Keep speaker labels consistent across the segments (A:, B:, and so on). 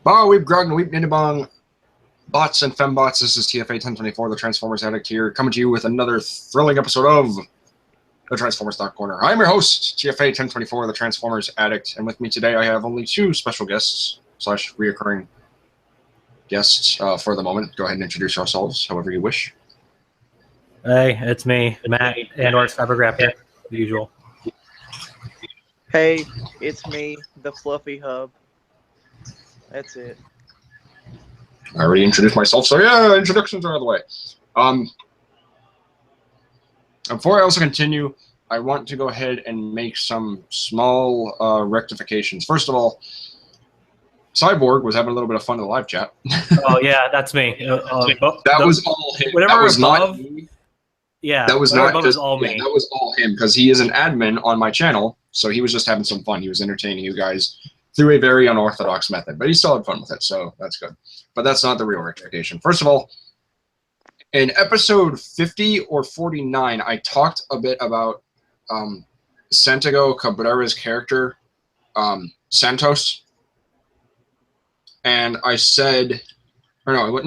A: Ba weep grog and weep nidabong. Bots and fembots, this is TFA 1024, the Transformers Addict here, coming to you with another thrilling episode of the Transformers Dark Corner. I'm your host, TFA 1024, the Transformers Addict, and with me today I have only two special guests, / reoccurring guests for the moment. Go ahead and introduce yourselves however you wish.
B: Hey, it's me, Matt, and or Cybergraptor, the usual.
C: Hey, it's me, the Fluffy Hub. That's it.
A: I already introduced myself, so yeah, introductions are out of the way. Before I also continue, I want to go ahead and make some small rectifications. First of all, Cyborg was having a little bit of fun in the live chat.
B: Oh yeah, that's me.
A: That was all him.
B: Whatever
A: that was
B: above,
A: not me.
B: Yeah,
A: that was not
B: above
A: just,
B: is all me.
A: That was all him because he is an admin on my channel, so he was just having some fun. He was entertaining you guys through a very unorthodox method, but he still had fun with it, so that's good. But that's not the real rectification. First of all, in episode 50 or 49, I talked a bit about Santiago Cabrera's character, Santos, and I said, or no.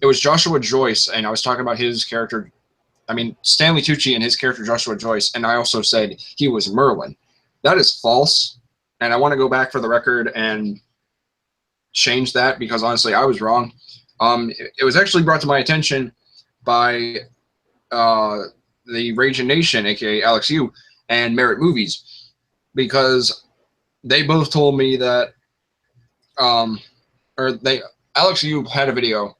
A: It was Joshua Joyce, and I was talking about his character. I mean, Stanley Tucci and his character Joshua Joyce, and I also said he was Merlin. That is false, and I want to go back for the record and change that because honestly, I was wrong. It was actually brought to my attention by the Raging Nation, aka Alex Yu, and Merit Movies, because they both told me that, Alex Yu had a video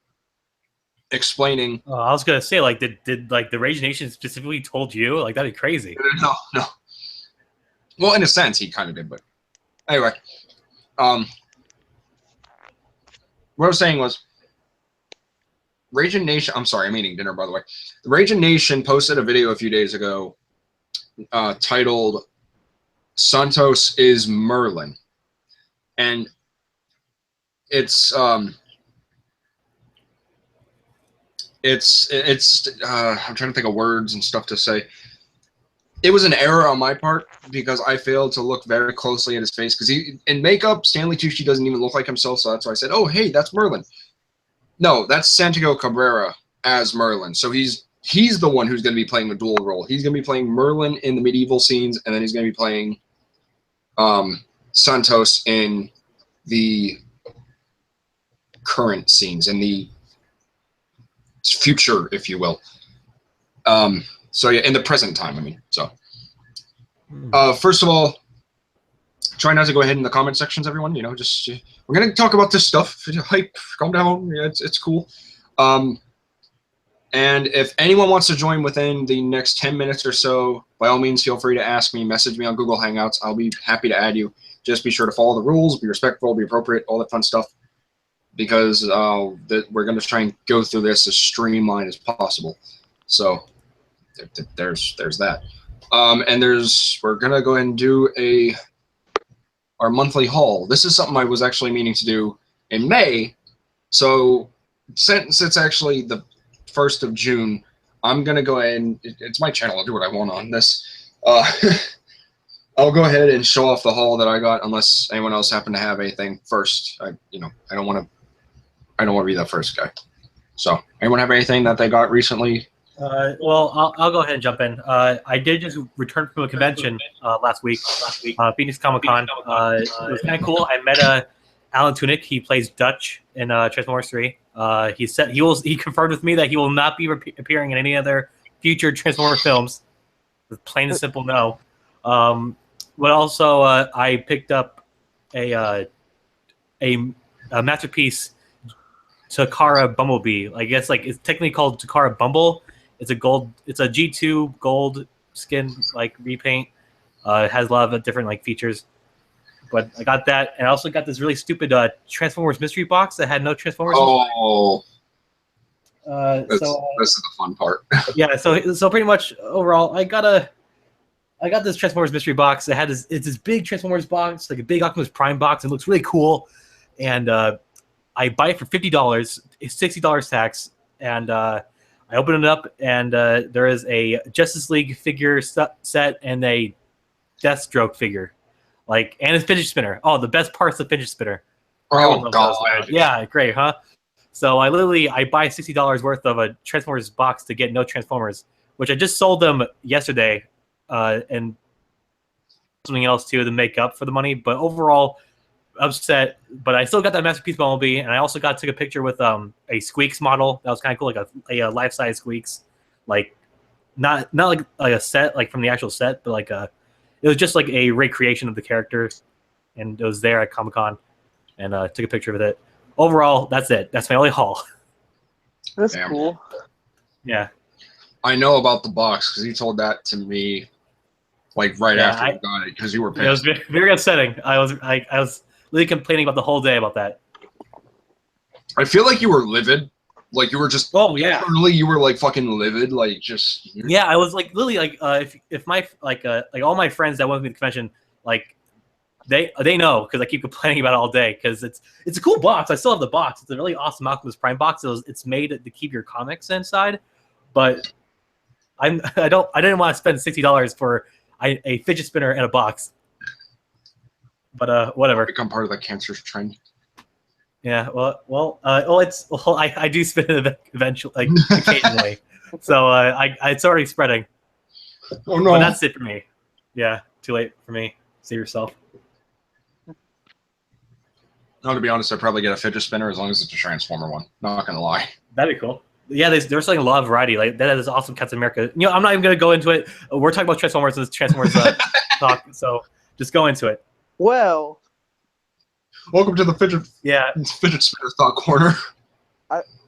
A: explaining.
B: I was gonna say, like, did like the Rage Nation specifically told you? Like, that'd be crazy.
A: No. Well, in a sense, he kind of did, but anyway, what I was saying was, Raging Nation. I'm sorry, I'm eating dinner, by the way. The Raging Nation posted a video a few days ago, titled "Santos is Merlin," and it's I'm trying to think of words and stuff to say. It was an error on my part because I failed to look very closely at his face because in makeup, Stanley Tucci doesn't even look like himself, so that's why I said, oh, hey, that's Merlin. No, that's Santiago Cabrera as Merlin. So he's the one who's going to be playing a dual role. He's going to be playing Merlin in the medieval scenes, and then he's going to be playing Santos in the current scenes, in the future, if you will. So yeah, in the present time, I mean. So first of all, try not to go ahead in the comment sections, everyone. You know, just we're gonna talk about this stuff. Hype, calm down. Yeah, it's cool. And if anyone wants to join within the next 10 minutes or so, by all means, feel free to ask me, message me on Google Hangouts. I'll be happy to add you. Just be sure to follow the rules, be respectful, be appropriate, all that fun stuff, because we're gonna try and go through this as streamlined as possible. So there's that. And we're gonna go ahead and do our monthly haul. This is something I was actually meaning to do in May. So since it's actually the 1st of June, I'm gonna go ahead and it's my channel. I'll do what I want on this. I'll go ahead and show off the haul that I got, unless anyone else happen to have anything first. I don't want to be the first guy. So anyone have anything that they got recently?
B: Well, I'll go ahead and jump in. I did just return from a convention last week, Phoenix Comic Con. It was kind of cool. I met Alan Tunick. He plays Dutch in Transformers 3. He confirmed with me that he will not be appearing in any other future Transformers films. With plain and simple no. But also, I picked up a masterpiece, Takara Bumblebee. I guess it's technically called Takara Bumble. It's a G2 gold skin repaint. It has a lot of different different but I got that, and I also got this really stupid Transformers mystery box that had no Transformers.
A: Oh, this is the fun part.
B: Yeah, so pretty much overall, I got this Transformers mystery box. It's this big Transformers box, like a big Optimus Prime box. It looks really cool, and I buy it for $50. It's $60 tax, and I open it up, and there is a Justice League figure set and a Deathstroke figure, and a fidget spinner. Oh, the best part's the fidget spinner. Everyone
A: Oh
B: loves
A: God.
B: those. Yeah, great, huh? So I buy $60 worth of a Transformers box to get no Transformers, which I just sold them yesterday, and something else too to make up for the money. But overall, upset. But I still got that Masterpiece Bumblebee, and I also took a picture with a Squeaks model that was kind of cool, like a life size Squeaks, like not like a set like from the actual set, but like it was just like a recreation of the character, and it was there at Comic-Con, and took a picture of it. Overall, that's it. That's my only haul.
C: That's
A: Damn.
C: cool.
B: Yeah.
A: I know about the box because you told that to me, like right after you got it, because you were pissed.
B: It was very, very upsetting. I was really complaining about the whole day about that.
A: I feel like you were livid. Like you were just.
B: Oh yeah.
A: Literally, you were like fucking livid. Like just.
B: Yeah, I was like literally like if my like all my friends that went to the convention, like they know because I keep complaining about it all day because it's a cool box. I still have the box. It's a really awesome Optimus Prime box. It's made to keep your comics inside, but I didn't want to spend $60 for a fidget spinner and a box. But whatever.
A: Become part of the cancer trend.
B: Yeah, I do spin it eventually, like occasionally. So it's already spreading.
A: Oh no!
B: But that's it for me. Yeah, too late for me. Save yourself.
A: No, to be honest, I'd probably get a fidget spinner as long as it's a Transformer one. Not gonna lie.
B: That'd be cool. Yeah, they're selling a lot of variety. Like that is awesome. Captain America. You know, I'm not even gonna go into it. We're talking about Transformers and this Transformers talk. So just go into it.
C: Well,
A: welcome to the fidget spinner thought corner.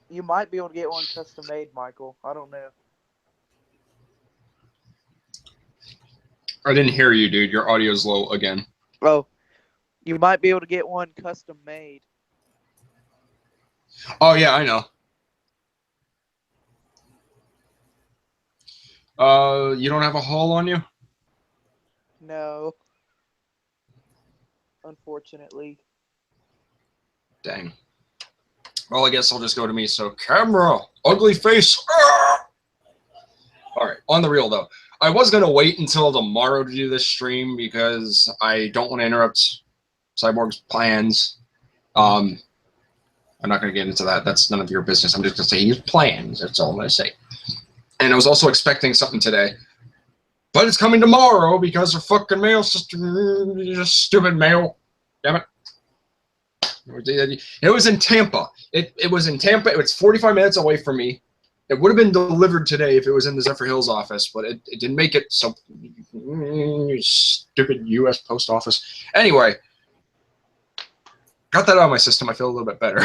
C: You might be able to get one custom made, Michael. I don't know.
A: I didn't hear you, dude. Your audio's low again.
C: Oh, you might be able to get one custom made.
A: Oh yeah, I know. You don't have a haul on you?
C: No. Unfortunately.
A: Dang. Well, I guess I'll just go to me. So, camera, ugly face. Ah! All right, on the real though. I was gonna wait until tomorrow to do this stream because I don't want to interrupt Cyborg's plans. I'm not gonna get into that. That's none of your business. I'm just gonna say his plans. That's all I'm gonna say. And I was also expecting something today, but it's coming tomorrow because of fucking mail system. Just stupid mail. Damn it. It was in Tampa. It was in Tampa. It was 45 minutes away from me. It would have been delivered today if it was in the Zephyr Hills office, but it didn't make it. So stupid U.S. Post Office. Anyway, got that out of my system. I feel a little bit better.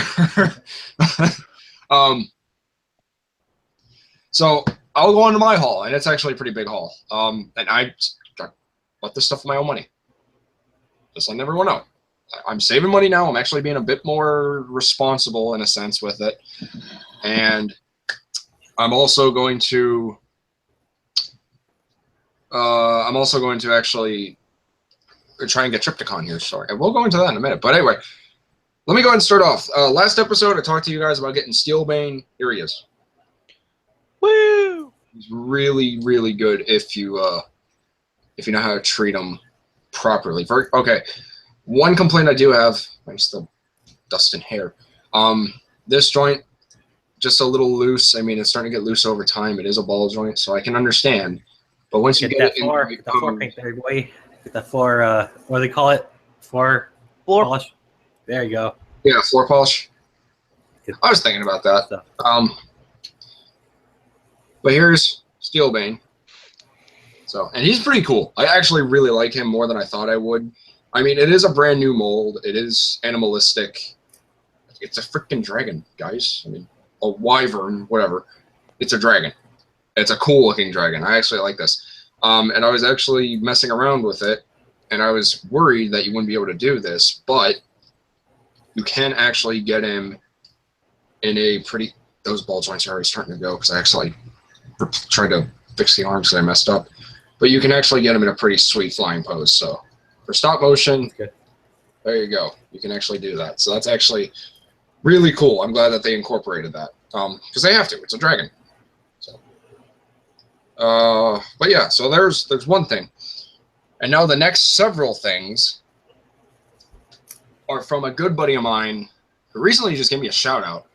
A: So I'll go on to my haul, and it's actually a pretty big haul. And I bought this stuff with my own money. Just letting everyone know. I'm saving money now. I'm actually being a bit more responsible in a sense with it. And I'm also going to actually try and get Triptychon here. Sorry. And we'll go into that in a minute. But anyway, let me go ahead and start off. Last episode, I talked to you guys about getting Steelbane. Here he is.
C: Woo!
A: He's really, really good if you know how to treat him properly. Okay. One complaint I do have, I'm still dust and hair. This joint, just a little loose. I mean, it's starting to get loose over time. It is a ball joint, so I can understand. But once you get
B: that
A: it
B: floor,
A: in
B: get that floor paint there, boy. Get that floor. What do they call it? Floor polish. There you go.
A: Yeah, floor polish. I was thinking about that. But here's Steelbane. So, and he's pretty cool. I actually really like him more than I thought I would. I mean, it is a brand new mold. It is animalistic. It's a freaking dragon, guys. I mean, a wyvern, whatever. It's a dragon. It's a cool looking dragon. I actually like this. And I was actually messing around with it, and I was worried that you wouldn't be able to do this, but you can actually get him in a pretty. Those ball joints are already starting to go because I actually tried to fix the arms because I messed up. But you can actually get him in a pretty sweet flying pose. So for stop motion, there you go. You can actually do that. So that's actually really cool. I'm glad that they incorporated that because they have to. It's a dragon. So, but yeah. So there's one thing, and now the next several things are from a good buddy of mine who recently just gave me a shout out.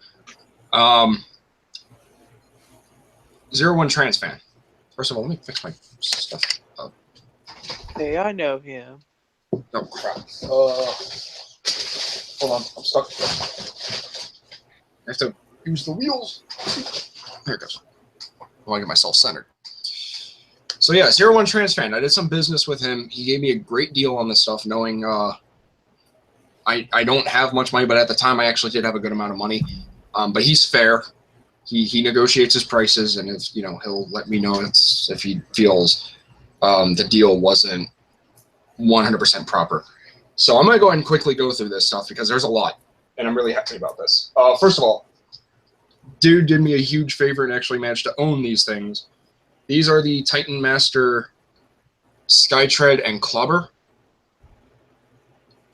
A: 01 Trans Fan. First of all, let me fix my stuff up.
C: Hey, I know him.
A: Oh, crap. Hold on, I'm stuck. I have to use the wheels. There it goes. I want to get myself centered. So yeah, 01 Trans Fan. I did some business with him. He gave me a great deal on this stuff, knowing I don't have much money, but at the time I actually did have a good amount of money. But he's fair. He negotiates his prices, and if he'll let me know if he feels the deal wasn't 100% proper. So I'm gonna go ahead and quickly go through this stuff because there's a lot, and I'm really happy about this. First of all, dude did me a huge favor and actually managed to own these things. These are the Titan Master Skytread and Clobber.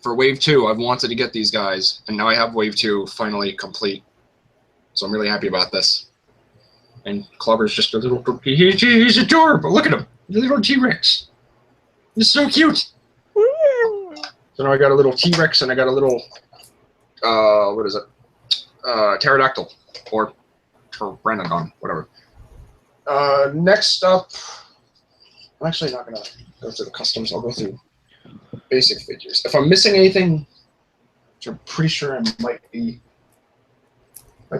A: For Wave 2, I've wanted to get these guys, and now I have Wave 2 finally complete. So I'm really happy about this. And Clobber's just a little... He's adorable. Look at him. He's a little T-Rex. He's so cute. So now I got a little T-Rex, and I got a little... what is it? Pterodactyl. Or Pteranodon, whatever. Next up... I'm actually not going to go through the customs. I'll go through basic figures. If I'm missing anything, which I'm pretty sure I might be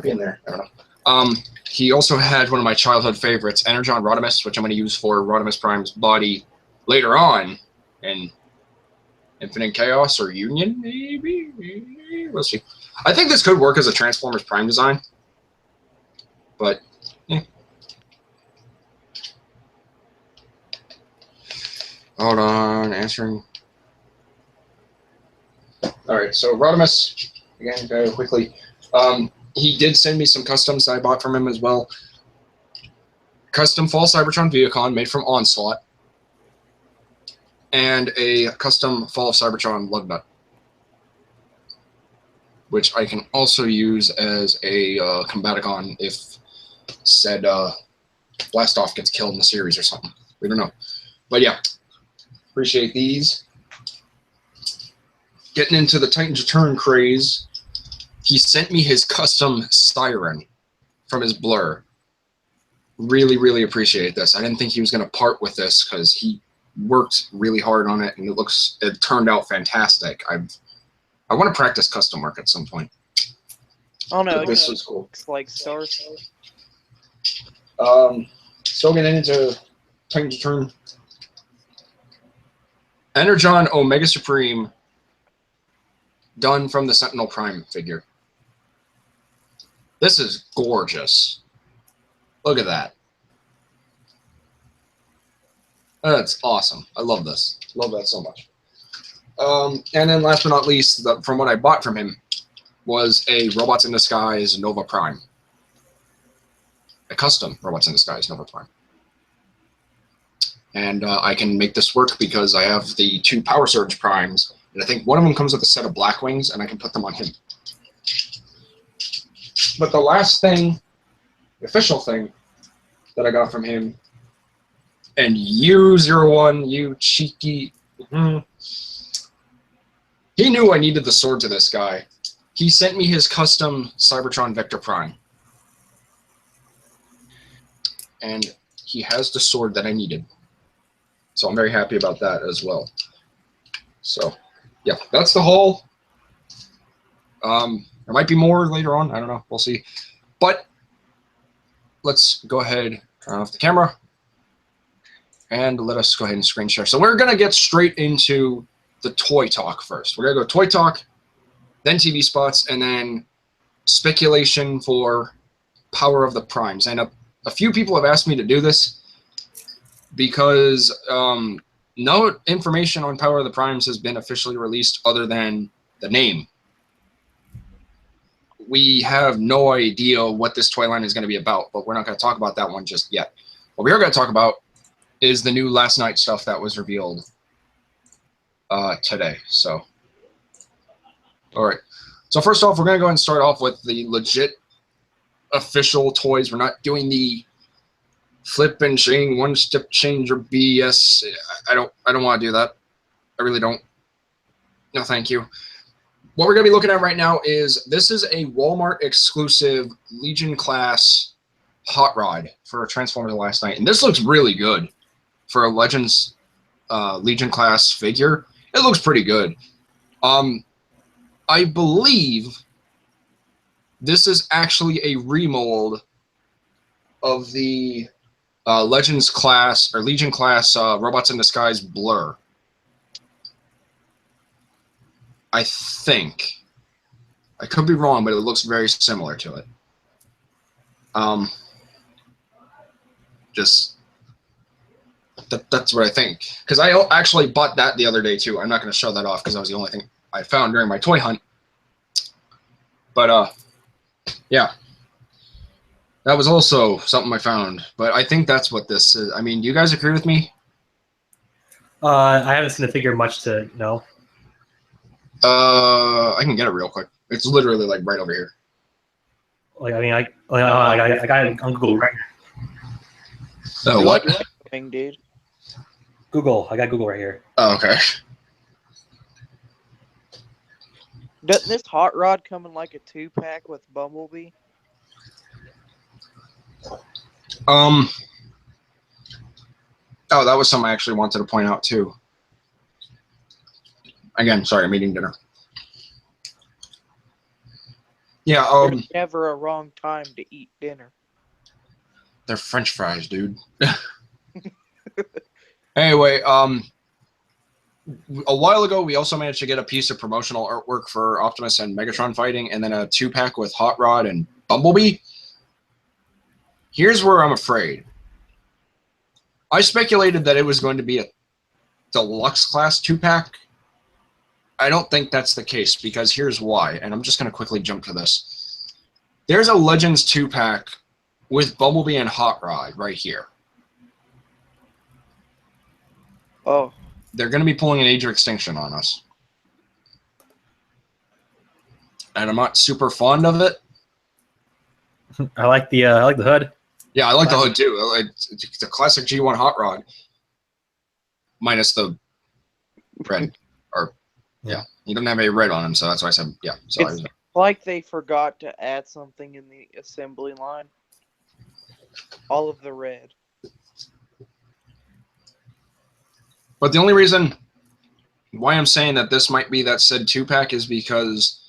A: in there. I don't know. He also had one of my childhood favorites, Energon Rodimus, which I'm going to use for Rodimus Prime's body later on in Infinite Chaos or Union, maybe? We'll see. I think this could work as a Transformers Prime design, but yeah. Hold on, answering. All right, so Rodimus, again, very quickly. He did send me some customs I bought from him as well. Custom Fall Cybertron Viacon made from Onslaught. And a custom Fall of Cybertron Lugnut, which I can also use as a Combaticon if said Blastoff gets killed in the series or something. We don't know. But yeah, appreciate these. Getting into the Titans Return craze, he sent me his custom Siren from his Blur. Really, really appreciate this. I didn't think he was going to part with this because he worked really hard on it, and it turned out fantastic. I want to practice custom work at some point.
C: Oh no,
A: this was cool.
C: Looks like stars.
A: Still getting into Titans Return. Energon Omega Supreme, done from the Sentinel Prime figure. This is gorgeous. Look at that. That's awesome. I love this. Love that so much. And then last but not least, from what I bought from him, was a Robots in Disguise Nova Prime. A custom Robots in Disguise Nova Prime. And I can make this work because I have the 2 Power Surge Primes, and I think one of them comes with a set of Black Wings, and I can put them on him. But the last thing, the official thing, that I got from him, and you, 01, you cheeky... He knew I needed the sword to this guy. He sent me his custom Cybertron Vector Prime. And he has the sword that I needed. So I'm very happy about that as well. So, yeah, that's the haul. There might be more later on. I don't know. We'll see. But let's go ahead, turn off the camera, and let us go ahead and screen share. So we're going to get straight into the toy talk first. We're going to go toy talk, then TV spots, and then speculation for Power of the Primes. And a few people have asked me to do this because no information on Power of the Primes has been officially released other than the name. We have no idea what this toy line is going to be about, but we're not going to talk about that one just yet. What we are going to talk about is the new Last Night stuff that was revealed today. So, all right. So first off, we're going to go ahead and start off with the legit official toys. We're not doing the flip and chain, one-step change or BS. I don't want to do that. I really don't. No, thank you. what we're going to be looking at right now is this is a Walmart exclusive Legion class hot rod for Transformers Last Night. And this looks really good for a Legends Legion class figure. It looks pretty good. I believe this is actually a remold of the Legends class or Legion class Robots in Disguise Blur. I think. I could be wrong, but it looks very similar to it. That's what I think. Because I actually bought that the other day too. I'm not going to show that off because that was the only thing I found during my toy hunt. But yeah, that was also something I found. But I think that's what this is. I mean, do you guys agree with me?
B: I haven't seen the figure much to know.
A: I can get it real quick. It's literally like right over here.
B: Like, I mean, I got it on Google right now.
A: Oh, what?
C: Thing, dude.
B: Google. I got Google right here.
A: Oh, okay.
C: Doesn't this hot rod come in like a 2-pack with Bumblebee?
A: Oh, that was something I actually wanted to point out too. Again, sorry, I'm eating dinner. Yeah,
C: There's never a wrong time to eat dinner.
A: they're French fries, dude. Anyway, a while ago, we also managed to get a piece of promotional artwork for Optimus and Megatron fighting, and then a 2-pack with Hot Rod and Bumblebee. Here's where I'm afraid. I speculated that it was going to be a deluxe class 2-pack. I don't think that's the case, because here's why, and I'm just going to quickly jump to this. There's a Legends 2-pack with Bumblebee and Hot Rod right here.
C: Oh.
A: They're going to be pulling an Age of Extinction on us. And I'm not super fond of it.
B: I like the hood.
A: Yeah, I like the hood too. It's a classic G1 Hot Rod. Minus the red. Or, yeah. He doesn't have any red on him, so that's why I said, yeah. So
C: it's like they forgot to add something in the assembly line. All of the red.
A: But the only reason why I'm saying that this might be that said 2-pack is because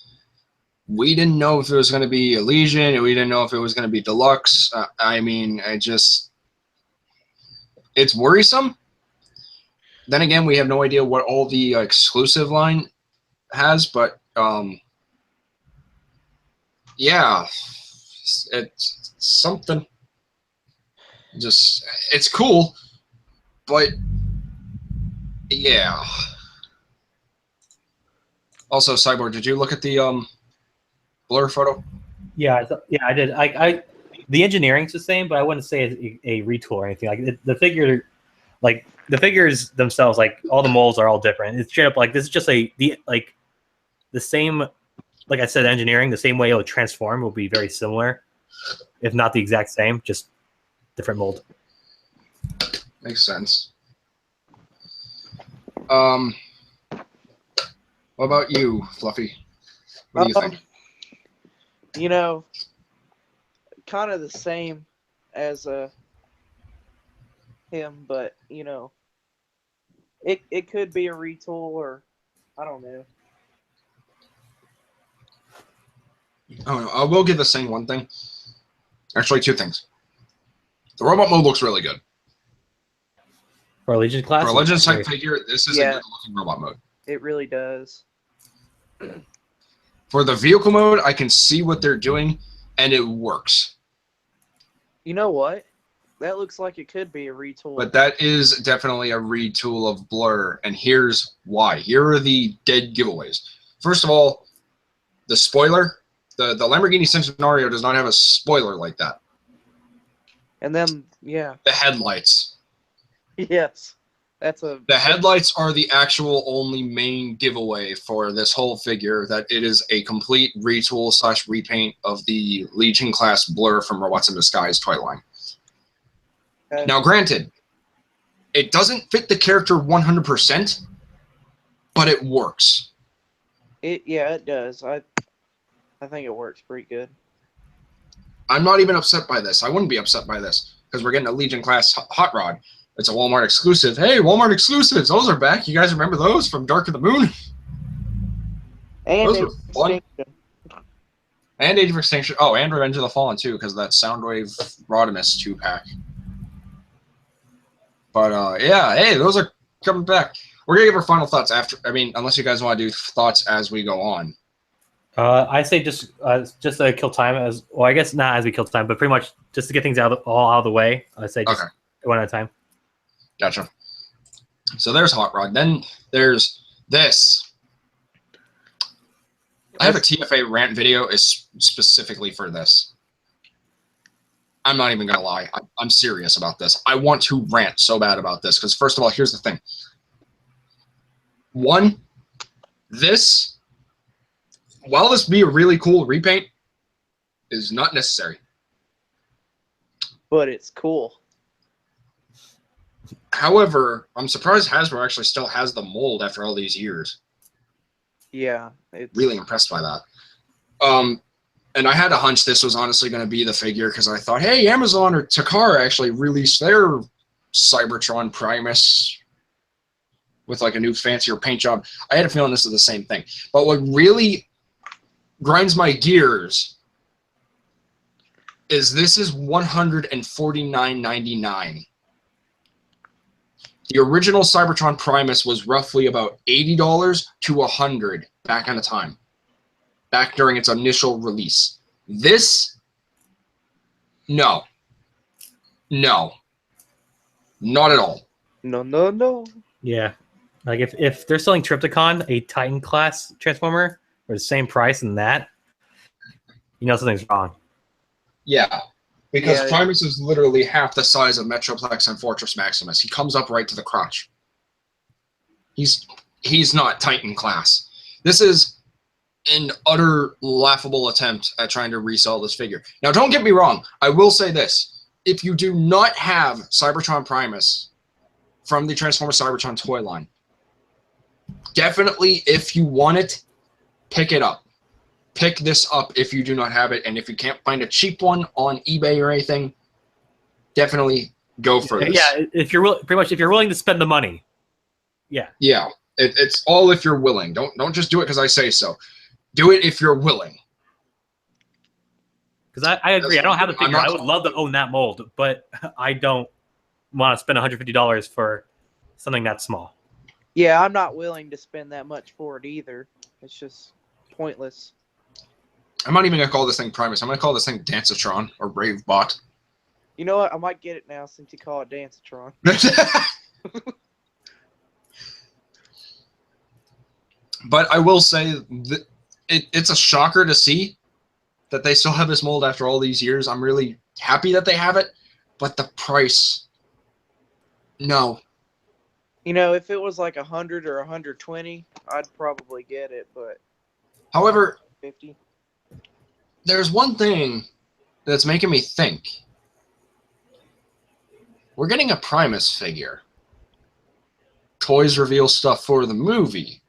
A: we didn't know if it was going to be a Legion, and we didn't know if it was going to be deluxe. I mean, it's worrisome. Then again, we have no idea what all the exclusive line has, but yeah, it's something. It's cool, but yeah. Also, Cyborg, did you look at the Blur photo?
B: Yeah, I did. The engineering's the same, but I wouldn't say it's a retool or anything. Like the figure, like the figures themselves, like all the molds are all different. It's straight up like this is just the same. Like I said, engineering, the same way it would transform will be very similar, if not the exact same, just different mold.
A: Makes sense. What about you, Fluffy? What do you think?
C: You know, kind of the same as him, but you know, it could be a retool, or I don't know.
A: Oh, I will give the same one thing. Actually, two things. The robot mode looks really good.
B: For a Legion class?
A: For a Legends type figure, this is a good looking robot mode.
C: It really does.
A: For the vehicle mode, I can see what they're doing, and it works.
C: You know what? That looks like it could be a retool.
A: But that is definitely a retool of Blur, and here's why. Here are the dead giveaways. First of all, the spoiler. The Lamborghini Centenario does not have a spoiler like that.
C: And then, yeah.
A: The headlights.
C: Yes.
A: The headlights are the actual only main giveaway for this whole figure, that it is a complete retool / repaint of the Legion class Blur from Robots in Disguise toy line.
C: Okay.
A: Now, granted, it doesn't fit the character 100%, but it works.
C: It does. I think it works pretty good.
A: I'm not even upset by this. I wouldn't be upset by this because we're getting a Legion class hot rod. It's a Walmart exclusive. Hey, Walmart exclusives! Those are back. You guys remember those from Dark of the Moon?
C: And
A: Those were fun.
C: Extinction.
A: And Age of Extinction. Oh, and Revenge of the Fallen too, because of that Soundwave Rodimus 2-pack. But yeah, hey, those are coming back. We're gonna give our final thoughts after. I mean, unless you guys want to do thoughts as we go on.
B: I say just to kill time as well. I guess not as we kill time, but pretty much just to get things all out of the way. I say just one at a time.
A: Gotcha. So there's Hot Rod. Then there's this. I have a TFA rant video is specifically for this. I'm not even gonna lie. I'm serious about this. I want to rant so bad about this because first of all, here's the thing. One, this, while this be a really cool repaint, is not necessary.
C: But it's cool.
A: However, I'm surprised Hasbro actually still has the mold after all these years.
C: Yeah, it's
A: Really impressed by that. And I had a hunch this was honestly going to be the figure because I thought, hey, Amazon or Takara actually released their Cybertron Primus with like a new fancier paint job. I had a feeling this is the same thing. But what really grinds my gears is this is $149.99. The original Cybertron Primus was roughly about $80 to $100 back on the time, back during its initial release. This, no, not at all.
C: No.
B: Yeah, like if they're selling Trypticon, a Titan class Transformer, for the same price than that, you know something's wrong.
A: Yeah, because
C: Yeah.
A: Primus is literally half the size of Metroplex and Fortress Maximus. He comes up right to the crotch. He's not Titan class. This is an utter laughable attempt at trying to resell this figure. Now, don't get me wrong. I will say this. If you do not have Cybertron Primus from the Transformers Cybertron toy line, definitely, if you want it, pick it up. Pick this up if you do not have it, and if you can't find a cheap one on eBay or anything, definitely go for this.
B: Yeah, if you're willing to spend the money. Yeah.
A: Yeah, it's all if you're willing. Don't just do it because I say so. Do it if you're willing.
B: Because I agree. I don't have the figure.
A: not-
B: I would love to own that mold, but I don't want to spend $150 for something that small.
C: Yeah, I'm not willing to spend that much for it either. It's just pointless.
A: I'm not even gonna call this thing Primus. I'm gonna call this thing Dancetron or Ravebot.
C: You know what? I might get it now since you call it Dancetron.
A: But I will say that it's a shocker to see that they still have this mold after all these years. I'm really happy that they have it, but the price, no.
C: You know, if it was like 100 or 120, I'd probably get it, but
A: However,
C: 50.
A: there's one thing that's making me think. We're getting a Primus figure. Toys reveal stuff for the movie.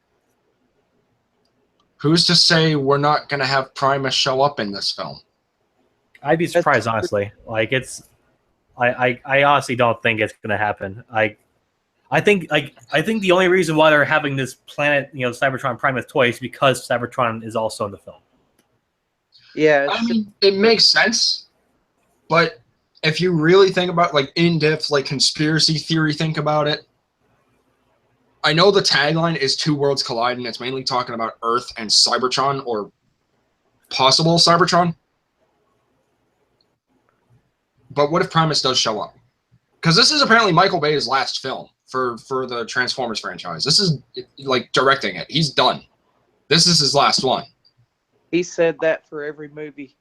A: Who's to say we're not going to have Primus show up in this film?
B: I'd be surprised, honestly. Like I honestly don't think it's going to happen. I think the only reason why they're having this planet, Cybertron Primus toy is because Cybertron is also in the film.
C: Yeah,
A: I mean, it makes sense, but if you really think about like in-depth, like conspiracy theory, think about it. I know the tagline is Two Worlds Collide, and it's mainly talking about Earth and Cybertron, or possible Cybertron. But what if Primus does show up? Because this is apparently Michael Bay's last film for the Transformers franchise. This is like directing it. He's done. This is his last one.
C: he said that for every movie.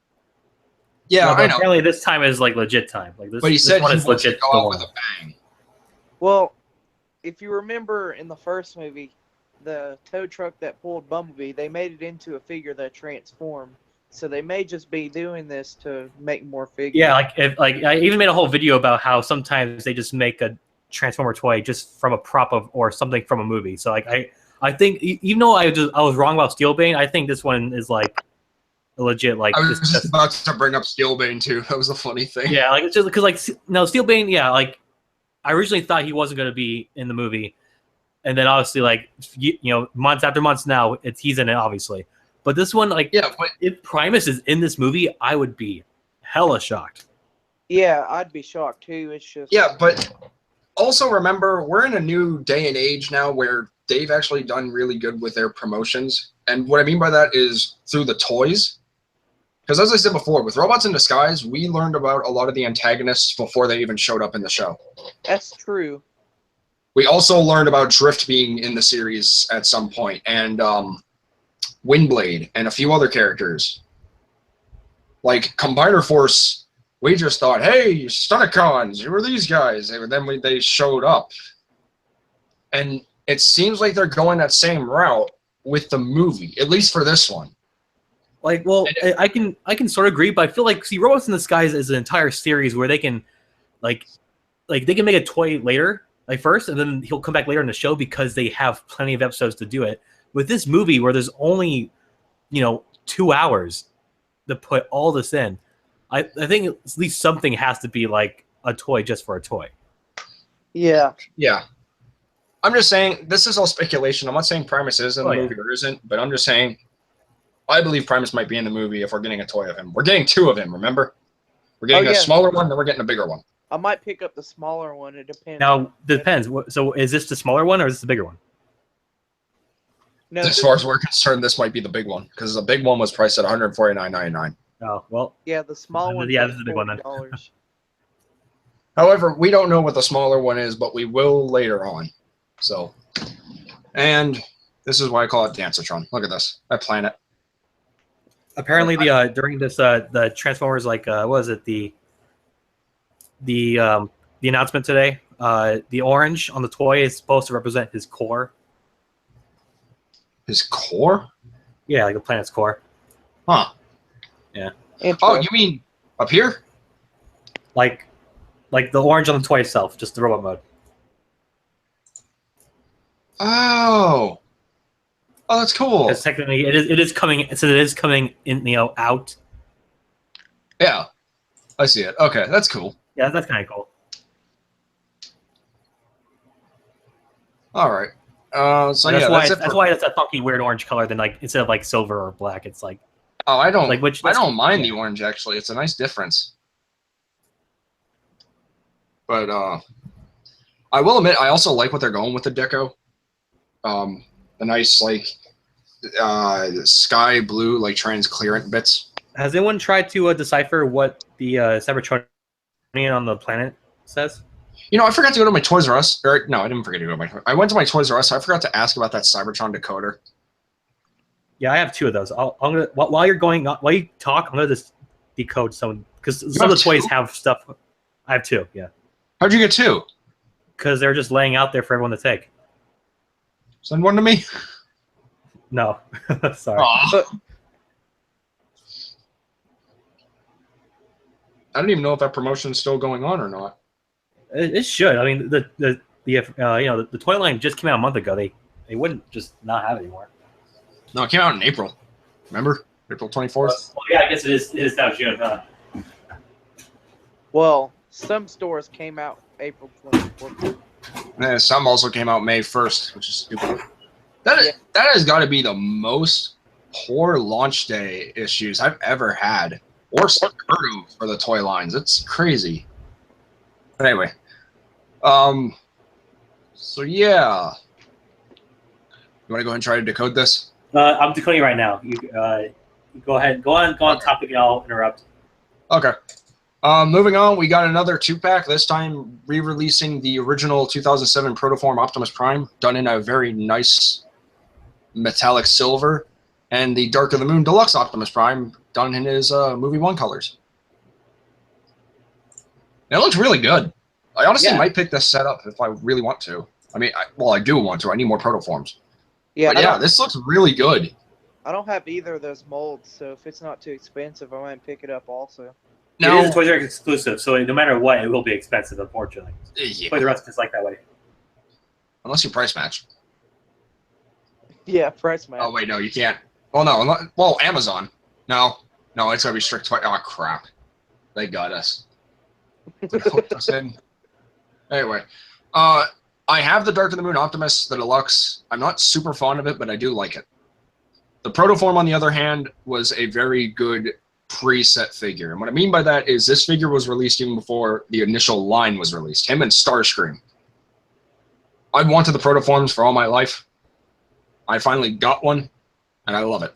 A: Yeah,
B: But
A: I know.
B: apparently this time is like legit time. Like this,
A: But he
B: this
A: said
B: one
A: he
B: is
A: wants to
B: legit.
A: go out with a bang.
C: Well, if you remember in the first movie, the tow truck that pulled Bumblebee, they made it into a figure that transformed. So they may just be doing this to make more figures.
B: Yeah, I even made a whole video about how sometimes they just make a Transformer toy just from a prop of or something from a movie. So like I I think even though I was wrong about Steelbane, I think this one is like legit. Like
A: I was just about to bring up Steelbane too. That was a funny thing.
B: Yeah, like it's just because like no Steelbane. Yeah, like I originally thought he wasn't going to be in the movie, and then obviously like months after months now he's in it obviously. But this one, like,
A: yeah, but
B: if Primus is in this movie, I would be hella shocked.
C: Yeah, I'd be shocked too. It's just
A: but also remember we're in a new day and age now where they've actually done really good with their promotions, and what I mean by that is through the toys. Because as I said before, with Robots in Disguise, we learned about a lot of the antagonists before they even showed up in the show.
C: That's true.
A: We also learned about Drift being in the series at some point, and Windblade, and a few other characters. Like Combiner Force, we just thought, hey, Stunticons, who are these guys? And then they showed up. And it seems like they're going that same route with the movie, at least for this one.
B: Like, well, I can sort of agree, but I feel like Robots in Disguise is an entire series where they can, like they can make a toy later, like first, and then he'll come back later in the show because they have plenty of episodes to do it. With this movie, where there's only, 2 hours to put all this in, I think at least something has to be like a toy just for a toy.
C: Yeah.
A: Yeah. I'm just saying, this is all speculation. I'm not saying Primus is in the movie or isn't, but I'm just saying, I believe Primus might be in the movie if we're getting a toy of him. We're getting 2 of him, remember? We're getting a smaller one, then we're getting a bigger one.
C: I might pick up the smaller one. It depends.
B: Now, depends. So is this the smaller one or is this the bigger one?
C: No,
A: as far as we're concerned, this might be the big one, because the big one was priced at $149.99.
B: Oh, well.
C: Yeah, the small one.
B: Yeah, this is the big one then.
A: However, we don't know what the smaller one is, but we will later on. So, and this is why I call it Dancetron. Look at this. I plan it.
B: Apparently, during this the Transformers, like what was it, the announcement today, the orange on the toy is supposed to represent his core.
A: His core?
B: Yeah, like a planet's core.
A: Huh.
B: Yeah.
A: Oh, you mean up here?
B: Like the orange on the toy itself, just the robot mode.
A: Oh. Oh, that's cool.
B: Because technically, it is coming. So it is coming in, out.
A: Yeah, I see it. Okay, that's cool.
B: Yeah, that's kind of cool.
A: All right. So
B: that's
A: yeah,
B: that's why it's a funky, weird orange color. Than like instead of like silver or black, it's like.
A: Oh, I don't.
B: Like
A: I don't mind the orange actually. It's a nice difference. But I will admit, I also like what they're going with the deco. The nice like sky blue, like transparent bits.
B: Has anyone tried to decipher what the Cybertronian on the planet says?
A: I forgot to go to my Toys R Us. No, I didn't forget to go to my. I went to my Toys R Us. I forgot to ask about that Cybertron decoder.
B: Yeah, I have 2 of those. I'm gonna while you talk, I'm gonna just decode some because some of the toys have stuff. I have 2. Yeah.
A: How'd you get 2?
B: Because they're just laying out there for everyone to take.
A: Send one to me.
B: No, sorry.
A: I don't even know if that promotion's still going on or not.
B: It should. I mean, the toy line just came out a month ago. They wouldn't just not have it anymore.
A: No, it came out in April. Remember? April 24th?
B: Well, yeah, I guess it is now June, huh?
C: Well, some stores came out April 24th.
A: And some also came out May 1st, which is stupid. That has got to be the most poor launch day issues I've ever had or heard of for the toy lines. It's crazy. But anyway. So yeah. You want to go ahead and try to decode this?
B: I'm decoding right now. You go ahead. Go on topic and I'll interrupt.
A: Okay. Moving on, we got another 2-pack, this time re-releasing the original 2007 Protoform Optimus Prime, done in a very nice metallic silver, and the Dark of the Moon Deluxe Optimus Prime, done in his movie 1 colors. It looks really good. I honestly might pick this set up if I really want to. I mean, I do want to. I need more Protoforms.
C: Yeah,
A: but yeah, this looks really good.
C: I don't have either of those molds, so if it's not too expensive, I might pick it up also.
B: Now, it is a Toys R Us exclusive, so no matter what, it will be expensive, unfortunately.
A: Yeah.
B: Toys R Us is like that way.
A: Unless you price match.
C: Yeah, price match.
A: Oh wait, no, you can't. Well, no, well, Amazon. No, it's gonna be strict. Oh crap, they got us. They hooked us in. Anyway, I have the Dark of the Moon Optimus, the deluxe. I'm not super fond of it, but I do like it. The Protoform, on the other hand, was a very good preset figure. And what I mean by that is this figure was released even before the initial line was released. Him and Starscream. I've wanted the Protoforms for all my life. I finally got one, and I love it.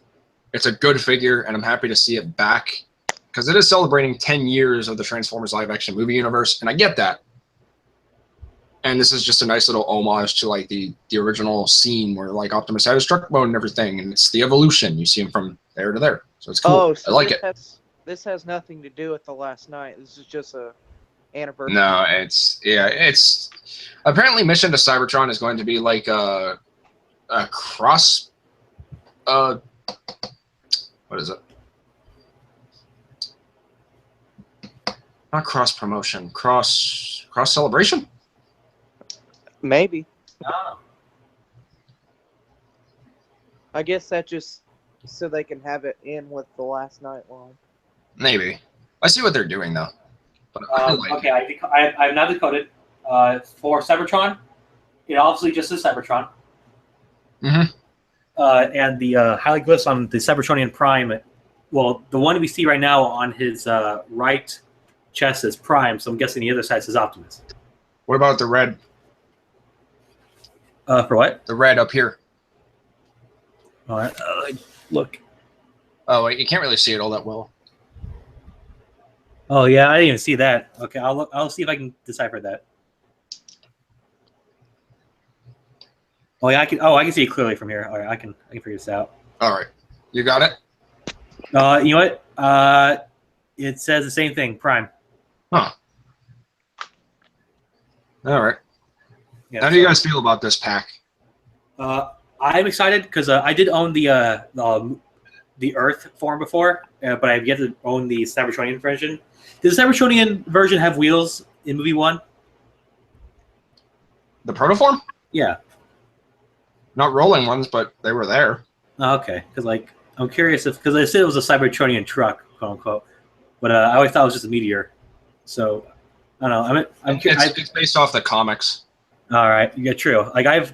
A: It's a good figure, and I'm happy to see it back, because it is celebrating 10 years of the Transformers live-action movie universe, and I get that. And this is just a nice little homage to like the original scene where like Optimus had his truck mode and everything, and it's the evolution. You see him from there to there, so it's cool.
C: Oh, so
A: I like it.
C: This has nothing to do with the last night. This is just a anniversary.
A: No, it's apparently Mission to Cybertron is going to be like a cross. What is it? Not cross promotion. Cross celebration.
C: Maybe.
B: Oh.
C: I guess that just so they can have it in with the last night line.
A: Maybe. I see what they're doing though. But I like
B: Okay, I've now decoded. For Cybertron, it obviously just is Cybertron.
A: Mm-hmm.
B: And the highlight glyphs on the Cybertronian Prime, well, the one we see right now on his right chest is Prime, so I'm guessing the other side says Optimus.
A: What about the red?
B: For what?
A: The red up here.
B: All right, look.
A: Oh, wait, you can't really see it all that well.
B: Oh yeah, I didn't even see that. Okay, I'll see if I can decipher that. Oh yeah, I can see it clearly from here. All right, I can figure this out.
A: All right, you got it.
B: You know what? It says the same thing, Prime.
A: Huh. All right.
B: Yeah,
A: How do you guys feel about this pack?
B: I'm excited because I did own the Earth form before, but I've yet to own the Cybertronian version. Does the Cybertronian version have wheels in movie 1?
A: The Protoform?
B: Yeah.
A: Not rolling ones, but they were there.
B: Oh, okay, because like I'm curious because I said it was a Cybertronian truck, quote unquote, but I always thought it was just a meteor. So I don't know.
A: It's based off the comics.
B: All right, yeah, true. Like I've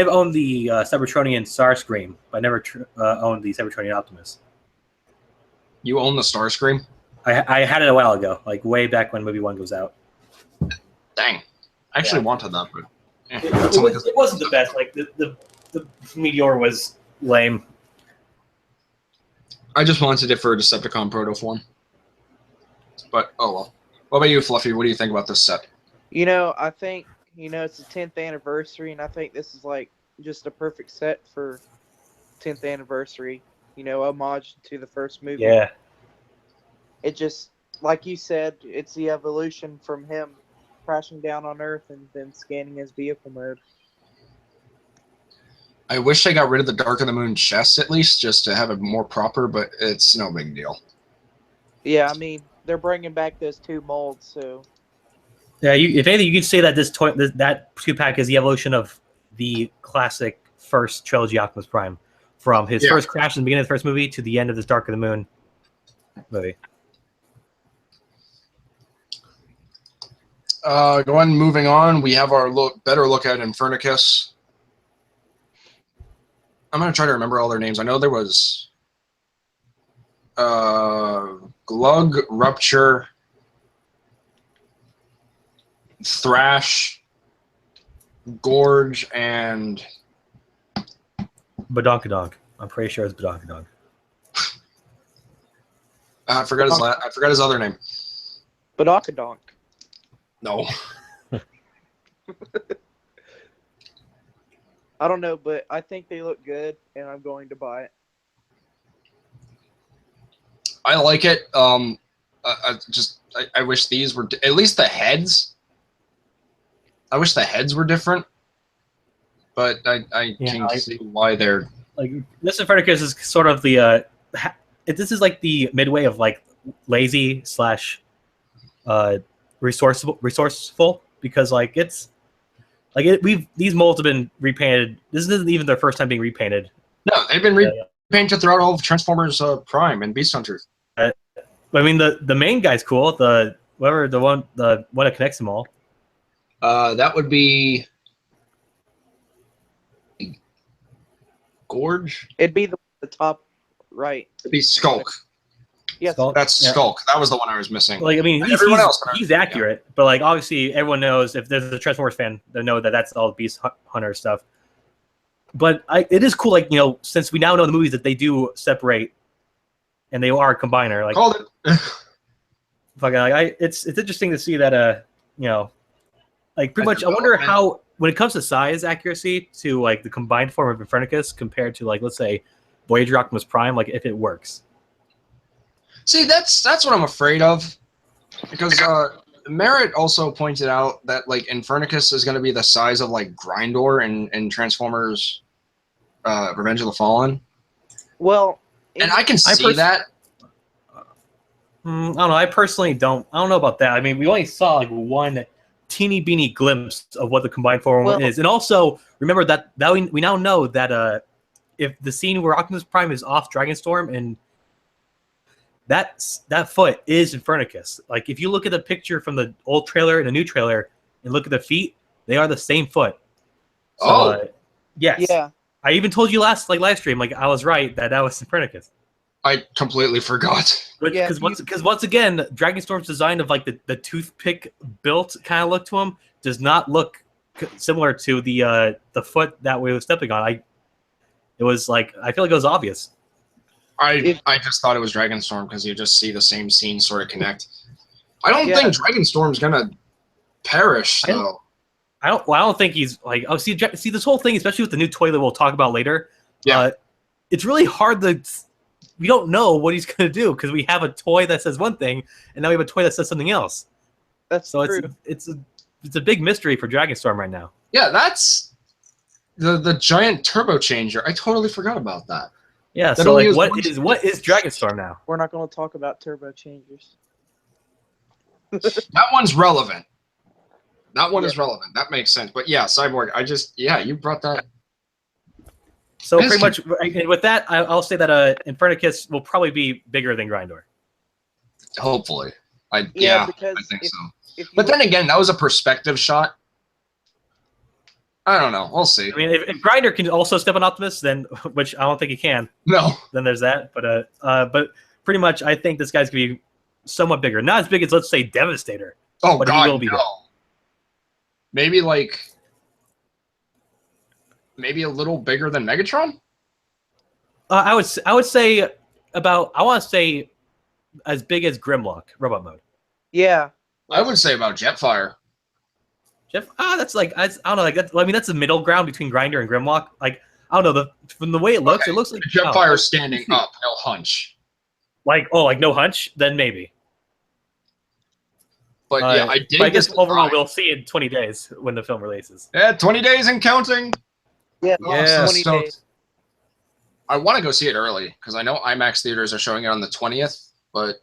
B: owned the Cybertronian Starscream, but I never owned the Cybertronian Optimus.
A: You own the Starscream?
B: I had it a while ago, like way back when movie 1 goes out.
A: Dang, I actually wanted that, but
B: It wasn't the best. Like the meteor was lame.
A: I just wanted it for a Decepticon Protoform. But oh well. What about you, Fluffy? What do you think about this set?
C: You know, I think it's the 10th anniversary, and I think this is like just a perfect set for 10th anniversary. You know, homage to the first movie.
B: Yeah.
C: It just, like you said, it's the evolution from him crashing down on Earth and then scanning his vehicle mode.
A: I wish they got rid of the Dark of the Moon chest at least, just to have it more proper, but it's no big deal.
C: Yeah, I mean, they're bringing back those 2 molds, so...
B: Yeah, if anything, you could say that that 2-pack is the evolution of the classic first trilogy Optimus Prime, from his first crash in the beginning of the first movie to the end of this Dark of the Moon movie.
A: Moving on, we have our better look at Infernicus. I'm going to try to remember all their names. I know there was Glug, Rupture, Thrash, Gorge, and...
B: Badonkadonk. I'm pretty sure it's Badonkadonk.
A: I forgot his other name.
C: Badokadonk.
A: No.
C: I don't know, but I think they look good, and I'm going to buy it.
A: I like it. I wish these were at least the heads. I wish the heads were different, but I can see why they're
B: like this. Infernicus is sort of the this is like the midway of like lazy / resourceful because like it's like these molds have been repainted. This isn't even their first time being repainted
A: No, they've been repainted throughout all of Transformers Prime and Beast Hunters.
B: I mean, the main guy's cool. The one that connects them all.
A: That would be Gorge.
C: It'd be the top right.
A: It'd be Skulk.
C: Yes.
B: Skulk?
A: That's Skulk. That was the one I was missing.
B: Like, I mean, he's accurate, but like obviously everyone knows, if there's a Transformers fan, they know that that's all Beast Hunter stuff. But it is cool, like, you know, since we now know in the movies that they do separate, and they are a combiner. Like,
A: called it.
B: fucking, like, it's interesting to see that. You know, like pretty much. I wonder how, when it comes to size accuracy, to like the combined form of Infernicus compared to, like, let's say Voyager Optimus Prime, like if it works.
A: See, that's what I'm afraid of, because Merritt also pointed out that like Infernicus is going to be the size of like Grindor in Transformers Revenge of the Fallen.
C: Well,
A: and I can see that.
B: I don't know. I personally don't. I don't know about that. I mean, we only saw like one teeny beeny glimpse of what the combined form is, and also remember that we now know that if the scene where Optimus Prime is off Dragonstorm and that foot is Infernicus. Like, if you look at the picture from the old trailer and the new trailer and look at the feet, they are the same foot. So, yes. Yeah. I even told you last stream, like, I was right that was Infernicus.
A: I completely forgot.
B: Because once again, Dragonstorm's design of like the toothpick built kind of look to him does not look similar to the foot that we were stepping on. It was like, I feel like it was obvious.
A: I just thought it was Dragonstorm because you just see the same scene sort of connect. I don't think Dragonstorm's gonna perish though. I
B: don't think he's like. Oh, see this whole thing, especially with the new toy that we'll talk about later.
A: Yeah,
B: it's really hard to. We don't know what he's gonna do because we have a toy that says one thing, and now we have a toy that says something else.
C: That's true.
B: It's a big mystery for Dragonstorm right now.
A: Yeah, that's the giant turbo changer. I totally forgot about that.
B: Yeah, so like, what is Dragonstorm now?
C: We're not going to talk about turbo changers.
A: That one's relevant. That one is relevant. That makes sense. But yeah, Cyborg, you brought that.
B: So pretty much with that, I'll say that Infernicus will probably be bigger than Grindor.
A: Hopefully. I think so. But then again, that was a perspective shot. I don't know. We'll see.
B: I mean, if Grindor can also step on Optimus, then, which I don't think he can.
A: No.
B: Then there's that. But pretty much, I think this guy's gonna be somewhat bigger. Not as big as, let's say, Devastator.
A: Oh
B: but
A: God,
B: he will be
A: no. Maybe a little bigger than Megatron.
B: I would say I want to say as big as Grimlock, Robot Mode.
C: Yeah.
A: I would say about Jetfire.
B: That's like, I don't know, like that. I mean, that's the middle ground between Grindor and Grimlock. Like, I don't know, from the way it looks, it looks like
A: Jetfire standing up, no hunch.
B: Like no hunch, then maybe.
A: But yeah, I
B: guess overall we'll see in 20 days when the film releases.
A: Yeah, 20 days and counting.
C: Yeah,
B: 20
C: days.
A: I want to go see it early because I know IMAX theaters are showing it on the 20th. But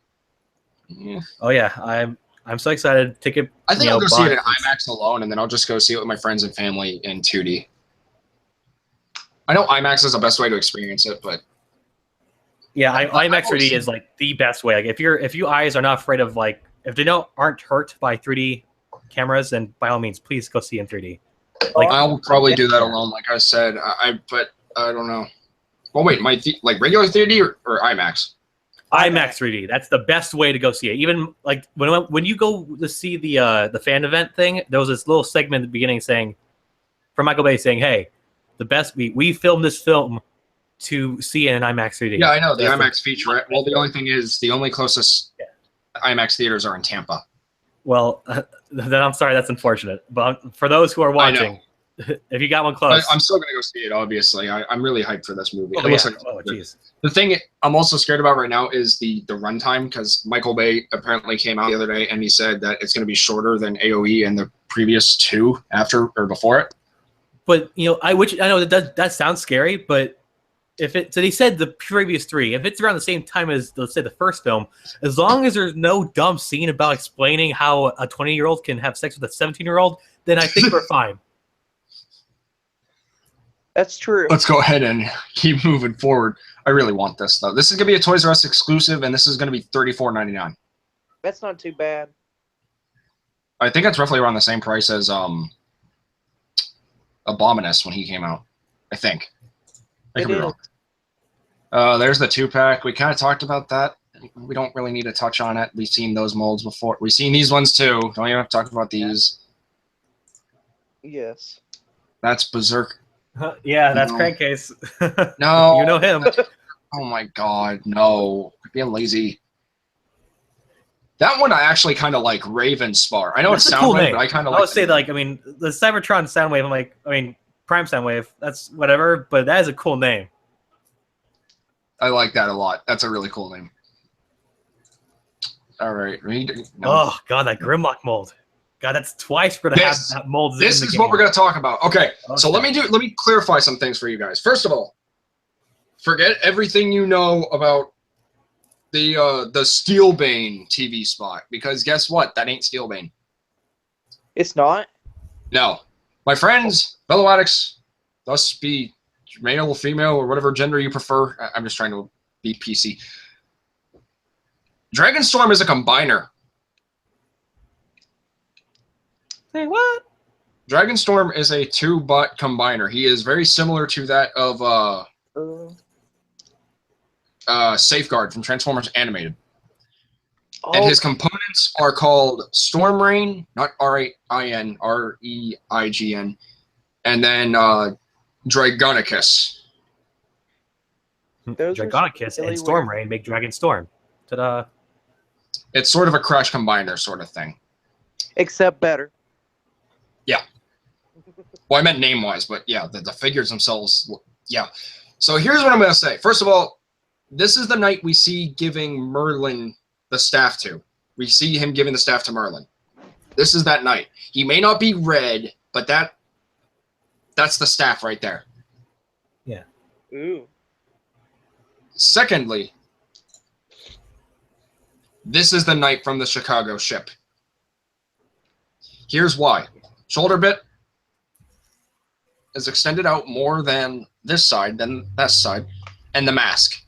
B: oh yeah, I'm so excited.
A: I think I'll go see it in IMAX alone, and then I'll just go see it with my friends and family in 2D. I know IMAX is the best way to experience it, but
B: yeah, IMAX 3D is like the best way. Like if you eyes are not afraid of, like, if they aren't hurt by 3D cameras, then by all means, please go see in 3D.
A: Like, I'll probably do that alone, like I said. But I don't know. Well, wait, like regular 3D or IMAX?
B: IMAX 3D. That's the best way to go see it. Even like when you go to see the fan event thing, there was this little segment at the beginning from Michael Bay saying, "Hey, the best we filmed this film to see in IMAX 3D."
A: Yeah, I know the IMAX feature. Well, the only thing is the only closest IMAX theaters are in Tampa.
B: Well, then I'm sorry, that's unfortunate. But for those who are watching, if you got one close,
A: I'm still gonna go see it. Obviously, I'm really hyped for this movie.
B: Jeez.
A: The thing I'm also scared about right now is the runtime, because Michael Bay apparently came out the other day and he said that it's going to be shorter than AOE and the previous two after or before it.
B: But I know that sounds scary, but so they said the previous three, if it's around the same time as, let's say, the first film, as long as there's no dumb scene about explaining how a 20-year-old can have sex with a 17-year-old, then I think we're fine.
C: That's true.
A: Let's go ahead and keep moving forward. I really want this though. This is gonna be a Toys R Us exclusive, and this is gonna be $34.99.
C: That's not too bad.
A: I think it's roughly around the same price as Abominus when he came out. I think. I could be wrong. There's the 2-pack. We kind of talked about that. We don't really need to touch on it. We've seen those molds before. We've seen these ones too. Don't even have to talk about these.
C: Yes.
A: That's Berserk.
B: Yeah, that's Crankcase.
A: No.
B: You know him.
A: Oh my god, no. Quit being lazy. That one I actually kind of like, Raven Spar. I know it's Soundwave, cool but I kind of like
B: I would say, like, I mean, the Cybertron Soundwave, I'm like, I mean, Prime Soundwave, that's whatever, but that is a cool name.
A: I like that a lot. That's a really cool name. All right. No.
B: Oh, God, that Grimlock mold. God, that's twice for to have that mold.
A: This is what we're going to talk about. Okay, so let me clarify some things for you guys. First of all, forget everything you know about the Steelbane TV spot, because guess what? That ain't Steelbane.
C: It's not?
A: No. My friends, fellow addicts, thus be male, female, or whatever gender you prefer. I'm just trying to be PC. Dragonstorm is a combiner.
B: Say what?
A: Dragonstorm is a 2-bot combiner. He is very similar to that of Safeguard from Transformers Animated. Oh. And his components are called Storm Rain, not R-A-I-N, R-E-I-G-N, and then Dragonicus.
B: Dragonicus and Storm Rain make Dragon Storm. Ta-da.
A: It's sort of a Crash Combiner sort of thing.
C: Except better.
A: Yeah. Well, I meant name-wise, but yeah, the figures themselves, yeah. So here's what I'm going to say. First of all, this is the night we see giving Merlin the staff to. We see him giving the staff to Merlin. This is that night. He may not be red, but that's the staff right there.
B: Yeah.
C: Ooh.
A: Secondly, this is the night from the Chicago ship. Here's why. Shoulder bit is extended out more than this side, than that side, and the mask.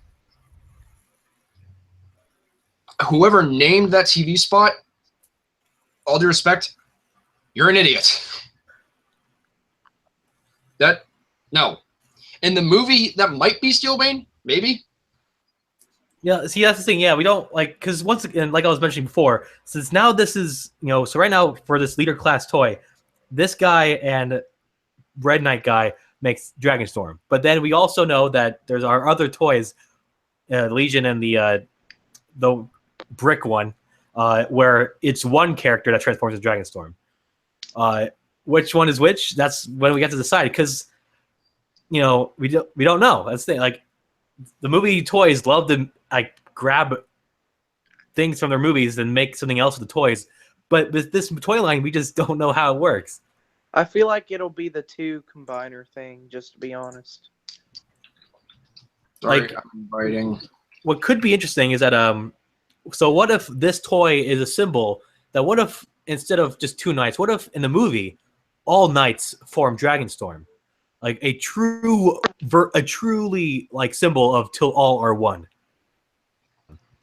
A: Whoever named that TV spot, all due respect, you're an idiot. No. In the movie, that might be Steelbane, maybe.
B: Yeah, see, that's the thing. Yeah, we don't, like, because once again, like I was mentioning before, since now this is, so right now for this leader class toy, this guy and Red Knight guy makes Dragonstorm. But then we also know that there's our other toys, Legion and the brick one, where it's one character that transforms into Dragonstorm. Which one is which? That's when we get to decide, because we don't know. That's the thing. Like, the movie toys love to grab things from their movies and make something else with the toys, but with this toy line, we just don't know how it works.
C: I feel like it'll be the 2 combiner thing, just to be honest.
A: Sorry, I'm writing.
B: What could be interesting is that so what if this toy is a symbol that, what if instead of just 2 knights, what if in the movie all knights form Dragonstorm, like a truly like symbol of till all are one.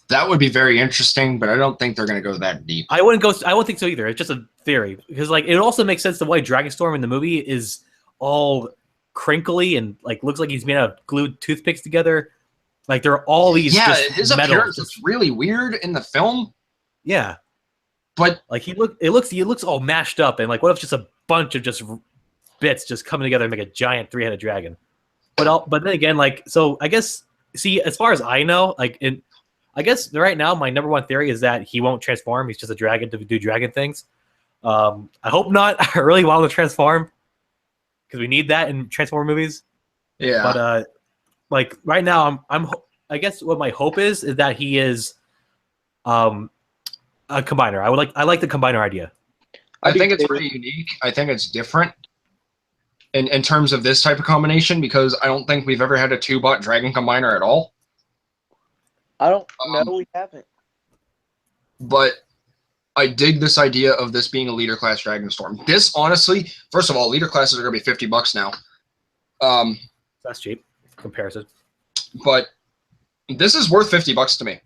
A: That would be very interesting, but I don't think they're going to go that deep.
B: I wouldn't think so either. It's just a theory, because like it also makes sense the way Dragonstorm in the movie is all crinkly and like looks like he's made out of glued toothpicks together. Like there are all these
A: his appearance is really weird in the film.
B: Yeah,
A: but
B: like he looks all mashed up, and like what if just a bunch of just bits just coming together and make a giant 3-headed dragon? But then again, like, so I guess, see, as far as I know, like I guess right now my number one theory is that he won't transform. He's just a dragon to do dragon things. I hope not. I really want him to transform, because we need that in Transformer movies.
A: Yeah.
B: But like right now, I guess what my hope is that he is a combiner. I like the combiner idea.
A: I think it's pretty unique. I think it's different in terms of this type of combination, because I don't think we've ever had a 2-bot dragon combiner at all.
C: I don't know, we haven't.
A: But I dig this idea of this being a leader class Dragonstorm. This, honestly, first of all, leader classes are going to be $50 now.
B: That's cheap comparison.
A: But this is worth $50 to me.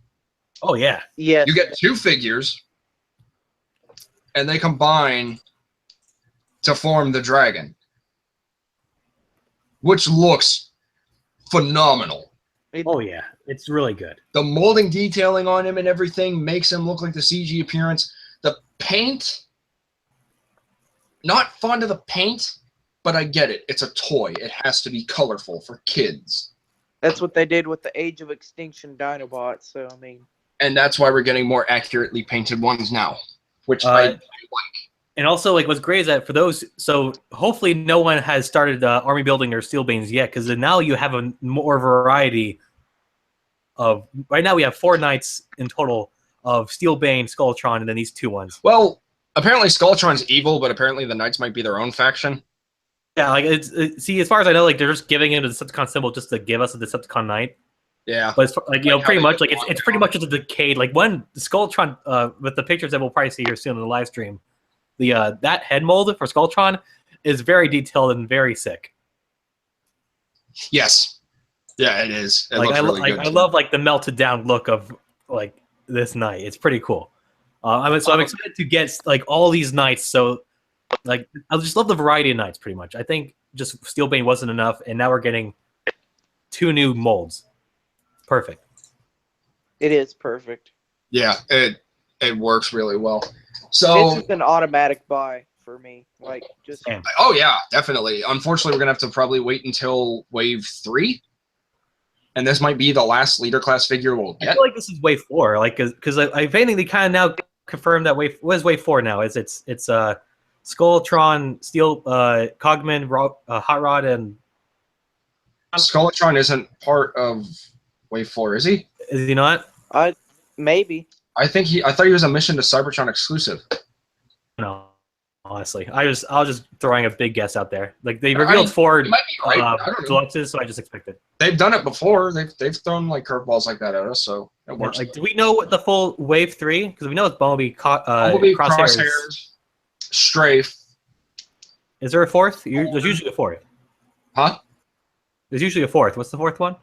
B: Oh yeah.
C: Yes.
A: You get 2 figures, and they combine to form the dragon, which looks phenomenal.
B: Oh yeah, it's really good.
A: The molding detailing on him and everything makes him look like the CG appearance. The paint, not fond of the paint, but I get it. It's a toy. It has to be colorful for kids.
C: That's what they did with the Age of Extinction Dinobots. So I mean,
A: and that's why we're getting more accurately painted ones now, which I like.
B: And also, like, what's great is that for those, so hopefully no one has started army building or steel banes yet, because now you have a more variety of. Right now, we have 4 knights in total of steel bane, Skulltron, and then these 2 ones.
A: Well, apparently Skulltron's evil, but apparently the knights might be their own faction.
B: Yeah, like see, as far as I know, like they're just giving it a Decepticon symbol just to give us a Decepticon knight.
A: Yeah,
B: but it's like pretty much like it's pretty much just a decayed. Like when the Skulltron, with the pictures that we'll probably see here soon in the live stream. The that head mold for Skulltron is very detailed and very sick.
A: Yes, yeah, it is. It looks really good.
B: I love like the melted down look of like this knight. It's pretty cool. I'm excited to get like all these knights. So like I just love the variety of knights. Pretty much, I think just Steelbane wasn't enough, and now we're getting 2 new molds. Perfect.
C: it is perfect.
A: Yeah, it works really well. So
C: This is an automatic buy for me. Like just
A: oh yeah, definitely. Unfortunately, we're gonna have to probably wait until Wave 3, and this might be the last leader class figure we'll get.
B: I feel like this is Wave 4, like because if anything, they kind of now confirmed that what is Wave 4 now? It's Skulltron, Steel, Cogman, Hot Rod, and
A: Skulltron isn't part of Wave 4, is he?
B: Is he not?
C: Maybe.
A: I thought he was a Mission to Cybertron exclusive.
B: No, honestly, I was just throwing a big guess out there. Like they revealed 4 deluxes, so I just expected.
A: They've done it before. They've thrown like curveballs like that at us, so it works.
B: Like, do we know what the full Wave 3? Because we know it's Bumblebee,
A: Crosshairs, Strafe.
B: Is there a 4th? There's usually a 4th.
A: Huh?
B: There's usually a 4th. What's the 4th one?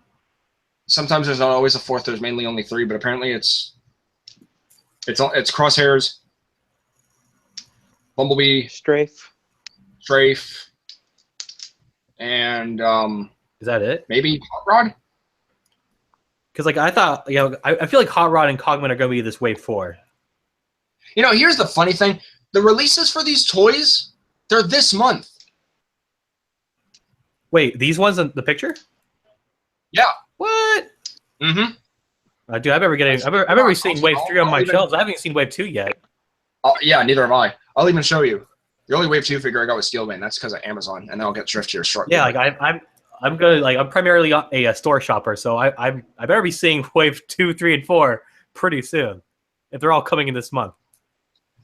A: Sometimes there's not always a 4th. There's mainly only 3, but apparently it's Crosshairs, Bumblebee,
C: Strafe,
A: and
B: is that it?
A: Maybe Hot Rod.
B: Because like I thought, I feel like Hot Rod and Cogman are going to be this Wave 4.
A: Here's the funny thing: the releases for these toys, they're this month.
B: Wait, these ones in the picture?
A: Yeah.
B: What?
A: Mm-hmm.
B: Dude, I remember seeing Wave 3 on my shelves. I haven't seen Wave 2 yet.
A: Yeah, neither have I. I'll even show you. The only Wave 2 figure I got was Steelman. That's because of Amazon, and then I'll get Drift here shortly.
B: Yeah, like I'm primarily a store shopper, so I better be seeing Wave 2, 3, and 4 pretty soon, if they're all coming in this month.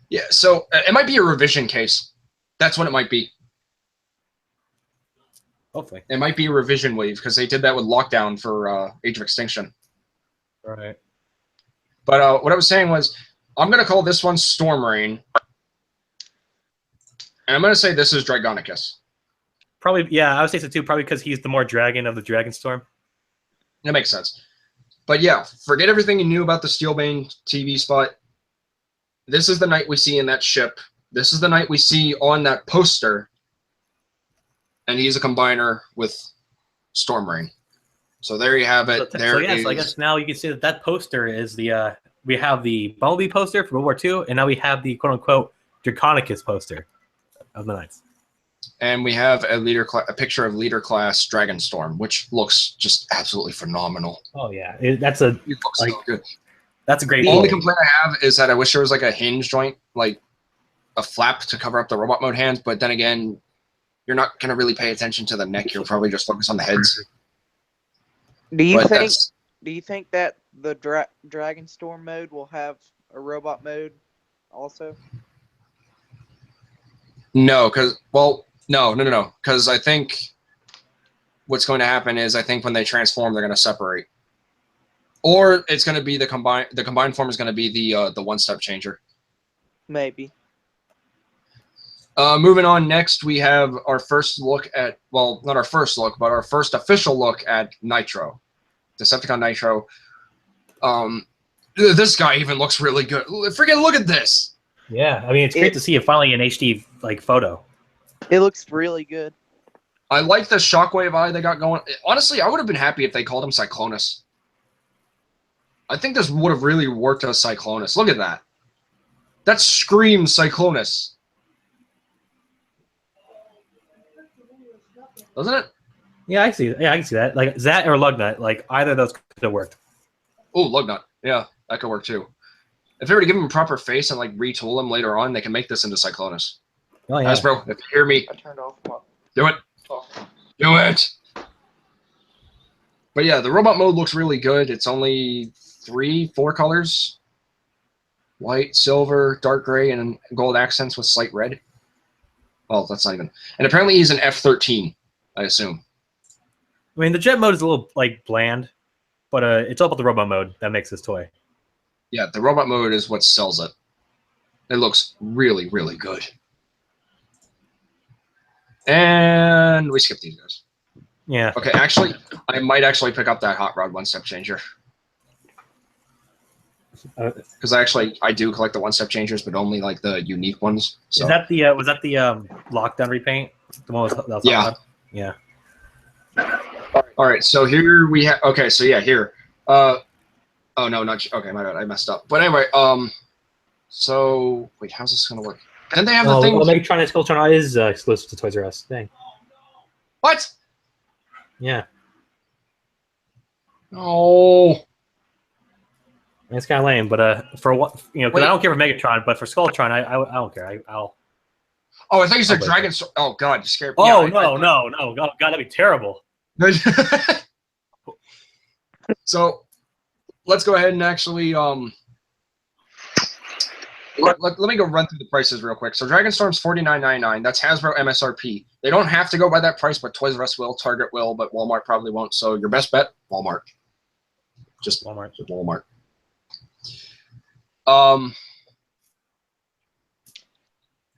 A: Yeah, so it might be a revision case. That's what it might be.
B: Hopefully,
A: it might be a revision wave because they did that with Lockdown for Age of Extinction.
B: All right.
A: But what I was saying was, I'm going to call this one Storm Rain. And I'm going to say this is Dragonicus.
B: Probably, yeah, I would say so too, probably because he's the more dragon of the Dragon Storm.
A: That makes sense. But yeah, forget everything you knew about the Steelbane TV spot. This is the knight we see in that ship. This is the knight we see on that poster. And he's a combiner with Storm Rain. So there you have it.
B: So I guess now you can see that poster is the we have the Bumblebee poster for World War II, and now we have the quote-unquote Draconicus poster of the Knights.
A: And we have a picture of Leader Class Dragonstorm, which looks just absolutely phenomenal.
B: Oh yeah, it looks so
A: good.
B: That's a great.
A: The only complaint I have is that I wish there was like a hinge joint, like a flap to cover up the robot mode hands. But then again, you're not gonna really pay attention to the neck. You'll probably just focus on the heads.
C: Do you think that the Dragonstorm mode will have a robot mode also?
A: No, because no. Because I think what's going to happen is I think when they transform, they're going to separate, or it's going to be the combined. The combined form is going to be the one-step changer.
C: Maybe.
A: Moving on, next we have our first look at, well, not our first look, but our first official look at Nitro. Decepticon Nitro. This guy even looks really good. Freaking look at this!
B: Yeah, I mean, it's great to see it finally in HD like photo.
C: It looks really good.
A: I like the shockwave eye they got going. Honestly, I would have been happy if they called him Cyclonus. I think this would have really worked as Cyclonus. Look at that. That screams Cyclonus. Doesn't it?
B: Yeah, I see. Yeah, I can see that. Like that or Lugnut, like either of those could have worked.
A: Oh, Lugnut. Yeah, that could work too. If they were to give him a proper face and like retool him later on, they can make this into Cyclonus.
B: Oh yeah.
A: Hasbro, if you hear me,
C: I turned off.
A: do it. Do it. But yeah, the robot mode looks really good. It's only 4 colors: white, silver, dark gray, and gold accents with slight red. Well, that's not even. And apparently he's an F-13, I assume.
B: I mean, the jet mode is a little like bland, but it's all about the robot mode that makes this toy.
A: Yeah, the robot mode is what sells it. It looks really, really good. And we skipped these guys.
B: Yeah.
A: Okay, actually, I might actually pick up that Hot Rod one-step changer. Because I do collect the one-step changers, but only like the unique ones. So.
B: Is that the was that the lockdown repaint? The one that was
A: yeah.
B: Yeah.
A: All right, so here we have. Okay, so yeah, here. Oh no, not okay. My bad, I messed up. But anyway, so wait, how's this gonna work? Then they have the thing.
B: Well, Megatron and Skulltron is exclusive to Toys R Us. Dang.
A: What?
B: Yeah.
A: Oh.
B: It's kind of lame, but for what because I don't care for Megatron, but for Skulltron, I don't care. I'll.
A: Oh, I thought you said Dragon. Oh God, you scared me.
B: Oh yeah, no! God, that'd be terrible.
A: So, let's go ahead and actually let me go run through the prices real quick. So Dragonstorm's $49.99. That's Hasbro MSRP. They don't have to go by that price, but Toys R Us will, Target will, but Walmart probably won't. So your best bet, Walmart. Just Walmart.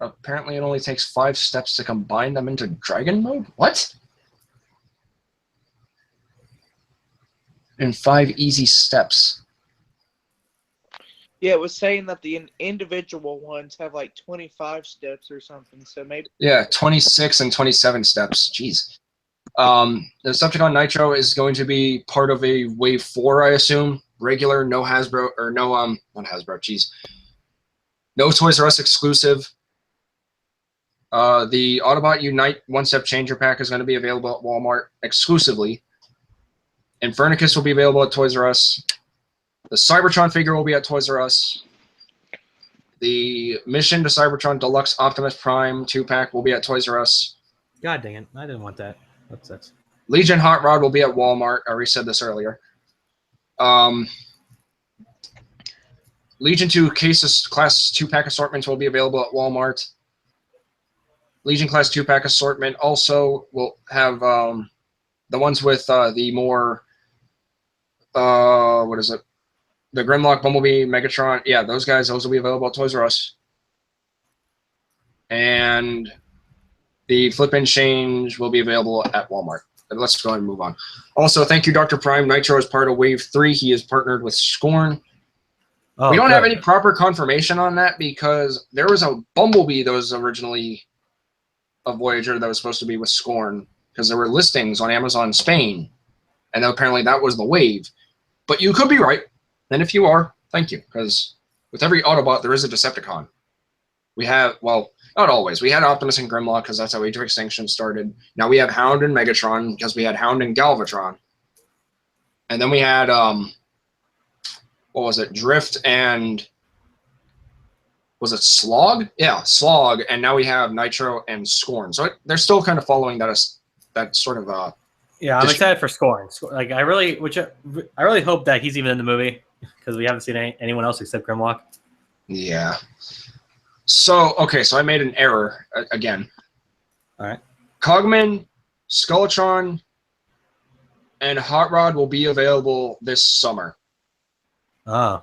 A: Apparently it only takes 5 steps to combine them into Dragon mode? What? In 5 easy steps.
C: Yeah, it was saying that the individual ones have like 25 steps or something. So maybe.
A: Yeah, 26 and 27 steps. Jeez. The Decepticon Nitro is going to be part of a Wave 4, I assume. Regular, no Hasbro, or no, not Hasbro, jeez. No Toys R Us exclusive. The Autobot Unite one-step changer pack is going to be available at Walmart exclusively. Infernicus will be available at Toys R Us. The Cybertron figure will be at Toys R Us. The Mission to Cybertron Deluxe Optimus Prime 2-pack will be at Toys R Us.
B: God dang it. I didn't want that. That's
A: Legion Hot Rod will be at Walmart. I already said this earlier. Legion 2 Class 2-pack assortments will be available at Walmart. Legion Class 2-pack assortment also will have the ones with the more, what is it? The Grimlock, Bumblebee, Megatron. Yeah, those will be available at Toys R Us. And the Flip and Change will be available at Walmart. Let's go ahead and move on. Also, thank you, Dr. Prime. Nitro is part of Wave 3. He is partnered with Scorn.
B: Oh,
A: we don't
B: good.
A: have any proper confirmation on that because there was a Bumblebee that was originally a Voyager that was supposed to be with Scorn because there were listings on Amazon Spain, and apparently that was the Wave. But you could be right, and if you are, thank you, because with every Autobot there is a Decepticon. We have, well, not always. We had Optimus and Grimlock because that's how Age of Extinction started. Now we have Hound and Megatron because we had Hound and Galvatron. And then we had, what was it, Drift and, was it Slog? Yeah, Slog. And now we have Nitro and Scorn. So they're still kind of following that sort of.
B: Yeah, I'm excited for Scorn. Like I really hope that he's even in the movie because we haven't seen anyone else except Grimlock.
A: Yeah. So, okay, so I made an error again.
B: All right.
A: Cogman, Skeletron, and Hot Rod will be available this summer.
B: Oh.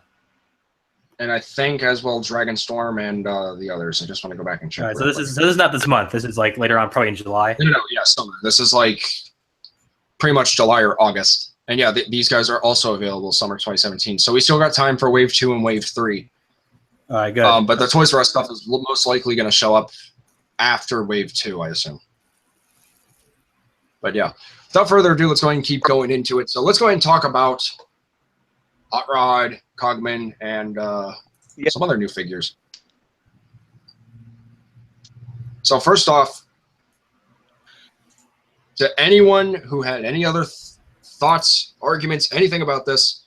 A: And I think as well Dragonstorm and the others. I just want to go back and check.
B: All right, so this is not this month. This is like later on, probably in July.
A: No, yeah, summer. This is like pretty much July or August. And yeah, these guys are also available summer 2017. So we still got time for Wave 2 and Wave 3.
B: All right, good.
A: But the Toys R Us stuff is most likely going to show up after Wave 2, I assume. But yeah, without further ado, let's go ahead and keep going into it. So let's go ahead and talk about Hot Rod, Cogman, and some other new figures. So first off, to anyone who had any other thoughts, arguments, anything about this,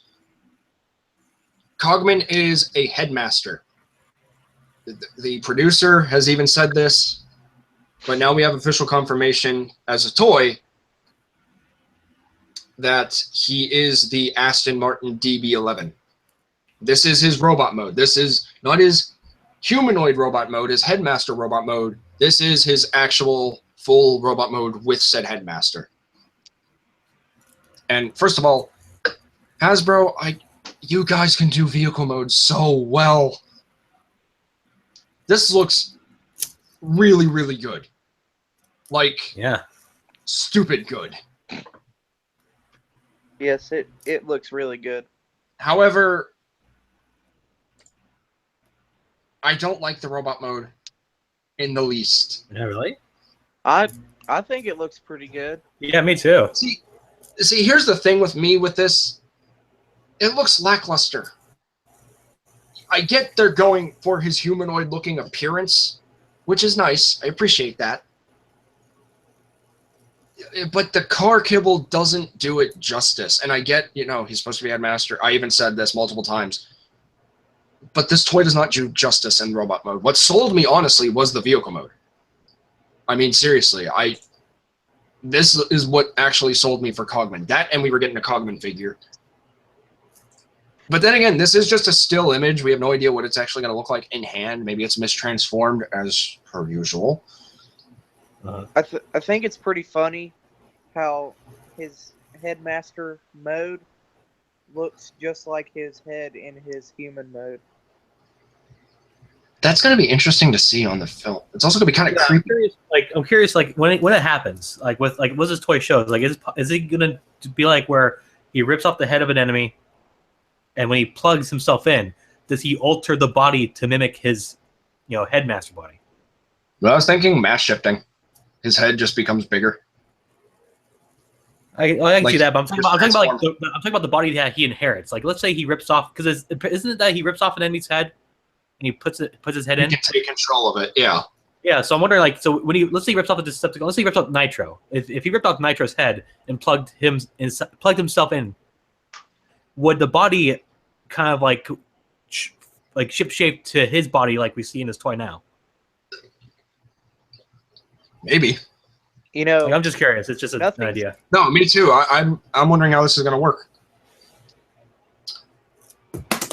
A: Cogman is a headmaster. The producer has even said this, but now we have official confirmation as a toy that he is the Aston Martin DB11. This is his robot mode. This is not his humanoid robot mode, his headmaster robot mode. This is his actual full robot mode with said headmaster. And first of all, Hasbro, you guys can do vehicle mode so well. This looks really, really good. Like,
B: yeah,
A: stupid good.
C: Yes, it looks really good.
A: However, I don't like the robot mode in the least.
B: Yeah, really?
C: I think it looks pretty good.
B: Yeah, me too.
A: See, here's the thing with me with this. It looks lackluster. I get they're going for his humanoid-looking appearance, which is nice. I appreciate that. But the car kibble doesn't do it justice. And I get, he's supposed to be headmaster. I even said this multiple times. But this toy does not do justice in robot mode. What sold me, honestly, was the vehicle mode. I mean, seriously, this is what actually sold me for Cogman. That, and we were getting a Cogman figure. But then again, this is just a still image. We have no idea what it's actually going to look like in hand. Maybe it's mistransformed as per usual.
C: I think it's pretty funny how his headmaster mode looks just like his head in his human mode.
A: That's going to be interesting to see on the film. It's also going to be kind of creepy.
B: I'm curious, when it happens, what's this toy shows? Is it going to be like where he rips off the head of an enemy, and when he plugs himself in, does he alter the body to mimic his, headmaster body?
A: Well, I was thinking mass shifting. His head just becomes bigger.
B: I can see that, but I'm talking about the body that he inherits. Like, let's say he rips off, because isn't it that he rips off an enemy's head and he puts his head in?
A: He can take control of it. Yeah.
B: Yeah. So I'm wondering, so when let's say he rips off a Decepticon, let's say he rips off Nitro. If he ripped off Nitro's head and plugged himself in, would the body kind of like ship shape to his body like we see in his toy now?
A: Maybe.
B: I'm just curious. It's just an idea.
A: No, me too. I'm wondering how this is going to work.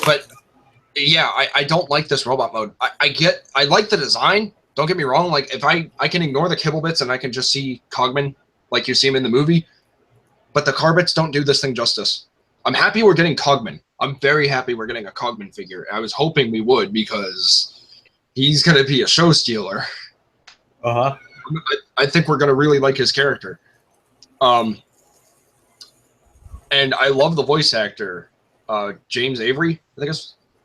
A: But yeah, I don't like this robot mode. I like the design. Don't get me wrong. Like, if I can ignore the kibble bits and I can just see Cogman like you see him in the movie, but the car bits don't do this thing justice. I'm happy we're getting Cogman. I'm very happy we're getting a Cogman figure. I was hoping we would, because he's going to be a show stealer.
B: Uh-huh.
A: I think we're going to really like his character. And I love the voice actor, James Avery, I think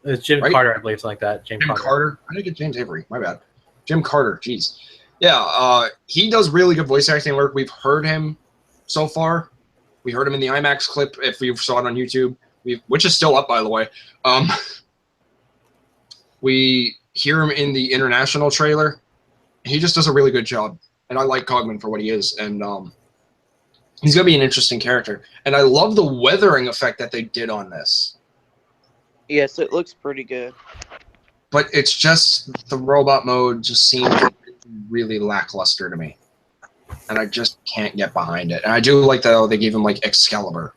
B: it's Jim Carter, I believe, something like that.
A: Jim Carter. I didn't get James Avery. My bad. Jim Carter. Jeez. Yeah, he does really good voice acting work. We've heard him so far. We heard him in the IMAX clip, if you saw it on YouTube, which is still up, by the way. We hear him in the international trailer. He just does a really good job, and I like Cogman for what he is, and he's going to be an interesting character. And I love the weathering effect that they did on this.
C: Yes, it looks pretty good.
A: But it's just the robot mode just seems really lackluster to me, and I just can't get behind it. And I do like that they gave him like Excalibur,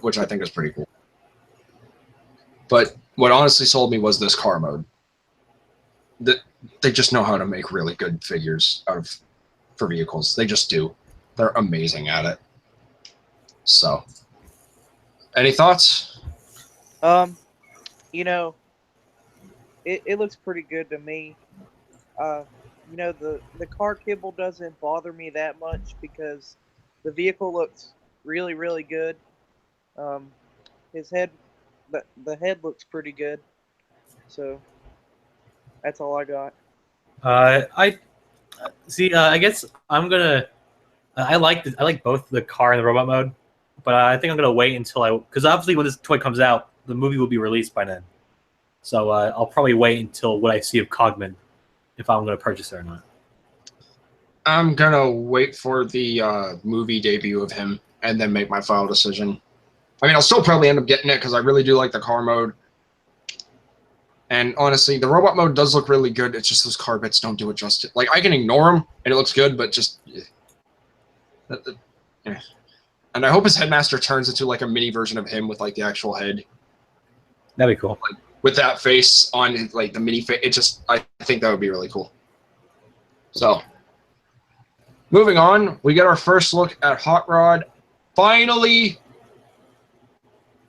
A: which I think is pretty cool. But what honestly sold me was this car mode. They just know how to make really good figures for vehicles. They just do. They're amazing at it. So, any thoughts?
C: You know, it looks pretty good to me. You know, the car kibble doesn't bother me that much because the vehicle looks really really good. Um, his head, the head looks pretty good. So that's all I got.
B: I see. I guess I'm gonna. I like both the car and the robot mode, but I think I'm gonna wait until because obviously when this toy comes out, the movie will be released by then. So I'll probably wait until what I see of Cogman if I'm gonna purchase it or not.
A: I'm gonna wait for the movie debut of him and then make my final decision. I mean, I'll still probably end up getting it because I really do like the car mode. And honestly, the robot mode does look really good. It's just those car bits don't do it justice. Like, I can ignore them and it looks good, but just... yeah. And I hope his headmaster turns into like a mini version of him with like the actual head.
B: That'd be cool.
A: Like, with that face on like the mini face, it just, I think that would be really cool. So, moving on, we get our first look at Hot Rod. Finally,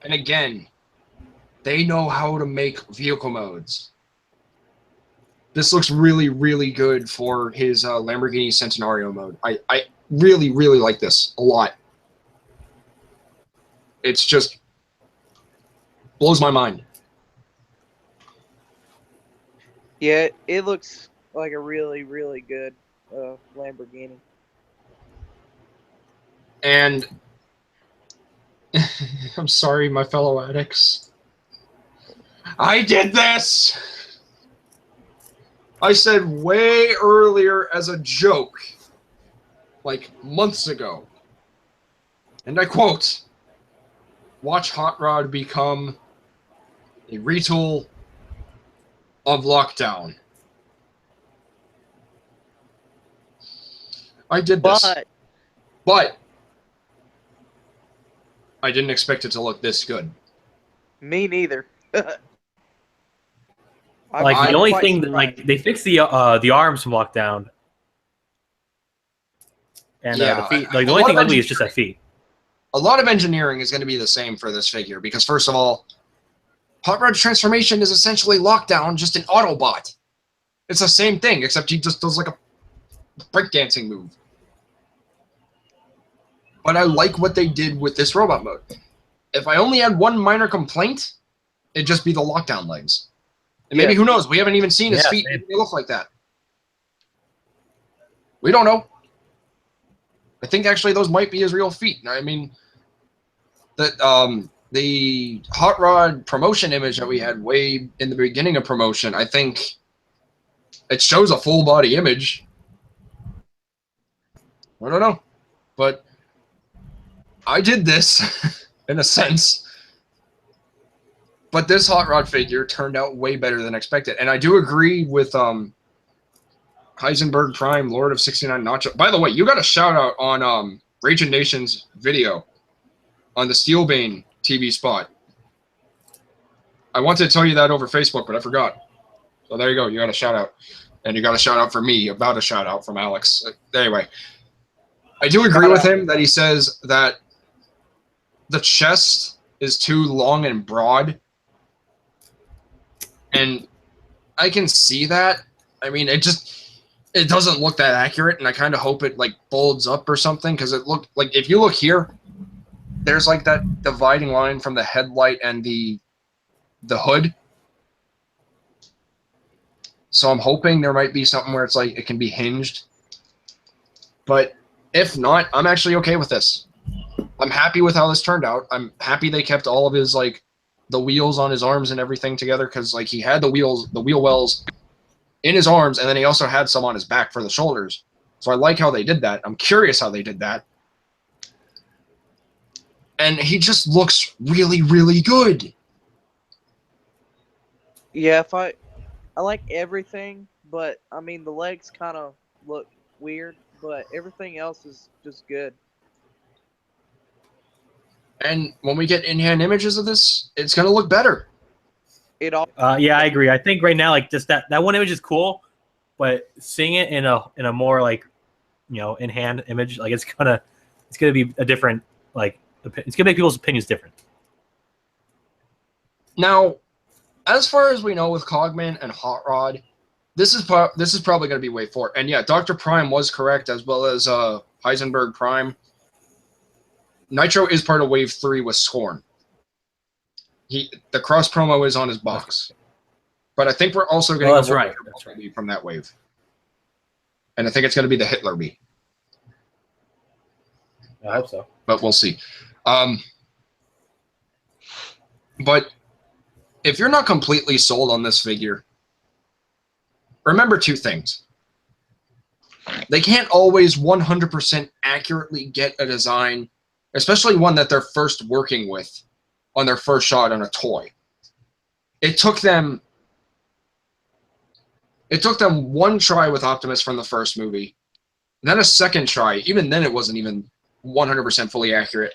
A: and again, they know how to make vehicle modes. This looks really, really good for his Lamborghini Centenario mode. I really, really like this a lot. It's just blows my mind.
C: Yeah, it looks like a really really good Lamborghini.
A: And I'm sorry, my fellow addicts. I did this! I said way earlier as a joke, like months ago, and I quote, watch Hot Rod become a retool of Lockdown. I did this, but I didn't expect it to look this good.
C: Me neither.
B: Like the only thing that like they fixed the arms from Lockdown, and the feet. Like the only thing ugly is just that feet.
A: A lot of engineering is going to be the same for this figure because first of all, Hot Rod's transformation is essentially Lockdown, just an Autobot. It's the same thing except he just does like a breakdancing move. But I like what they did with this robot mode. If I only had one minor complaint, it'd just be the Lockdown legs. And maybe, who knows, we haven't even seen his feet. Maybe they look like that. We don't know. I think actually those might be his real feet. I mean, the Hot Rod promotion image that we had way in the beginning of promotion, I think it shows a full body image. I don't know. But I did this, in a sense. But this Hot Rod figure turned out way better than expected. And I do agree with Heisenberg Prime, Lord of 69 Nacho. By the way, you got a shout out on Raging Nation's video on the Steelbane TV spot. I wanted to tell you that over Facebook, but I forgot. So there you go. You got a shout out. And you got a shout out from me about a shout out from Alex. Anyway, I do agree with him that he says that the chest is too long and broad. And I can see that. I mean, it doesn't look that accurate, and I kind of hope it like folds up or something because it looked like if you look here, there's like that dividing line from the headlight and the hood. So I'm hoping there might be something where it's like it can be hinged. But if not, I'm actually okay with this. I'm happy with how this turned out. I'm happy they kept all of his like the wheels on his arms and everything together because like he had the wheel wells in his arms and then he also had some on his back for the shoulders. So I like how they did that. I'm curious how they did that. And he just looks really, really good.
C: Yeah, I like everything, but I mean the legs kind of look weird, but everything else is just good.
A: And when we get in-hand images of this, it's going to look better.
B: Yeah, I agree. I think right now, like just that one image is cool, but seeing it in a more like, in-hand image, like it's gonna be a different like it's gonna make people's opinions different.
A: Now, as far as we know with Cogman and Hot Rod, this is probably going to be Wave 4. And yeah, Dr. Prime was correct, as well as Heisenberg Prime. Nitro is part of Wave 3 with Scorn. The cross promo is on his box. But I think we're also getting
B: that's right.
A: From that wave. And I think it's going to be the Hitler bee.
B: I hope so.
A: But we'll see. But if you're not completely sold on this figure, remember two things. They can't always 100% accurately get a design, especially one that they're first working with on their first shot on a toy. It took them one try with Optimus from the first movie, then a second try. Even then, it wasn't even 100% fully accurate.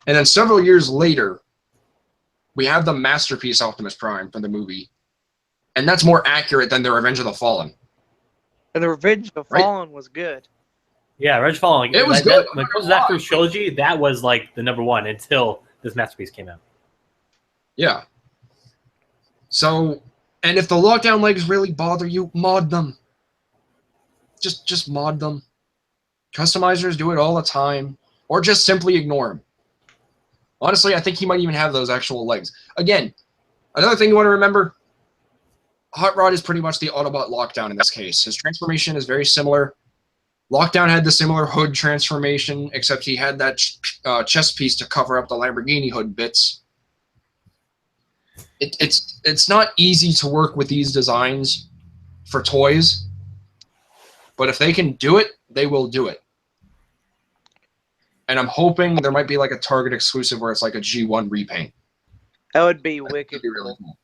A: And then several years later, we have the masterpiece Optimus Prime from the movie, and that's more accurate than the Revenge of the Fallen.
C: And the Revenge of the Fallen was good.
B: Yeah, Revenge of the Fallen.
A: It was good.
B: When it comes to that first trilogy, that was like the #1 until this masterpiece came out.
A: Yeah. So, and if the lockdown legs really bother you, mod them. Just mod them. Customizers do it all the time, or just simply ignore them. Honestly, I think he might even have those actual legs. Again, another thing you want to remember, Hot Rod is pretty much the Autobot Lockdown in this case. His transformation is very similar. Lockdown had the similar hood transformation, except he had that chest piece to cover up the Lamborghini hood bits. It's not easy to work with these designs for toys, but if they can do it, they will do it. And I'm hoping there might be like a Target exclusive where it's like a G1 repaint.
C: That would be wicked.
A: That'd be really cool.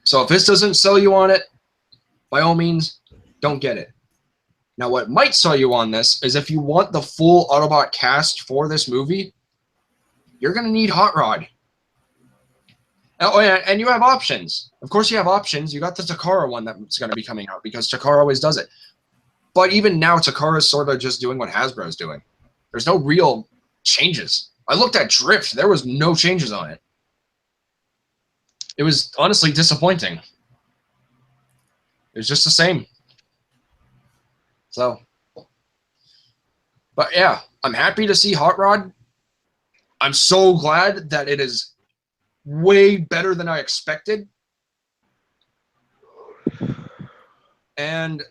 A: So if this doesn't sell you on it, by all means, don't get it. Now, what might sell you on this is if you want the full Autobot cast for this movie, you're going to need Hot Rod. Oh, yeah, and you have options. Of course you have options. You got the Takara one that's going to be coming out because Takara always does it. But even now, Takara's sort of just doing what Hasbro's doing. There's no real changes. I looked at Drift. There was no changes on it. It was honestly disappointing. It was just the same. So, but yeah, I'm happy to see Hot Rod. I'm so glad that it is way better than I expected. And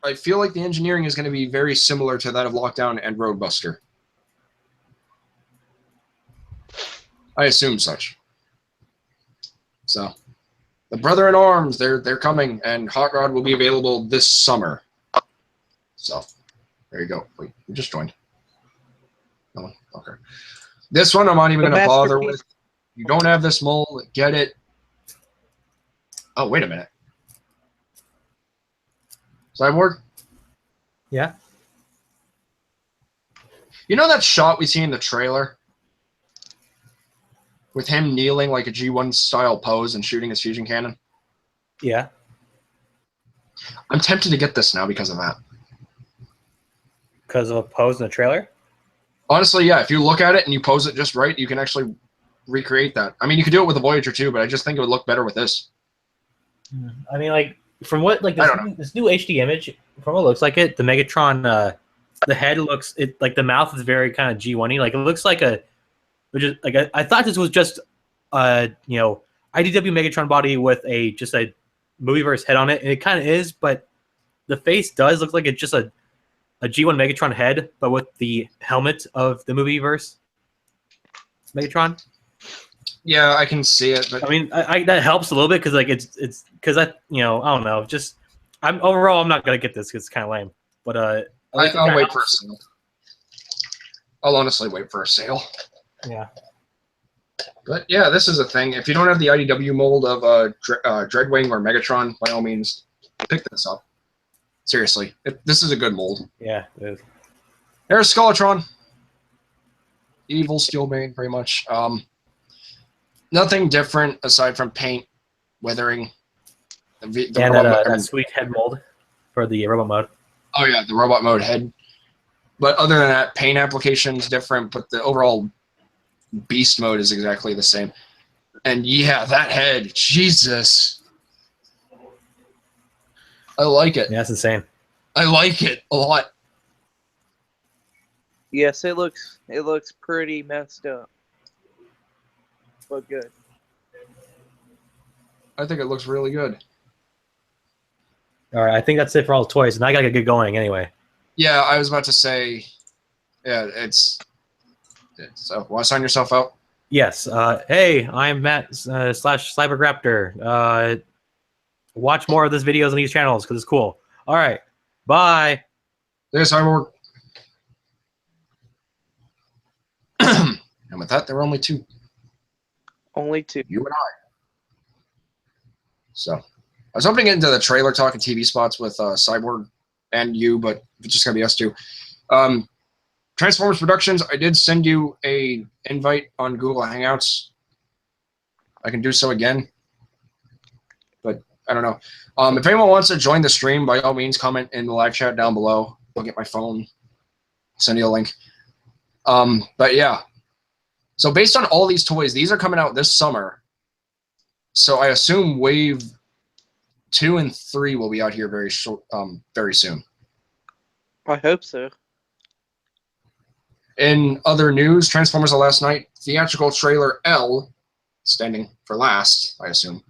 A: I feel like the engineering is going to be very similar to that of Lockdown and Roadbuster. I assume such. So, the Brother in Arms, they're coming, and Hot Rod will be available this summer. So, there you go. Wait, you just joined. No one? Okay. This one I'm not even going to bother with. You don't have this mold, get it. Oh, wait a minute. Cyborg?
B: Yeah.
A: You know that shot we see in the trailer? With him kneeling like a G1 style pose and shooting his fusion cannon?
B: Yeah.
A: I'm tempted to get this now because of that.
B: Because of a pose in the trailer?
A: Honestly, yeah. If you look at it and you pose it just right, you can actually recreate that. I mean, you could do it with a Voyager too, but I just think it would look better with this.
B: I mean, like, from what, like, this new HD image, from what it looks like it, the Megatron, the head looks, like, the mouth is very kind of G1-y. Like, it looks like I thought this was just, IDW Megatron body with just a Movieverse head on it, and it kind of is, but the face does look like it's just a G1 Megatron head, but with the helmet of the Movieverse Megatron.
A: Yeah, I can see it, but
B: I mean, that helps a little bit because, like, it's because I don't know, just I'm not gonna get this because it's kind of lame, but
A: I'll wait for a sale. I'll honestly wait for a sale.
B: Yeah.
A: But yeah, this is a thing. If you don't have the IDW mold of Dreadwing or Megatron, by all means, pick this up. Seriously, this is a good mold.
B: Yeah, it is.
A: There's Skeletron. Evil Steelbane, pretty much. Nothing different aside from paint, weathering.
B: That sweet head mold for the robot mode.
A: Oh yeah, the robot mode head. But other than that, paint application's different, but the overall beast mode is exactly the same. And yeah, that head, Jesus. I like it.
B: Yeah, that's insane.
A: I like it a lot.
C: Yes, it looks pretty messed up, but good.
A: I think it looks really good.
B: All right, I think that's it for all the toys, and I gotta get going anyway.
A: Yeah, I was about to say, yeah, so want to sign yourself out?
B: Yes. Hey, I'm Matt slash Cybergraptor. Watch more of these videos on these channels because it's cool. All right. Bye.
A: There's Cyborg. And with that, there were only two.
C: Only two.
A: You and I. So, I was hoping to get into the trailer talk and TV spots with Cyborg and you, but it's just going to be us two. Transformers Productions, I did send you a invite on Google Hangouts. I can do so again, but I don't know. If anyone wants to join the stream, by all means, comment in the live chat down below. I'll get my phone, send you a link. But yeah, so based on all these toys, these are coming out this summer. So I assume Wave 2 and 3 will be out here very soon.
C: I hope so.
A: In other news, Transformers the Last Night theatrical trailer L, standing for last, I assume,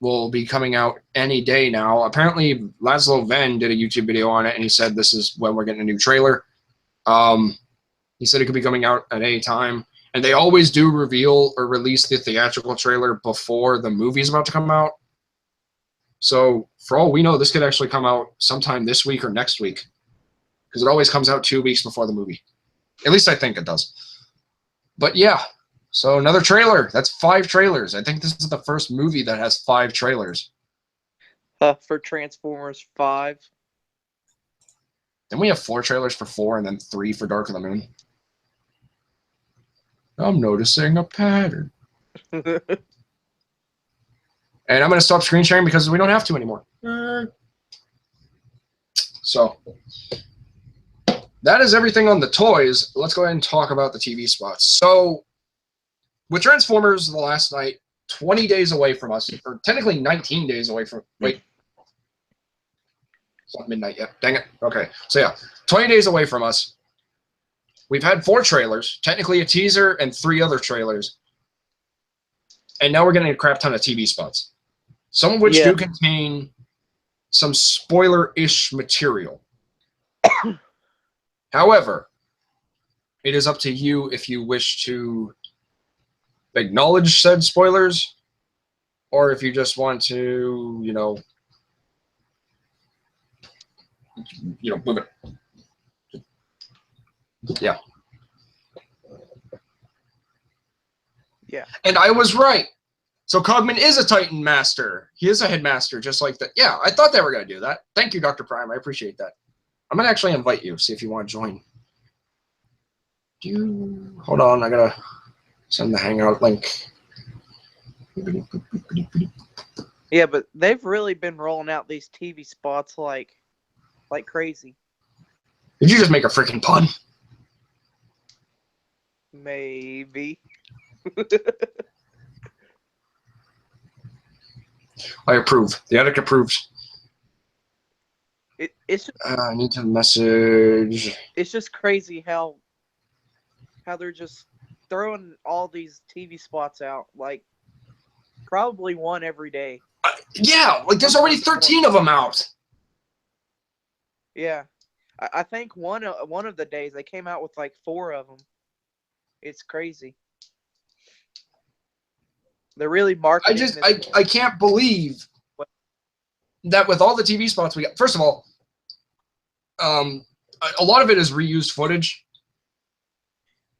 A: will be coming out any day now. Apparently, Laszlo Venn did a YouTube video on it, and he said this is when we're getting a new trailer. He said it could be coming out at any time. And they always do reveal or release the theatrical trailer before the movie's about to come out. So, for all we know, this could actually come out sometime this week or next week. Because it always comes out 2 weeks before the movie. At least I think it does. But yeah, so another trailer. That's 5 trailers. I think this is the first movie that has 5 trailers.
C: For Transformers 5.
A: Then we have 4 trailers for 4 and then 3 for Dark of the Moon. I'm noticing a pattern. And I'm going to stop screen sharing because we don't have to anymore. So that is everything on the toys. Let's go ahead and talk about the TV spots. So with Transformers the Last Night, 20 days away from us, or technically 19 days away from, wait. It's not midnight yet. Dang it. Okay. So yeah, 20 days away from us. We've had 4 trailers, technically a teaser and 3 other trailers. And now we're getting a crap ton of TV spots. Some of which do contain some spoiler-ish material. However, it is up to you if you wish to acknowledge said spoilers or if you just want to, move it. Yeah.
C: Yeah.
A: And I was right. So Cogman is a Titan Master. He is a Headmaster, just like that. Yeah, I thought they were going to do that. Thank you, Dr. Prime. I appreciate that. I'm going to actually invite you, see if you want to join. Hold on, I got to send the Hangout link.
C: Yeah, but they've really been rolling out these TV spots like crazy.
A: Did you just make a freaking pun?
C: Maybe.
A: I approve. The attic approves.
C: It's just,
A: I need to message.
C: It's just crazy how they're just throwing all these TV spots out, like probably one every day.
A: Yeah, like there's already 13 of them out.
C: Yeah, I think one of the days they came out with like 4 of them. It's crazy. They're really marketing.
A: I can't believe that with all the TV spots we got. First of all, a lot of it is reused footage,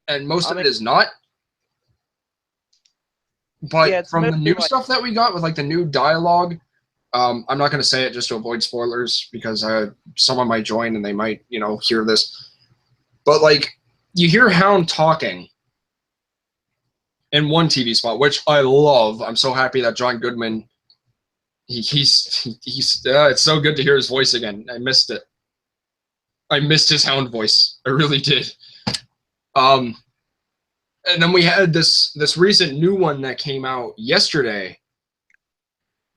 A: and most of it is not. But
C: yeah,
A: from the new stuff that we got with like the new dialogue, I'm not going to say it just to avoid spoilers because someone might join and they might, hear this. But like, you hear Hound talking in one TV spot, which I love. I'm so happy that John Goodman. He's it's so good to hear his voice again. I missed it. I missed his Hound voice. I really did. And then we had this recent new one that came out yesterday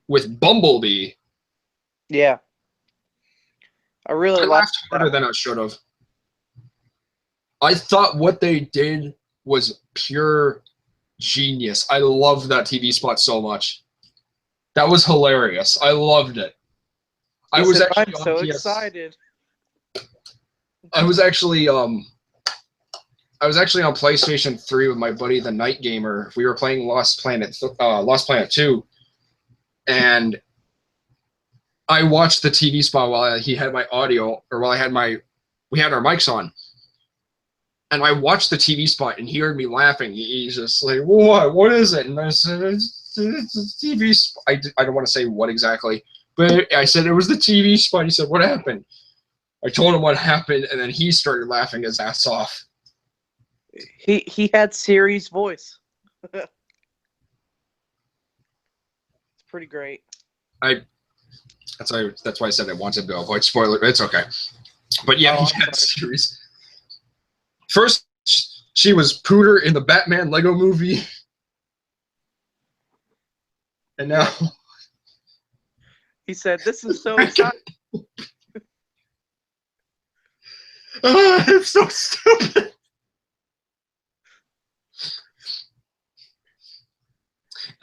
A: with Bumblebee.
C: Yeah. I really
A: I
C: liked
A: laughed harder than I should have. I thought what they did was pure genius. I loved that TV spot so much. That was hilarious. I loved it. I was
C: I'm
A: actually
C: so
A: on PS.
C: excited.
A: I was actually on PlayStation 3 with my buddy the Night Gamer. We were playing Lost Planet 2, and I watched the TV spot while he had my audio, or while we had our mics on. And I watched the TV spot, and he heard me laughing. He's just like, "What? What is it?" And I said, "It's a TV spot." I don't want to say what exactly, but I said it was the TV spot. He said, "What happened?" I told him what happened, and then he started laughing his ass off.
C: He had Siri's voice. It's pretty great.
A: That's why I said I wanted to avoid spoiler. It's okay, but yeah, he had Siri's. First, she was Pooter in the Batman Lego movie, and now
C: he said, "This is so exciting."
A: It's so stupid.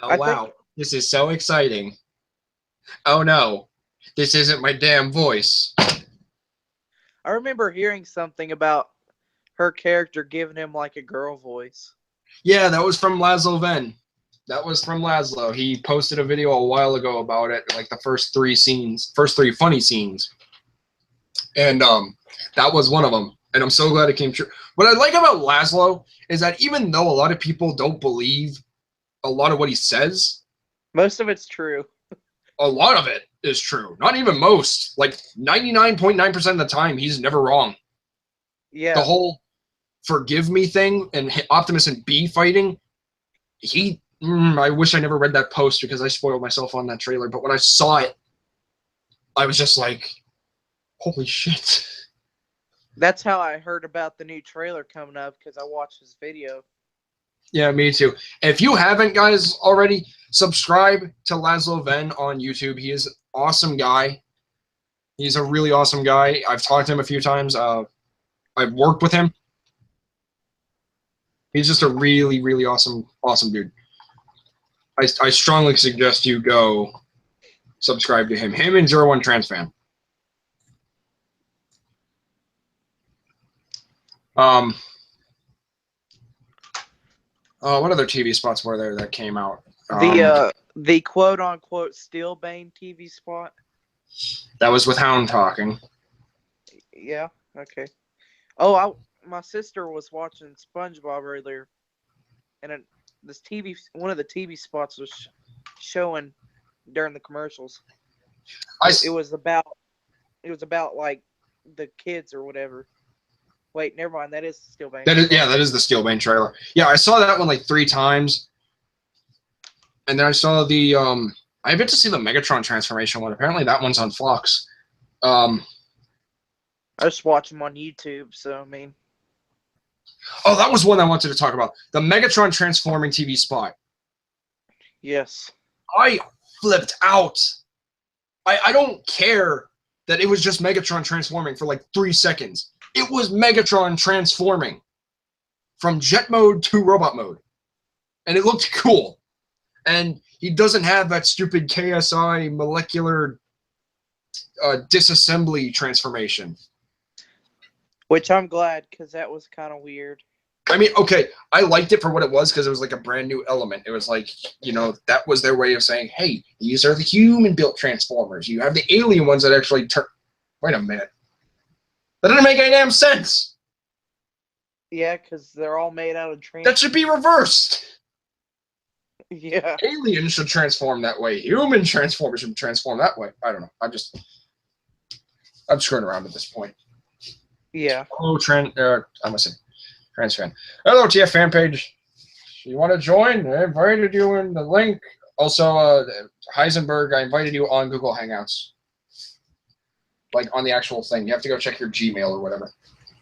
A: Oh wow, this is so exciting. Oh no, this isn't my damn voice.
C: I remember hearing something about her character giving him like a girl voice.
A: Yeah, that was from Laszlo Venn. That was from Laszlo. He posted a video a while ago about it, like the first three funny scenes. And that was one of them. And I'm so glad it came true. What I like about Laszlo is that even though a lot of people don't believe a lot of what he says,
C: most of it's true.
A: A lot of it is true. Not even most. Like 99.9% of the time, he's never wrong.
C: Yeah.
A: The whole forgive me thing and Optimus and B fighting, I wish I never read that post because I spoiled myself on that trailer. But when I saw it, I was just like, holy shit.
C: That's how I heard about the new trailer coming up, because I watched his video.
A: Yeah, me too. If you haven't, guys, already, subscribe to Laszlo Venn on YouTube. He is an awesome guy. He's a really awesome guy. I've talked to him a few times. I've worked with him. He's just a really, really awesome dude. I strongly suggest you go subscribe to him. Him and 01 Trans Fan. What other TV spots were there that came out?
C: The quote unquote Steelbane TV spot.
A: That was with Hound talking.
C: Yeah. Okay. Oh, my sister was watching SpongeBob earlier, and one of the TV spots was showing during the commercials. It was about like the kids or whatever. Wait, never mind. That is Steelbane.
A: That is the Steelbane trailer. Yeah, I saw that one like 3 times, and then I saw the I get to see the Megatron transformation one. Apparently, that one's on Fox.
C: I just watch them on YouTube, so I mean.
A: Oh, that was one I wanted to talk about. The Megatron transforming TV spot.
C: Yes.
A: I flipped out. I don't care that it was just Megatron transforming for like 3 seconds. It was Megatron transforming from jet mode to robot mode. And it looked cool. And he doesn't have that stupid KSI molecular disassembly transformation.
C: Which I'm glad, because that was kind of weird.
A: I mean, okay, I liked it for what it was because it was like a brand new element. It was like, that was their way of saying, hey, these are the human-built Transformers. You have the alien ones that actually turn... Wait a minute. That doesn't make any damn sense.
C: Yeah, because they're all made out of
A: That should be reversed.
C: Yeah.
A: Aliens should transform that way. Human Transformers should transform that way. I don't know. I'm screwing around at this point.
C: Yeah.
A: Oh, I must say, Trans Fan. Hello, TF fan page. You want to join? I invited you in the link. Also, Heisenberg, I invited you on Google Hangouts. Like on the actual thing. You have to go check your Gmail or whatever.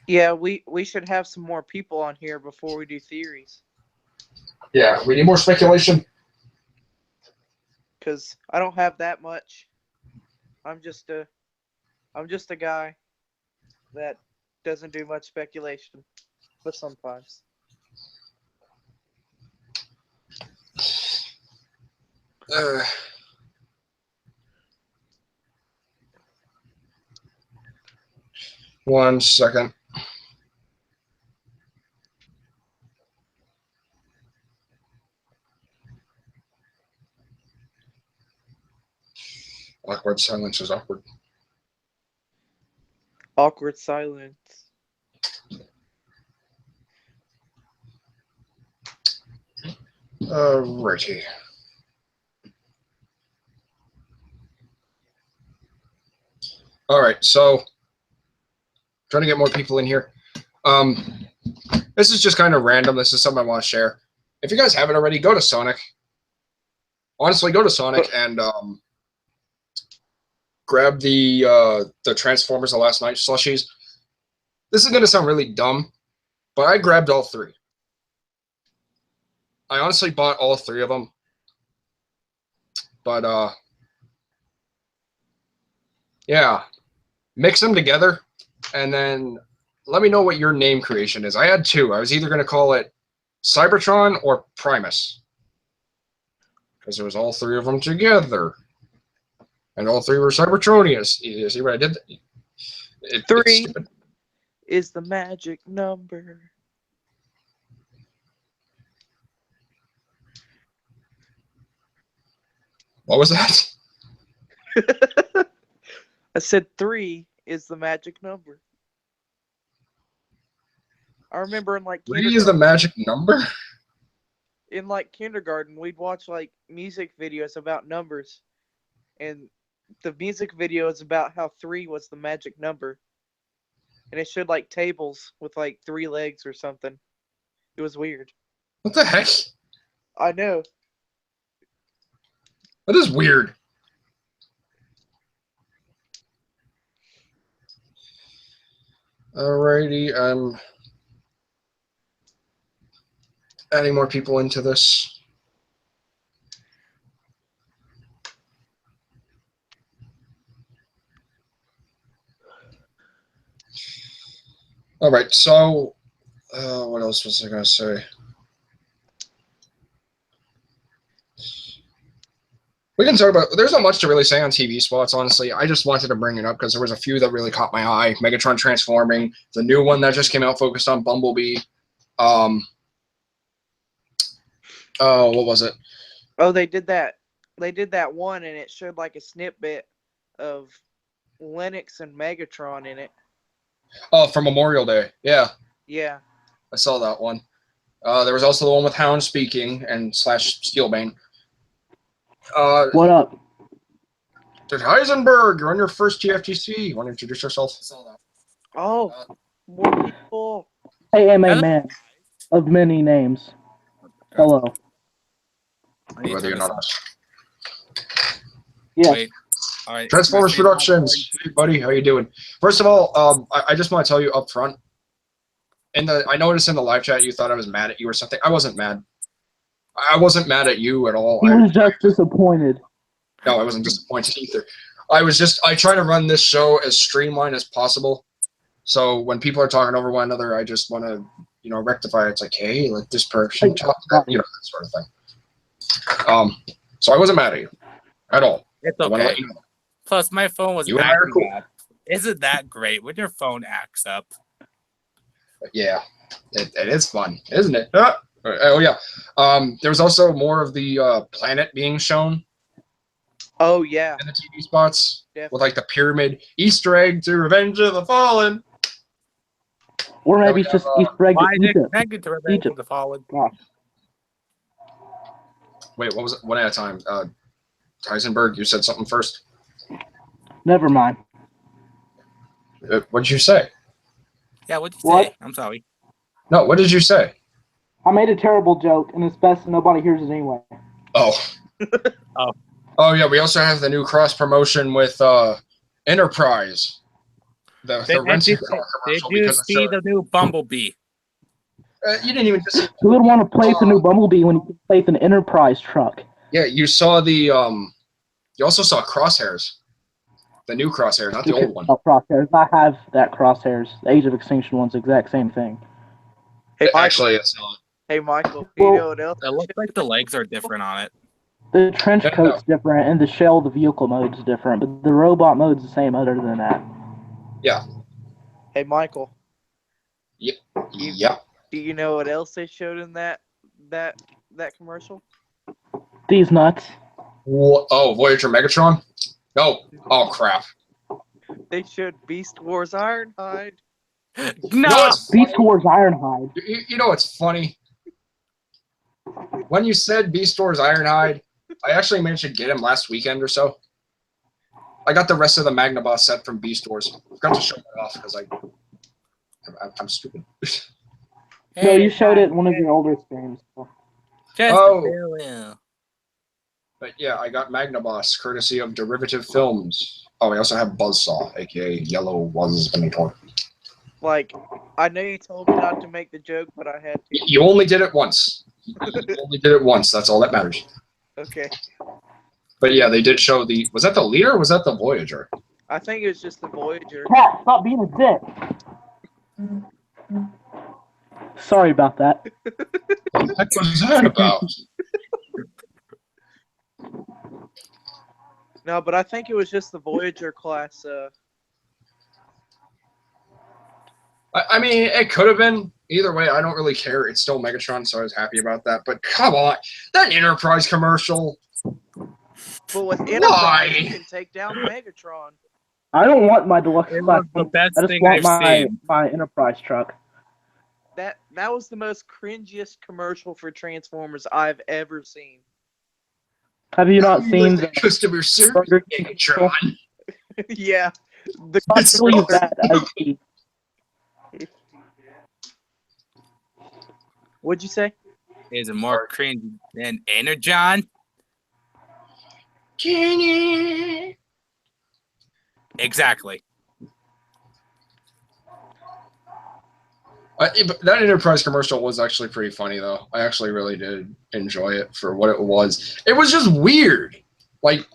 C: Yeah, we should have some more people on here before we do theories.
A: Yeah, we need more speculation.
C: Because I don't have that much. I'm just a guy that doesn't do much speculation, but sometimes.
A: One second. Awkward silence is awkward.
C: Awkward silence.
A: Righty. All right, so trying to get more people in here. This is just kind of random. This is something I want to share. If you guys haven't already, go to Sonic. Honestly, go to Sonic and grab the Transformers the Last Night slushies. This is going to sound really dumb, but I grabbed all three. I honestly bought all three of them. But, yeah. Mix them together, and then let me know what your name creation is. I had two. I was either going to call it Cybertron or Primus, because it was all three of them together. And all three were Cybertronians. You see what I did?
C: Three is the magic number.
A: What was that?
C: I said 3 is the magic number. I remember in like
A: 3 is the magic number?
C: In like kindergarten, we'd watch like music videos about numbers, and the music video is about how 3 was the magic number, and it showed like tables with like 3 legs or something. It was weird.
A: What the heck?
C: I know.
A: That is weird. Alrighty, I'm adding more people into this. All right, so what else was I going to say? We can talk about, there's not much to really say on TV spots, honestly. I just wanted to bring it up because there was a few that really caught my eye. Megatron transforming, the new one that just came out focused on Bumblebee. What was it?
C: Oh, they did that. They did that one, and it showed like a snippet of Lennox and Megatron in it.
A: Oh, for Memorial Day. Yeah.
C: Yeah.
A: I saw that one. There was also the one with Hound speaking and / Steelbane.
D: What up?
A: Dude, Heisenberg, you're on your first TFTC. You want to introduce yourself?
C: Oh, more people.
D: I am a man of many names. Hello.
A: Whether you're not us.
D: Yeah.
E: Wait. All right.
A: Transformers Productions. Hey, buddy, how you doing? First of all, I just want to tell you up front. I noticed in the live chat you thought I was mad at you or something. I wasn't mad. I wasn't mad at you at all.
D: He was just disappointed.
A: No, I wasn't disappointed either. I try to run this show as streamlined as possible. So when people are talking over one another, I just want to, rectify it. It's like, hey, let this person talk, that sort of thing. So I wasn't mad at you at all.
E: It's
A: I wanna
E: okay.
A: let you know.
E: Plus, my phone was
A: You and I are
E: acting
A: cool.
E: bad. Isn't that great when your phone acts up?
A: Yeah, it is fun, isn't it? Oh yeah. There was also more of the planet being shown
C: Oh yeah.
A: in the TV spots
C: Definitely.
A: with like the pyramid Easter egg to Revenge of the Fallen.
D: Or
A: Then
D: maybe
A: we
D: it's just
A: have,
D: Easter egg
E: Why is it
D: Egypt.
E: connected to Revenge
D: Egypt.
E: of the Fallen?
A: Wait, what was it? One at a time. Heisenberg, you said something first.
D: Never mind.
A: What did you say?
E: Yeah, what'd you
D: What?
E: say? I'm sorry.
A: No, what did you say?
D: I made a terrible joke, and it's best that nobody hears it anyway.
A: Oh.
E: Oh.
A: Oh yeah, we also have the new cross promotion with Enterprise. The
E: Did
A: rental
E: you
A: car commercial
E: see
A: because
E: the new Bumblebee?
A: You didn't even just.
D: Who would want to play the new Bumblebee when you can play an Enterprise truck?
A: Yeah, you saw the. You also saw Crosshairs, the new Crosshairs, not the old one.
D: Oh, Crosshairs. I have that Crosshairs. The Age of Extinction one's the exact same thing.
C: Hey, Michael.
A: Actually, it's not.
C: Hey, Michael. You know what else?
E: It looks like the legs are different on it.
D: The trench coat's different, and the shell of the vehicle mode's different, but the robot mode's the same other than that.
A: Yeah.
C: Hey, Michael.
A: Yeah.
C: Do you know what else they showed in that commercial?
D: These nuts.
A: Oh, Voyager Megatron? No. Oh, crap.
C: They showed Beast Wars Ironhide.
E: No!
D: Beast Wars Ironhide.
A: You know what's funny? When you said Beast Wars Ironhide, I actually managed to get him last weekend or so. I got the rest of the Magnaboss set from Beast Wars. I forgot to show it off because I'm stupid.
D: No, you showed it in one of your older streams.
A: But yeah, I got Magnaboss courtesy of Derivative Films. Oh, we also have Buzzsaw, aka Yellow Was Minotaur.
C: Like, I know you told me not to make the joke, but I had to.
A: You only did it once. You only did it once. That's all that matters.
C: Okay.
A: But yeah, they did show the. Was that the Leader or was that the Voyager?
C: I think it was just the Voyager.
D: Cat, stop being a dick. Sorry about that.
A: What the heck was that about?
C: No, but I think it was just the Voyager class.
A: I mean, it could have been. Either way, I don't really care. It's still Megatron, so I was happy about that. But come on, that Enterprise commercial.
C: But with Enterprise, you can take down Megatron.
D: I don't want my deluxe
E: It
D: class.
E: was the best
D: I just
E: thing
D: want
E: I've seen.
D: my Enterprise truck.
C: That was the most cringiest commercial for Transformers I've ever seen.
D: Have you not seen the
A: customer service
D: Burger King
A: Megatron?
C: Yeah. The
D: I believe that as the
C: What'd you say?
E: Is it more cringe than Energon?
A: Kenny.
E: Exactly.
A: That Enterprise commercial was actually pretty funny, though. I actually really did enjoy it for what it was. It was just weird. Like,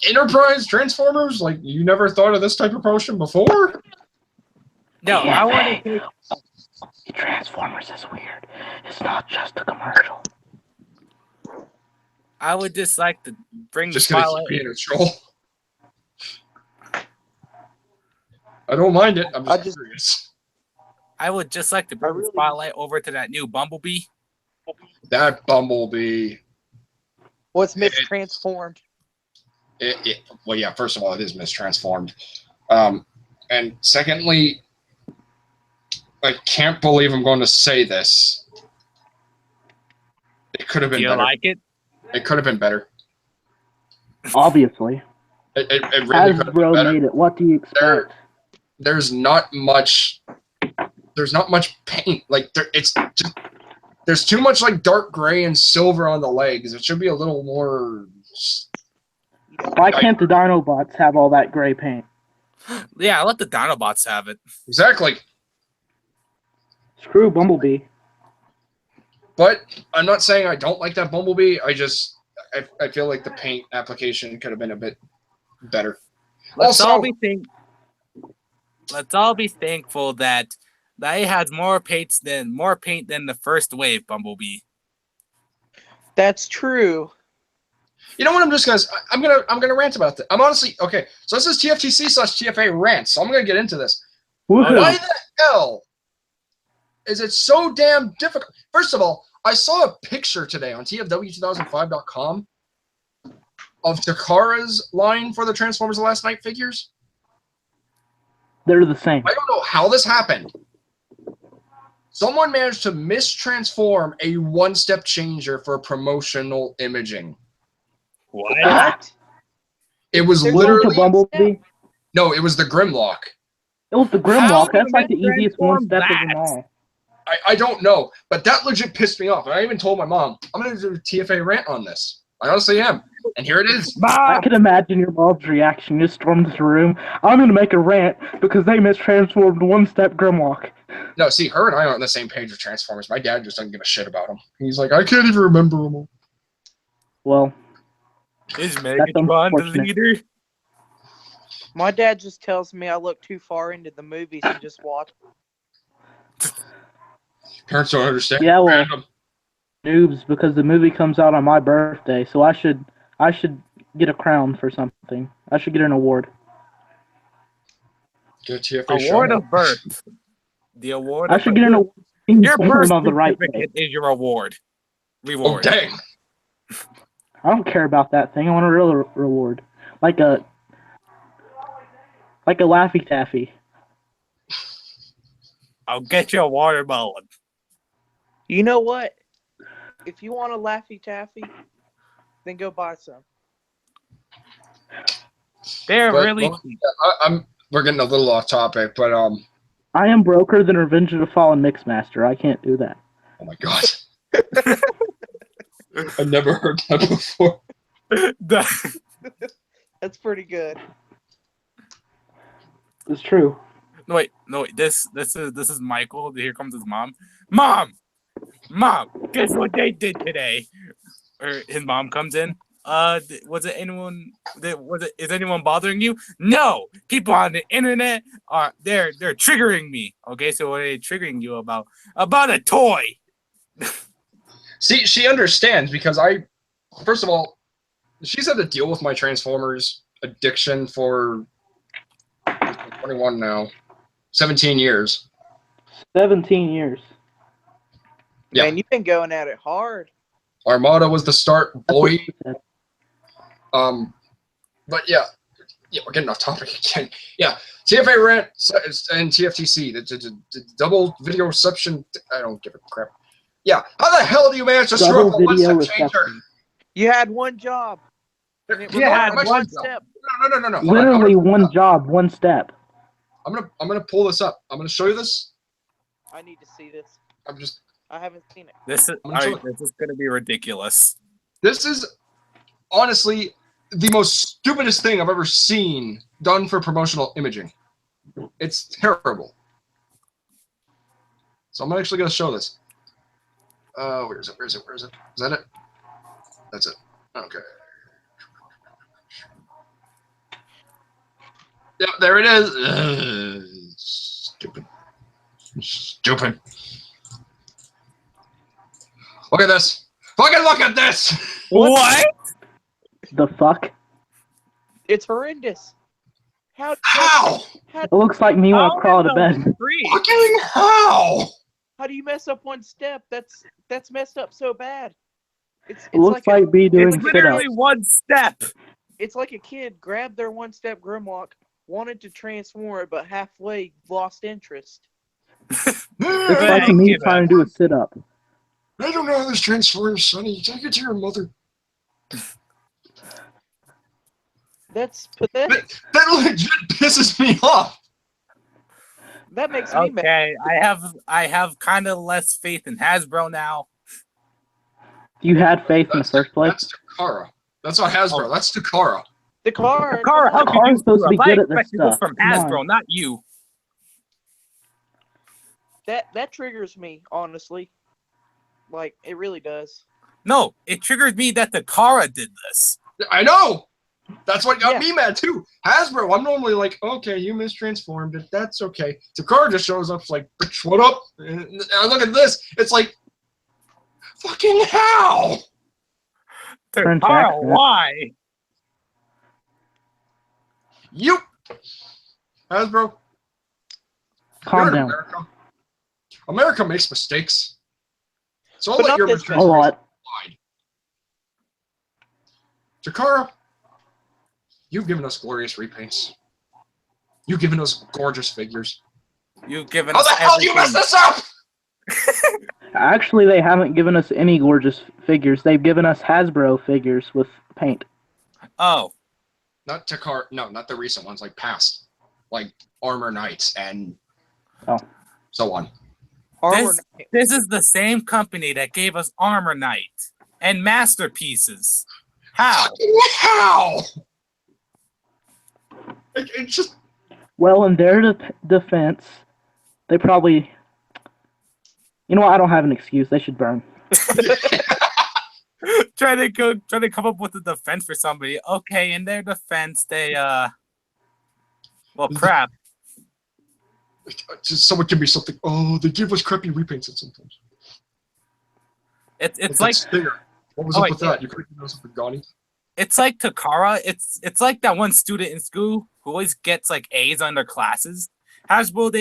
A: Enterprise Transformers? Like, you never thought of this type of promotion before?
E: No, I want to take...
D: Transformers is weird. It's not just a commercial.
E: I would just like to bring
A: Just
E: the
A: gonna
E: spotlight.
A: keep being a troll. I don't mind it. I'm just curious.
E: I would just like to bring the spotlight over to that new Bumblebee.
A: That Bumblebee.
C: What's mistransformed?
A: Well, yeah, first of all, it is mistransformed. And secondly, I can't believe I'm going to say this. It could have been
E: Do you
A: better.
E: like it?
A: It could have been better.
D: Obviously.
A: It really could have been
D: Hasbro
A: better.
D: made it. What do you expect?
A: There's not much. There's not much paint. Like it's just there's too much like dark gray and silver on the legs. It should be a little more.
D: Why can't the Dinobots have all that gray paint?
E: Yeah, let the Dinobots have it.
A: Exactly.
D: Screw Bumblebee.
A: But I'm not saying I don't like that Bumblebee. I feel like the paint application could have been a bit better.
E: Let's all be thankful that it has more paint than the first wave Bumblebee.
C: That's true.
A: You know what? I'm gonna rant about this. I'm honestly okay. So this is TFTC/TFA rant. So I'm gonna get into this.
D: Woohoo.
A: Why the hell is it so damn difficult? First of all, I saw a picture today on TFW2005.com of Takara's line for the Transformers: The Last Night figures.
D: They're the same.
A: I don't know how this happened. Someone managed to mistransform a one-step changer for promotional imaging.
E: What?
A: It was
C: There's
A: literally
D: Bumblebee.
A: no. It was the Grimlock.
D: It was the
E: How
D: Grimlock. That's
E: did
D: like the
E: they
D: easiest one
E: transform
D: step of them
E: that?
D: all.
A: I don't know, but that legit pissed me off. And I even told my mom, I'm going to do a TFA rant on this. I honestly am. And here it is.
D: I can imagine your mom's reaction. You stormed the room. I'm going to make a rant because they mistransformed one-step Grimlock.
A: No, see, her and I aren't on the same page with Transformers. My dad just doesn't give a shit about them. He's like, I can't even remember them all.
D: Well,
E: Is Megatron the leader?
C: My dad just tells me I look too far into the movies and just watch.
A: Parents don't understand.
D: yeah, well, noobs, because the movie comes out on my birthday, so I should get a crown for something. I should get an award.
A: Get a TFA
E: Award
A: show.
E: of birth. The award.
D: I
E: of
D: should
E: birth.
D: get an award.
E: Your birth
D: on the right
E: certificate
D: day.
E: is your award.
A: Oh,
E: Reward.
A: dang.
D: I don't care about that thing. I want a real reward, like a Laffy Taffy.
E: I'll get you a watermelon.
C: You know what? If you want a Laffy Taffy, then go buy some.
E: They're
A: But,
E: really
A: well,
E: cheap.
A: we're getting a little off topic, but
D: I am broker than Revenge of the Fallen Mixmaster. I can't do that.
A: oh my god. I've never heard that before.
C: That's pretty good.
D: It's true.
E: No wait. This is Michael. Here comes his mom. Mom, guess what they did today? Or his mom comes in. Is anyone bothering you? No, people on the internet they're triggering me. Okay, so what are they triggering you about? About a toy.
A: See, she understands because first of all, she's had to deal with my Transformers addiction for 21 now, 17 years.
D: 17 years.
A: Yeah.
C: Man, you've been going at it hard.
A: Armada was the start, boy.
D: That's what she said.
A: But yeah, we're getting off topic again. Yeah, TFA rant and TFTC, the double video reception. I don't give a crap. Yeah, how the hell do you manage to screw up a
D: Double video
A: one-step changer?
D: reception.
C: You had one job. And it was
A: Yeah,
C: on
A: my
C: one
A: job.
C: step.
A: No. Hold on,
D: Literally one job, one step.
A: I'm gonna pull this up. I'm gonna show you this.
C: I need to see this.
A: I
C: haven't seen it.
E: This is
A: I'm gonna show
E: this is gonna be ridiculous.
A: This is honestly the most stupidest thing I've ever seen done for promotional imaging. It's terrible. So I'm actually gonna show this. Where is it? Is that it? That's it. Okay. Yep, there it is. Stupid. Look at this. Fucking look at this.
E: What?
D: The fuck?
C: It's horrendous. How?
D: It looks like me when I crawl to bed.
A: Fucking how?
C: How do you mess up one step? That's messed up so bad. It's
D: It looks like me doing
E: It's literally
D: sit-ups.
E: one step.
C: It's like a kid grabbed their one-step Grimlock, wanted to transform it, but halfway lost interest.
D: It's like me trying to do a sit-up.
A: I don't know how this transforms, Sonny. Take it to your mother.
C: That's pathetic.
A: That legit pisses me off.
C: That makes me mad.
E: Okay, I have kind of less faith in Hasbro now.
D: You had faith in the first place.
A: That's Takara. That's not Hasbro. That's Takara.
C: The car.
E: Cara, how could
D: Car's
E: you
D: supposed to be
E: screw up?
D: good
E: I
D: at this
E: expected this
D: stuff.
E: from
D: Come
E: Hasbro,
D: on.
E: not you.
C: That triggers me, honestly. Like, it really does.
E: No, it triggered me that the Cara did this.
A: I know. That's what got
C: Yeah.
A: me mad too. Hasbro, I'm normally like, okay, you mistransformed it. That's okay. Takara just shows up like, bitch, what up? And look at this. It's like, fucking how?
E: The
D: Turn
E: Cara,
D: back.
E: why?
A: You, Hasbro.
D: Calm
A: you're in
D: down.
A: America. America makes mistakes. So I'll
C: But
A: let
C: not
A: your
C: this
A: mistakes
D: A lot.
A: slide. Takara, you've given us glorious repaints. You've given us gorgeous figures.
E: You've given
A: How
E: us
A: the hell do you mess
E: everything.
A: this up?
D: Actually, they haven't given us any gorgeous figures. They've given us Hasbro figures with paint.
E: Oh,
A: Not Takara, no, not the recent ones, like past. Like Armor Knights and so on.
C: Armor
E: This-
C: Knight.
E: this is the same company that gave us Armor Knight and Masterpieces. How?
A: How? It's just.
D: Well, in their defense, they probably. You know what? I don't have an excuse. They should burn.
E: Trying to come up with a defense for somebody. Okay, in their defense, they well, crap.
A: Just someone give me something. Oh, they give us crappy repaints sometimes.
E: It's
A: Like
E: like
A: Stinger. What was
E: Oh,
A: up with
E: yeah.
A: that? You couldn't give us something gaudy.
E: it's like Takara. It's like that one student in school who always gets like A's on their classes. Hasbro,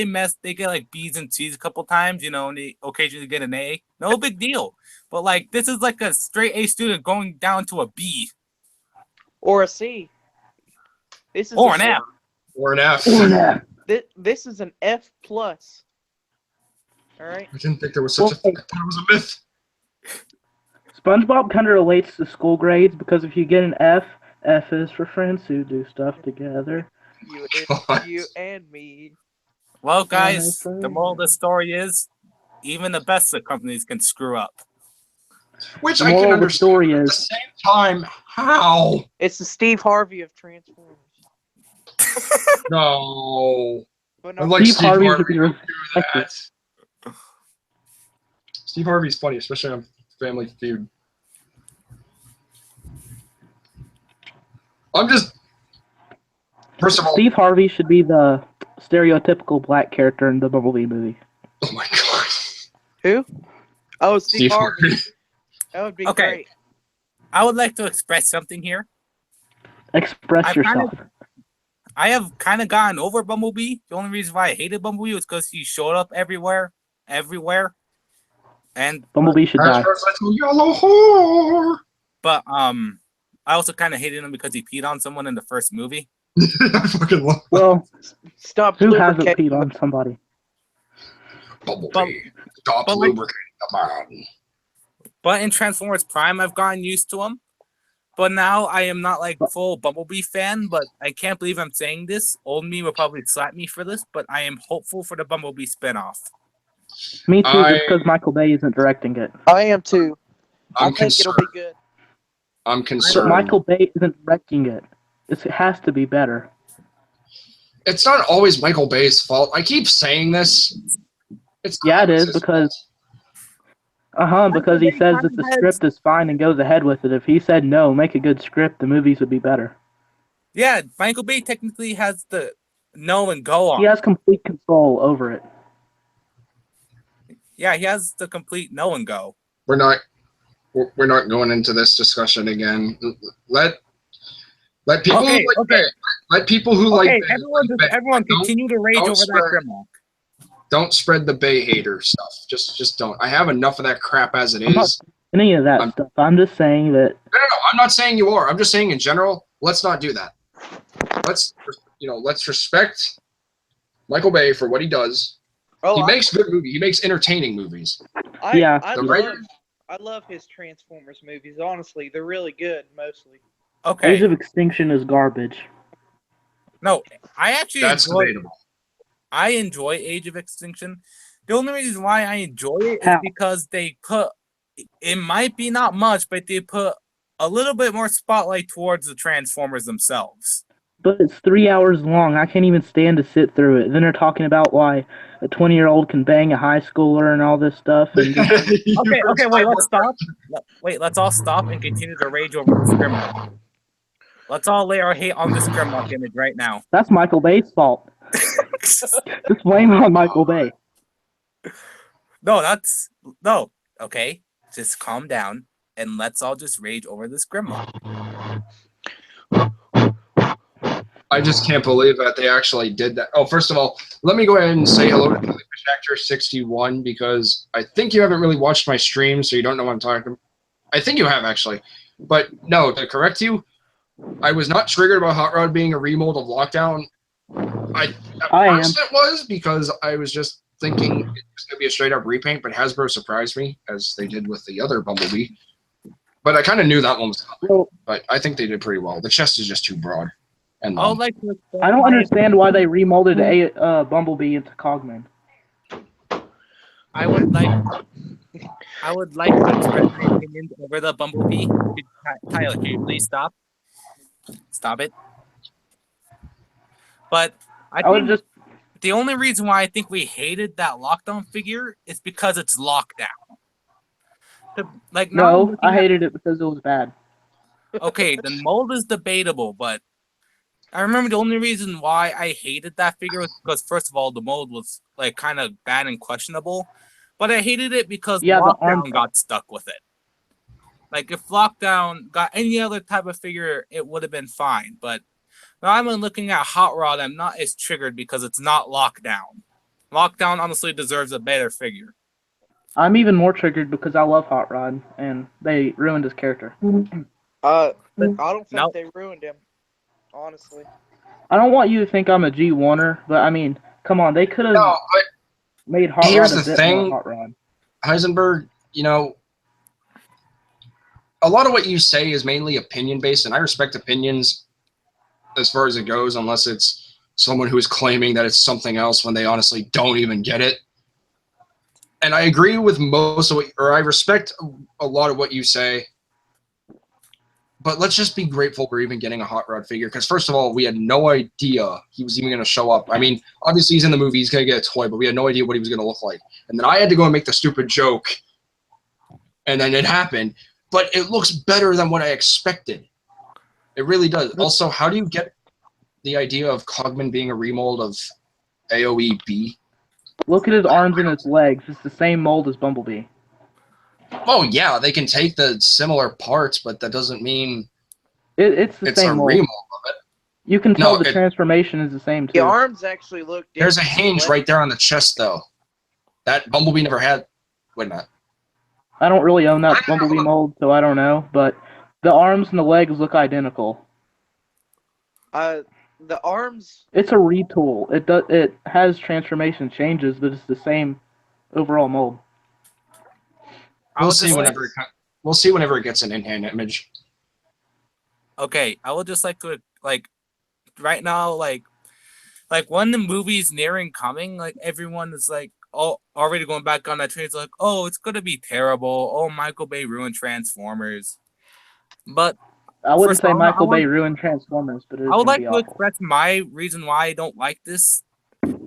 E: they get like B's and C's a couple times, you know, and they occasionally get an A. No big deal. But like this is like a straight A student going down to a B
C: Or a C. This is
E: or
C: a
E: an
C: C.
E: F.
A: Or an F.
C: This is an F plus. All right.
A: I didn't think there was such a thing. I thought it was a myth.
D: SpongeBob kind of relates to school grades because if you get an F, F is for friends who do stuff together.
C: You and me.
E: Well, guys, the moral of the story is even the best of companies can screw up.
A: Which
D: The
A: I can
D: moral of the
A: understand.
D: story
A: At the
D: is
A: same time, how?
C: It's the Steve Harvey of Transformers.
A: No.
C: But no,
A: I like
D: Steve
A: Steve
D: Harvey
A: Harvey.
D: should be
A: Do
D: respected.
A: that. Steve Harvey's funny, especially on Family Feud. I'm just. First of all,
D: Steve Harvey should be the stereotypical black character in the Bumblebee movie.
A: oh my god.
C: who? Oh, Steve
A: Steve
C: Harvey.
A: Harvey.
C: That would be
E: Okay.
C: great.
E: I would like to express something here.
D: Express
E: I've
D: yourself.
E: I have kind of gotten over Bumblebee. The only reason why I hated Bumblebee was because he showed up everywhere. And
D: Bumblebee should die.
A: Hasbro's little yellow whore.
E: but I also kind of hated him because he peed on someone in the first movie.
A: I fucking love
D: Well,
C: Stop
D: who hasn't
C: lubricating.
D: peed on somebody?
A: Bumblebee. Stop
E: but like-
A: lubricating the man.
E: But in Transformers Prime, I've gotten used to him. But now I am not like full Bumblebee fan. But I can't believe I'm saying this. Old me will probably slap me for this. But I am hopeful for the Bumblebee spinoff.
D: Me too,
A: I-
D: just because Michael Bay isn't directing it.
C: I am too. I
A: I'm
C: think it'll
A: concerned.
C: be good.
A: I'm
D: But
A: concerned.
D: Michael Bay isn't directing it. It has to be better.
A: It's not always Michael Bay's fault. I keep saying this. It's
D: Yeah, it
A: always
D: is
A: his
D: because because he says that the script is fine and goes ahead with it. If he said no, make a good script, the movies would be better.
E: Yeah, Michael Bay technically has the know and go on.
D: He has complete control over it.
E: Yeah, he has the complete know and go.
A: We're not going into this discussion again. Let people
E: Okay,
A: who like
E: okay.
A: Bay, let people who
E: Okay,
A: like Bay,
E: everyone
A: Don't-
E: continue to rage
A: don't
E: over
A: spread-
E: that Grimlock.
A: don't spread the Bay hater stuff. Just don't. I have enough of that crap as it
D: I'm not
A: is.
D: any of that
A: I'm-
D: stuff. I'm just saying that
A: No, I'm not saying you are. I'm just saying in general. Let's not do that. Let's respect Michael Bay for what he does.
C: Oh,
A: He makes good movies. He makes entertaining movies.
D: Yeah.
A: The
C: I love his Transformers movies. Honestly, they're really good. Mostly.
E: Okay.
D: Age of Extinction is garbage.
E: No, I actually
A: That's
E: enjoy.
A: debatable.
E: I enjoy Age of Extinction. The only reason why I enjoy it is
D: How?
E: because they put. It might be not much, but they put a little bit more spotlight towards the Transformers themselves.
D: But it's 3 hours long. I can't even stand to sit through it. Then they're talking about why a 20-year-old can bang a high schooler and all this stuff. And
E: Okay, wait, let's stop. Wait, let's all stop and continue to rage over this Grimlock. Let's all lay our hate on this Grimlock image right now.
D: that's Michael Bay's fault. Just blame it on Michael Bay.
E: No. Okay, just calm down and let's all just rage over this Grimlock.
A: I just can't believe that they actually did that. Oh, first of all, let me go ahead and say hello to Fish Actor 61 because I think you haven't really watched my stream, so you don't know what I'm talking about. I think you have actually, but no. To correct you, I was not triggered about Hot Rod being a remold of Lockdown. At first it was because I was just thinking it was going to be a straight up repaint, but Hasbro surprised me as they did with the other Bumblebee. But I kind of knew that one was coming.
D: Well,
A: But I think they did pretty well. The chest is just too broad. And
E: I would like to.
D: I don't understand why they remolded Bumblebee into Cogman.
E: I would like. I would like to express my opinions over the Bumblebee. Tyler, can you please stop? Stop it. But I
D: I would
E: think
D: just
E: the only reason why I think we hated that lockdown figure is because it's lockdown. Like now
D: no. I hated it because it was bad.
E: okay, the mold is debatable, but I remember the only reason why I hated that figure was because first of all, the mold was like kind of bad and questionable, but I hated it because
D: Yeah, the arm.
E: Lockdown got stuck with it. Like if Lockdown got any other type of figure, it would have been fine. But now I'm looking at Hot Rod, I'm not as triggered because it's not Lockdown. Lockdown honestly deserves a better figure.
D: I'm even more triggered because I love Hot Rod, and they ruined his character.
C: I don't think
E: Nope.
C: they ruined him. Honestly,
D: I don't want you to think I'm a G1er, but I mean, come on, they could have
A: No, but
D: made Hot
A: here's
D: Rod a
A: the
D: bit
A: thing.
D: more Hot Rod.
A: Heisenberg, you know, a lot of what you say is mainly opinion based, and I respect opinions as far as it goes, unless it's someone who is claiming that it's something else when they honestly don't even get it. And I agree with most of what, or I respect a lot of what you say. But let's just be grateful we're even getting a Hot Rod figure, because first of all, we had no idea he was even going to show up. I mean, obviously he's in the movie, he's going to get a toy, but we had no idea what he was going to look like. And then I had to go and make the stupid joke, and then it happened. But it looks better than what I expected. It really does. Also, how do you get the idea of Cogman being a remold of AOE-B?
D: Look at his arms and his legs. It's the same mold as Bumblebee.
A: Oh, yeah, they can take the similar parts, but that doesn't mean
D: It's the
A: it's a
D: same mold.
A: remold of it.
D: You can tell
A: No,
D: the transformation is the same
C: the
D: too.
C: arms actually look different.
A: There's a hinge right there on the chest, though. That Bumblebee never had. Wait a minute.
D: I don't really own that Bumblebee mold, so I don't know. But the arms and the legs look identical.
C: The arms.
D: It's a retool. It has transformation changes, but it's the same overall mold.
A: We'll see whenever it gets an in-hand image.
E: Okay, I would just like to right now, like when the movie's nearing coming, like everyone is like already going back on that train. It's like, oh, it's gonna be terrible. Oh, Michael Bay ruined Transformers. But
D: I wouldn't
E: first
D: say
E: of all,
D: Michael Bay ruined Transformers, but it is
E: I would
D: going
E: like
D: to be
E: to
D: awful.
E: express my reason why I don't like this.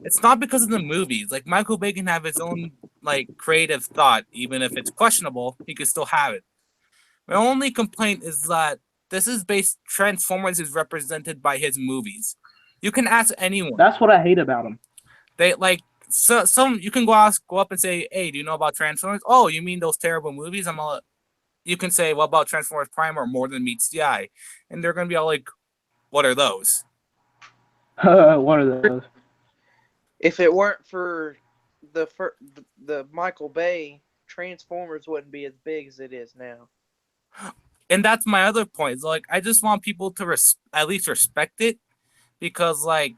E: It's not because of the movies. Like Michael Bay can have his own like creative thought, even if it's questionable, he can still have it. My only complaint is that this is based Transformers is represented by his movies. You can ask anyone.
D: That's what I hate about him.
E: They like some you can go up and say, hey, do you know about Transformers? Oh, you mean those terrible movies? You can say, what about Transformers Prime or More Than Meets the Eye? And they're gonna be all like, what are those?
D: What are those?
C: If it weren't for the Michael Bay, Transformers wouldn't be as big as it is now.
E: And that's my other point. Is like I just want people to at least respect it, because like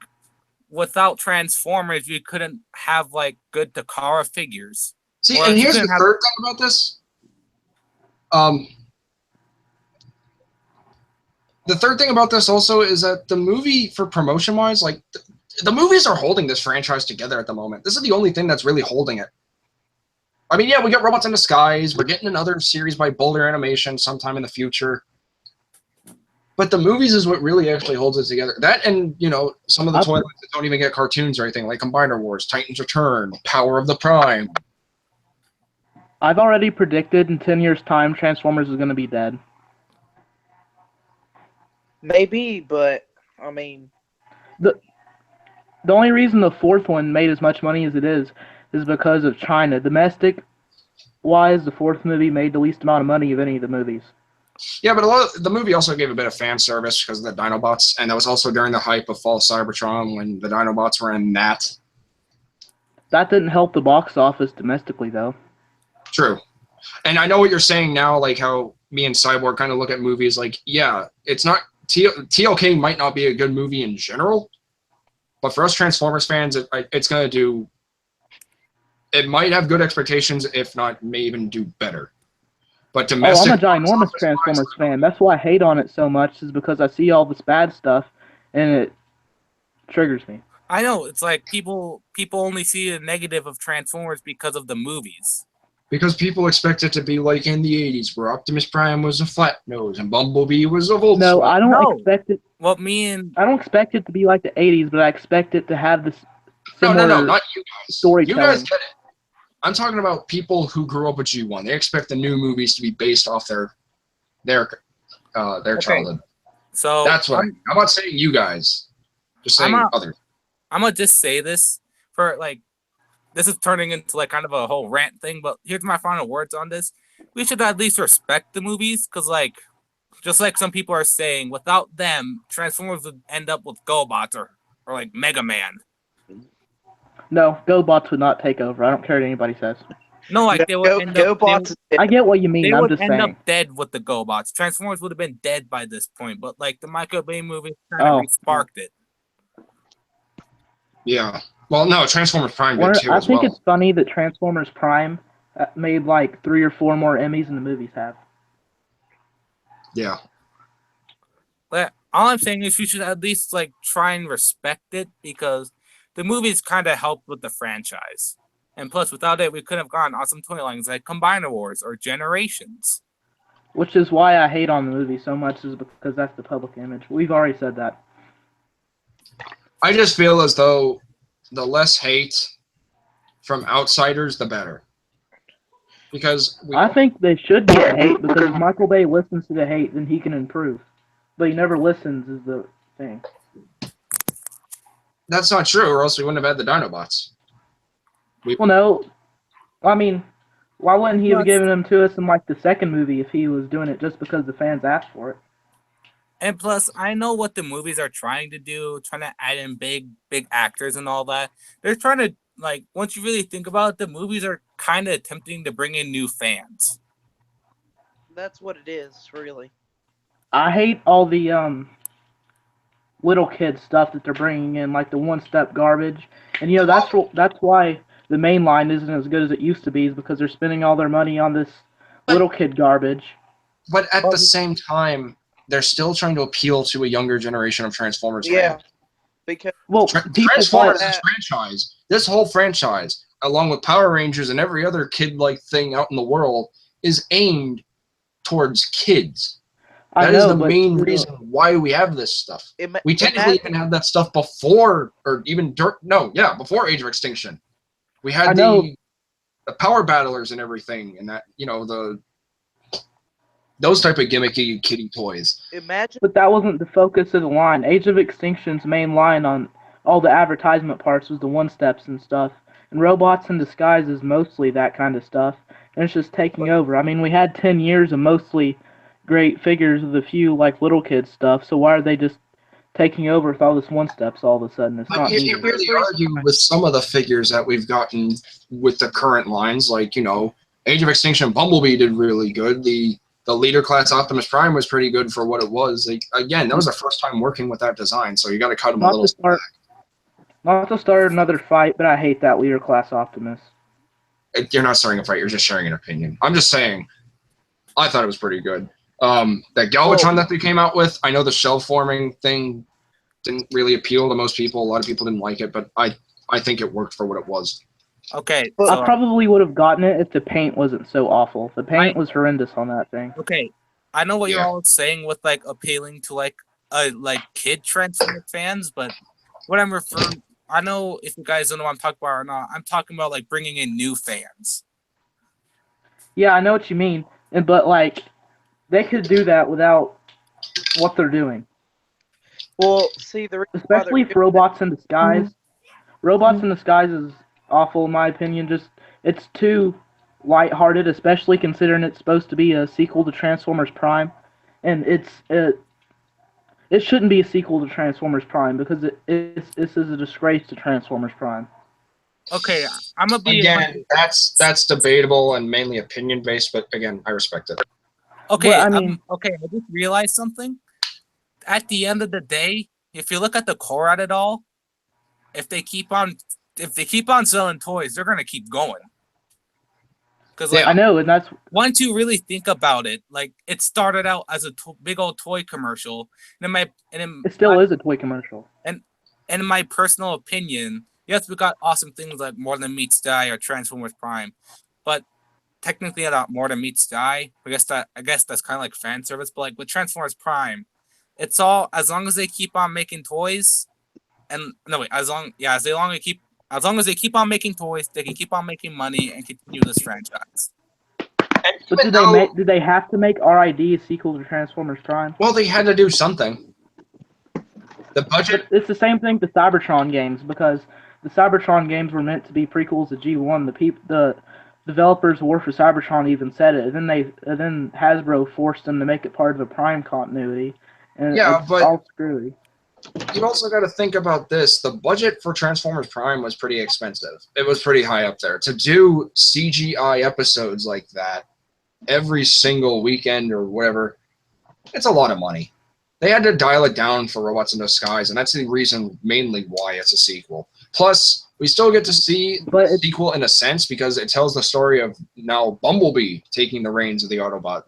E: without Transformers, you couldn't have like good Takara figures.
A: See, and here's the third thing about this. The third thing about this also is that the movie, for promotion-wise, like the movies are holding this franchise together at the moment. This is the only thing that's really holding it. I mean, yeah, we got Robots in Disguise. We're getting another series by Boulder Animation sometime in the future. But the movies is what really actually holds it together. That and, you know, some of the toy lines that don't even get cartoons or anything, like Combiner Wars, Titans Return, Power of the Prime.
D: I've already predicted in 10 years' time Transformers is going to be dead.
C: Maybe, but, I mean...
D: The only reason the fourth one made as much money as it is because of China. Domestic-wise, the fourth movie made the least amount of money of any of the movies.
A: Yeah, but the movie also gave a bit of fan service because of the Dinobots, and that was also during the hype of Fall Cybertron when the Dinobots were in that.
D: That didn't help the box office domestically, though.
A: True. And I know what you're saying now, like how me and Cyborg kind of look at movies like, yeah, it's not... TLK might not be a good movie in general, but for us Transformers fans, it's going to do... It might have good expectations, if not, may even do better. But domestic...
D: I'm a ginormous Transformers fan. That's why I hate on it so much, is because I see all this bad stuff, and it triggers me.
E: I know, it's like people only see the negative of Transformers because of the movies.
A: Because people expect it to be like in the 80s, where Optimus Prime was a flat nose and Bumblebee was a Volkswagen.
D: No, I don't
E: No.
D: expect it.
E: Well, me and
D: I don't expect it to be like the '80s, but I expect it to have this
A: No,
D: similar.
A: not you guys.
D: storytelling.
A: You guys get it. I'm talking about people who grew up with G1. They expect the new movies to be based off their childhood.
E: so
A: That's what I'm not saying you guys. Just saying others.
E: I'm gonna just say this for like, this is turning into like kind of a whole rant thing, but here's my final words on this. We should at least respect the movies, because like, just like some people are saying, without them, Transformers would end up with GoBots or like Mega Man.
D: No, GoBots would not take over. I don't care what anybody says.
E: No, like they would end up.
C: GoBots.
D: I get what you mean.
E: They
D: I'm
E: would
D: just
E: end
D: saying.
E: up dead with the GoBots. Transformers would have been dead by this point, but like the Michael Bay movie kind of sparked it.
A: Yeah. Well, no, Transformers Prime did too
D: I
A: as
D: think
A: well.
D: it's funny that Transformers Prime made like 3 or 4 more Emmys than the movies have.
A: Yeah.
E: But all I'm saying is we should at least like try and respect it, because the movies kind of helped with the franchise. And plus, without it, we couldn't have gotten awesome toy lines like Combiner Wars or Generations.
D: Which is why I hate on the movie so much, is because that's the public image. We've already said that.
A: I just feel as though the less hate from outsiders, the better. Because
D: I think they should get hate, because if Michael Bay listens to the hate, then he can improve. But he never listens, is the thing.
A: that's not true, or else we wouldn't have had the Dinobots.
D: Well, no. I mean, why wouldn't he have given them to us in like the second movie if he was doing it just because the fans asked for it?
E: And plus, I know what the movies are trying to do, trying to add in big actors and all that. They're trying to, like, once you really think about it, the movies are kind of attempting to bring in new fans.
C: That's what it is, really.
D: I hate all the little kid stuff that they're bringing in, like the one-step garbage. And you know that's why the main line isn't as good as it used to be, is because they're spending all their money on this little kid garbage.
A: But at the same time, they're still trying to appeal to a younger generation of Transformers
C: Yeah,
A: fans.
C: because
D: Well,
A: Transformers
C: buy
A: this franchise, this whole franchise, along with Power Rangers and every other kid-like thing out in the world, is aimed towards kids. That is the main reason why we have this stuff. We technically even had that stuff before, or even before Age of Extinction. We had the Power Battlers and everything, and that, you know, those type of gimmicky kiddie toys.
D: But that wasn't the focus of the line. Age of Extinction's main line on all the advertisement parts was the one-steps and stuff. And Robots in Disguise is mostly that kind of stuff. And it's just taking over. I mean, we had 10 years of mostly great figures with a few, like, little kid stuff. So why are they just taking over with all this one-steps all of a sudden? It's not
A: You
D: needed.
A: can't really argue with some of the figures that we've gotten with the current lines. Like, you know, Age of Extinction Bumblebee did really good. The leader class Optimus Prime was pretty good for what it was. Like, again, that was their first time working with that design, so you got to cut them a little slack.
D: Not to start another fight, but I hate that leader class Optimus.
A: You're not starting a fight. You're just sharing an opinion. I'm just saying, I thought it was pretty good. That Galvatron that they came out with, I know the shell forming thing didn't really appeal to most people. A lot of people didn't like it, but I think it worked for what it was.
E: Okay.
D: I probably would have gotten it if the paint wasn't so awful. The paint was horrendous on that thing.
E: Okay. I know what you're all saying with like appealing to like kid Transformers fans, but what I'm referring, I know if you guys don't know what I'm talking about or not, I'm talking about like bringing in new fans.
D: Yeah, I know what you mean, but like they could do that without what they're doing.
C: Well, see,
D: especially for Robots in Disguise. Robots in Disguise is awful in my opinion. Just it's too lighthearted, especially considering it's supposed to be a sequel to Transformers Prime, and it shouldn't be a sequel to Transformers Prime because this is a disgrace to Transformers Prime.
E: Okay, I'm gonna be
A: again. That's debatable and mainly opinion based, but again, I respect it.
E: Okay,
D: well,
E: I just realized something. At the end of the day, if you look at the core at it all, if they keep on selling toys, they're gonna keep going. Because
D: I know, and that's
E: once you really think about it, like it started out as a big old toy commercial, and
D: it still is a toy commercial.
E: And in my personal opinion, yes, we got awesome things like More Than Meets Die or Transformers Prime, but technically a lot more than meets the eye. I guess that's kind of like fan service, but like with Transformers Prime, it's all as long as they keep on making toys, and no wait, as long as they keep on making toys, they can keep on making money and continue this franchise.
D: But did they have to make RID a sequel to Transformers Prime?
A: Well, they had to do something. The budget.
D: It's the same thing with the Cybertron games, because the Cybertron games were meant to be prequels to G1. The developers of War for Cybertron even said it, and then Hasbro forced them to make it part of the Prime continuity, and it's
A: but
D: all screwy.
A: You also got to think about this. The budget for Transformers Prime was pretty expensive. It was pretty high up there. To do CGI episodes like that every single weekend or whatever, it's a lot of money. They had to dial it down for Robots in Disguise, and that's the reason mainly why it's a sequel. Plus, we still get to see the sequel in a sense because it tells the story of now Bumblebee taking the reins of the Autobot.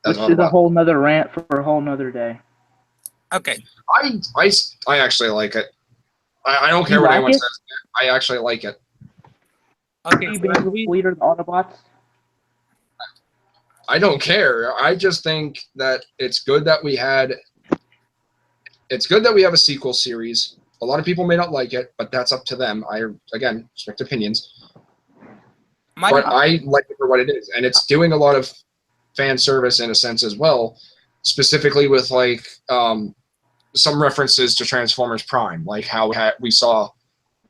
D: Which is a whole nother rant for a whole nother day.
E: Okay.
A: I actually like it. I don't care what anyone says. I actually like it.
E: Okay.
D: Leader of the Autobots?
A: I don't care. I just think that it's good that we have a sequel series. A lot of people may not like it, but that's up to them. I respect opinions. But I like it for what it is, and it's doing a lot of fan service in a sense as well, specifically with like some references to Transformers Prime, like how we saw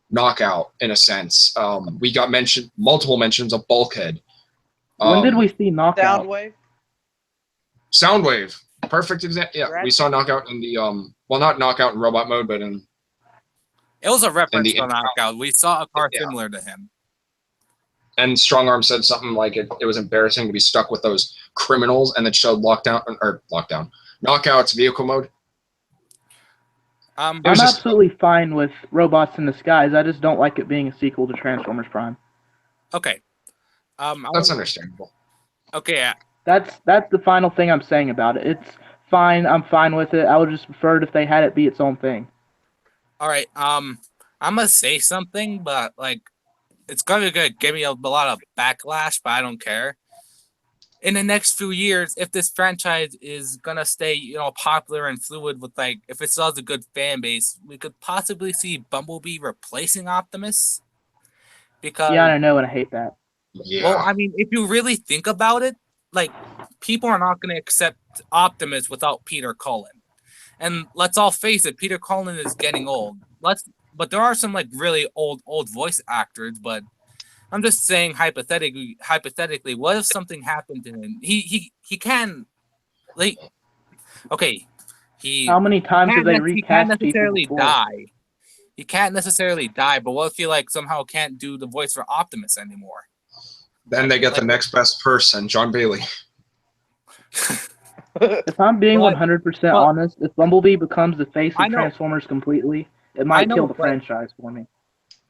A: Knockout in a sense. We got multiple mentions of Bulkhead.
D: When did we see Knockout?
A: Soundwave. Perfect example. Yeah, we saw Knockout in the not Knockout in robot mode, but in.
E: It was a reference to Knockout. We saw a car similar to him.
A: And Strong Arm said something like it was embarrassing to be stuck with those criminals, and it showed Knockout's vehicle mode.
D: I'm absolutely fine with Robots in Disguise. I just don't like it being a sequel to Transformers Prime.
E: Okay.
A: That's understandable.
E: Okay. Yeah.
D: That's the final thing I'm saying about it. It's fine. I'm fine with it. I would just prefer it if they had it be its own thing.
E: All right. I'm gonna say something, but like, it's gonna give me a lot of backlash, but I don't care. In the next few years, if this franchise is gonna stay, popular and fluid with if it still has a good fan base, we could possibly see Bumblebee replacing Optimus. Because
D: I know, and I hate that.
A: Yeah.
E: Well, I mean, if you really think about it, people are not gonna accept Optimus without Peter Cullen, and let's all face it, Peter Cullen is getting old. But there are some really old voice actors, but. I'm just saying hypothetically, what if something happened to him? He can
D: how many times have they recast
E: he can't necessarily
D: people
E: die. He can't necessarily die, but what if he somehow can't do the voice for Optimus anymore?
A: Then they get the next best person, John Bailey.
D: If I'm being 100% honest, if Bumblebee becomes the face of Transformers completely, it might kill the franchise for me.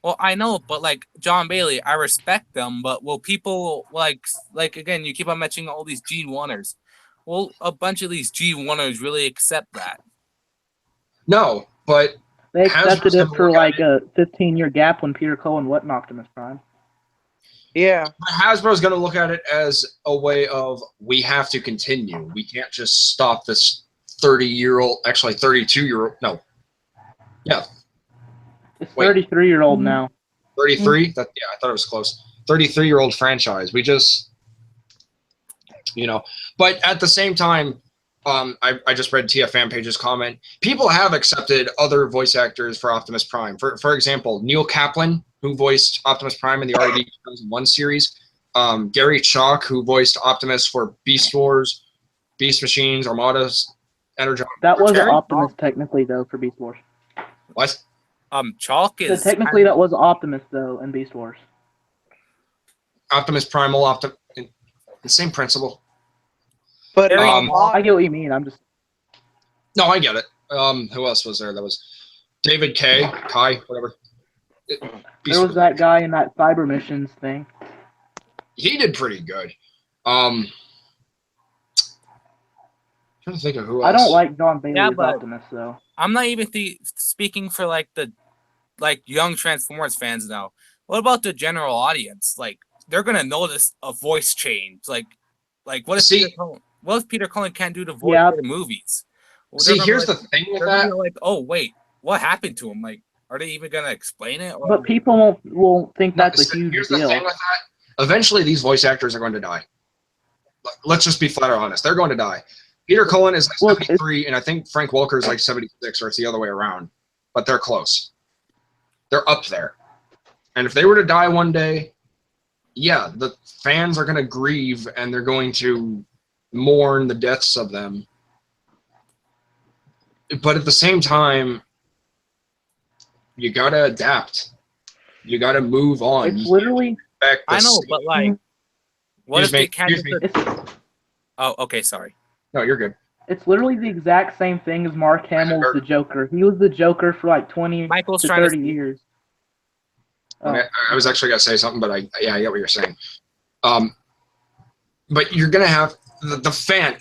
E: Well, I know, but John Bailey, I respect them, but will people again? You keep on mentioning all these G1ers. Will a bunch of these G1ers really accept that?
A: No, but
D: they accepted it for a 15-year gap when Peter Cullen went Optimus Prime.
C: Yeah,
A: Hasbro's going to look at it as a way of we have to continue. We can't just stop this 32-year-old. No, yeah.
D: It's 33-year-old now.
A: 33? I thought it was close. 33-year-old franchise. We just, But at the same time, I just read TF Fan Page's comment. People have accepted other voice actors for Optimus Prime. For example, Neil Kaplan, who voiced Optimus Prime in the RD 2001 series. Gary Chalk, who voiced Optimus for Beast Wars, Beast Machines, Armadas, Energon.
D: That wasn't Optimus technically, though, for Beast Wars.
A: What?
E: Chalk is...
D: So technically, that was Optimus, though, in Beast Wars.
A: Optimus Primal, the same principle.
C: But
D: I get what you mean. I'm just...
A: No, I get it. Who else was there? That was David Kai, whatever.
D: There was that guy in that Cyber Missions thing.
A: He did pretty good. Trying to think of who else.
D: I don't like John Bailey's Optimus, though.
E: I'm not even speaking for the young Transformers fans now. What about the general audience? they're gonna notice a voice change. Like what if Peter Cullen can't do the voice
D: Yeah.
E: for the movies? Well,
A: See,
E: they're gonna
A: here's
E: like,
A: the thing with
E: they're gonna
A: that.
E: be like, oh wait, what happened to him? Like, are they even gonna explain it? Or
D: But people won't think
A: No,
D: that's a
A: so
D: huge
A: here's the
D: deal.
A: thing with that. Eventually, these voice actors are going to die. Let's just be flat out honest. They're going to die. Peter Cullen is like
D: Look,
A: 73, and I think Frank Welker is like 76, or it's the other way around. But they're close. They're up there. And if they were to die one day, yeah, the fans are going to grieve, and they're going to mourn the deaths of them. But at the same time, you got to adapt. You got to move on.
D: It's literally.
E: I know, but like, what if they can't?
D: It's,
E: Oh, okay, sorry.
A: No, you're good.
D: it's literally the exact same thing as Mark Hamill's the Joker. He was the Joker for like 20
E: Michael's
D: to
E: trying to
D: 30 years. Oh.
A: Okay, I was actually gonna say something, but I get what you're saying. But you're gonna have the fan.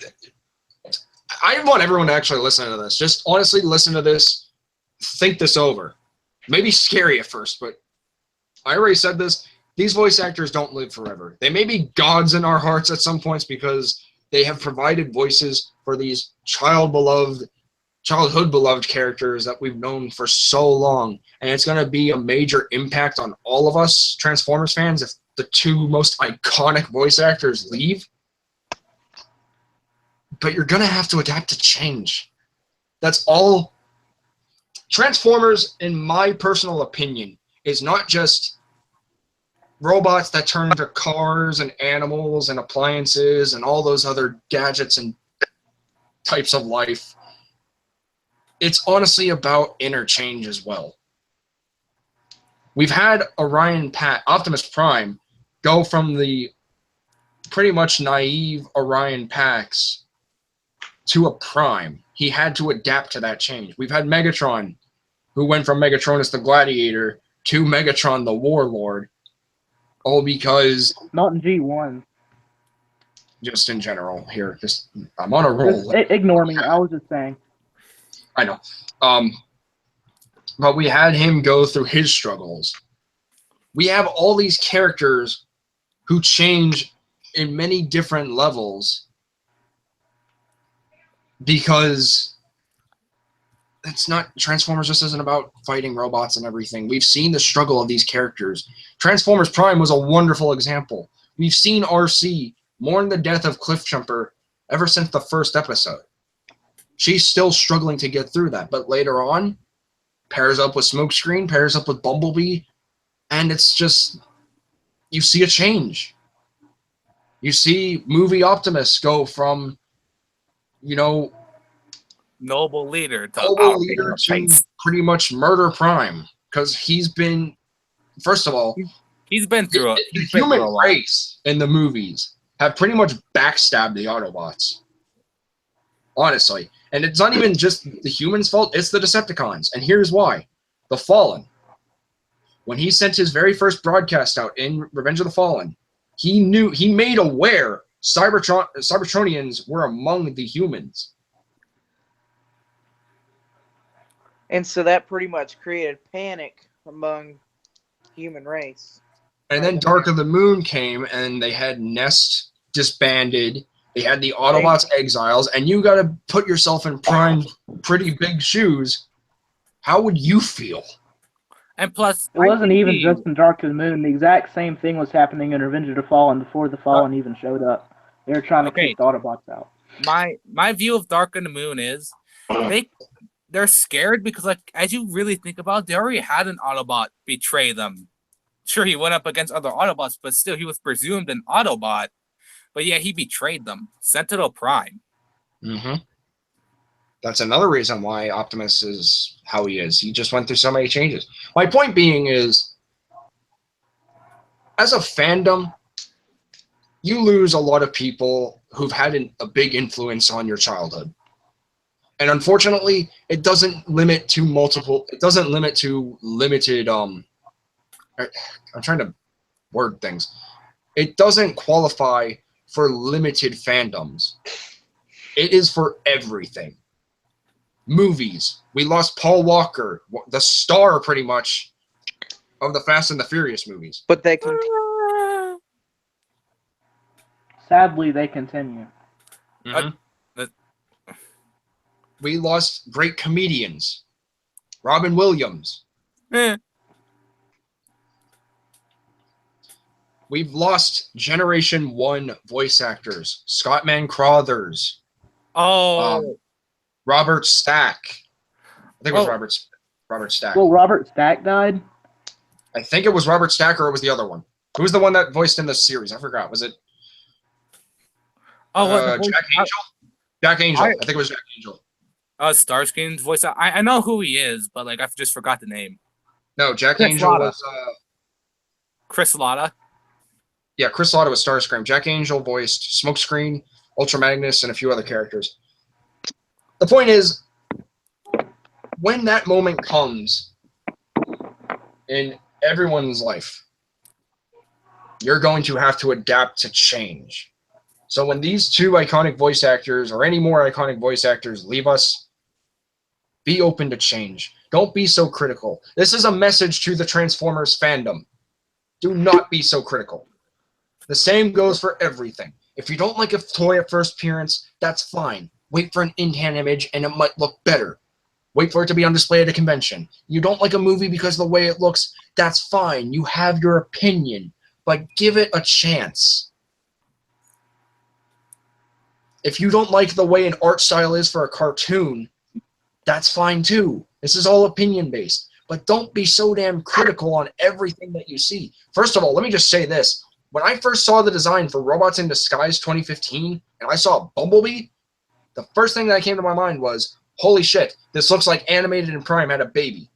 A: I want everyone to actually listen to this. Just honestly listen to this. Think this over. Maybe scary at first, but I already said this. These voice actors don't live forever. They may be gods in our hearts at some points because they have provided voices for these childhood beloved characters that we've known for so long. And it's going to be a major impact on all of us Transformers fans if the two most iconic voice actors leave. But you're going to have to adapt to change. That's all. Transformers, in my personal opinion, is not just robots that turn into cars and animals and appliances and all those other gadgets and types of life. It's honestly about interchange as well. We've had Optimus Prime go from the pretty much naive Orion Pax to a Prime. He had to adapt to that change. We've had Megatron, who went from Megatronus the Gladiator to Megatron the Warlord. All because
D: Not in G1.
A: Just in general here. I'm on a roll.
D: Just ignore me. I was just saying.
A: I know. But we had him go through his struggles. We have all these characters who change in many different levels because Transformers just isn't about fighting robots and everything. We've seen the struggle of these characters. Transformers Prime was a wonderful example. We've seen RC mourn the death of Cliffjumper ever since the first episode. She's still struggling to get through that, but later on, pairs up with Smokescreen, pairs up with Bumblebee, and it's just, you see a change. You see movie Optimus go from,
E: noble leader to
A: pretty much murder Prime, because he's been, first of all,
E: he's been through
A: the human race in the movies have pretty much backstabbed the Autobots. Honestly. And it's not even just the humans' fault, it's the Decepticons. And here's why. The Fallen. When he sent his very first broadcast out in Revenge of the Fallen, he made aware Cybertronians were among the humans.
C: And so that pretty much created panic among human race.
A: And then Dark of the Moon came, and they had Nest disbanded. They had the Autobots exiles, and you got to put yourself in Prime's pretty big shoes. How would you feel?
E: And plus,
D: it wasn't even just in Dark of the Moon. The exact same thing was happening in Revenge of the Fallen before the Fallen even showed up. They were trying to kick the Autobots out.
E: My view of Dark of the Moon is they're scared because, like, as you really think about it, they already had an Autobot betray them. Sure, he went up against other Autobots, but still, he was presumed an Autobot. But yeah, he betrayed them, sent it to Prime.
A: Mm-hmm. That's another reason why Optimus is how he is. He just went through so many changes. My point being is, as a fandom, you lose a lot of people who've had a big influence on your childhood. And unfortunately, it doesn't limit to limited, I'm trying to word things. It doesn't qualify for limited fandoms. It is for everything. Movies. We lost Paul Walker, the star pretty much of the Fast and the Furious movies.
C: But they
D: sadly, they continue.
A: Mhm. We lost great comedians. Robin Williams.
E: Eh.
A: We've lost Generation 1 voice actors. Scott Crothers.
E: Oh,
A: Robert Stack. I think it was
E: Oh.
A: Robert Stack.
D: Well, Robert Stack died.
A: I think it was Robert Stack or it was the other one. Who was the one that voiced in this series? I forgot. Was it Jack Angel? Jack Angel. I think it was Jack Angel.
E: Starscream's voice. I know who he is, but like I just forgot the name.
A: No, Jack
E: Chris
A: Angel
E: Latta.
A: was
E: Chris Latta.
A: yeah, Chris Latta was Starscream. Jack Angel voiced Smokescreen, Ultra Magnus, and a few other characters. The point is, when that moment comes in everyone's life, you're going to have to adapt to change. So when these two iconic voice actors or any more iconic voice actors leave us, be open to change. Don't be so critical. This is a message to the Transformers fandom. Do not be so critical. The same goes for everything. If you don't like a toy at first appearance, that's fine. Wait for an in-hand image and it might look better. Wait for it to be on display at a convention. You don't like a movie because of the way it looks, that's fine. You have your opinion, but give it a chance. If you don't like the way an art style is for a cartoon, that's fine too. This is all opinion-based. But don't be so damn critical on everything that you see. First of all, let me just say this. When I first saw the design for Robots in Disguise 2015, and I saw Bumblebee, the first thing that came to my mind was, holy shit, this looks like Animated and Prime had a baby.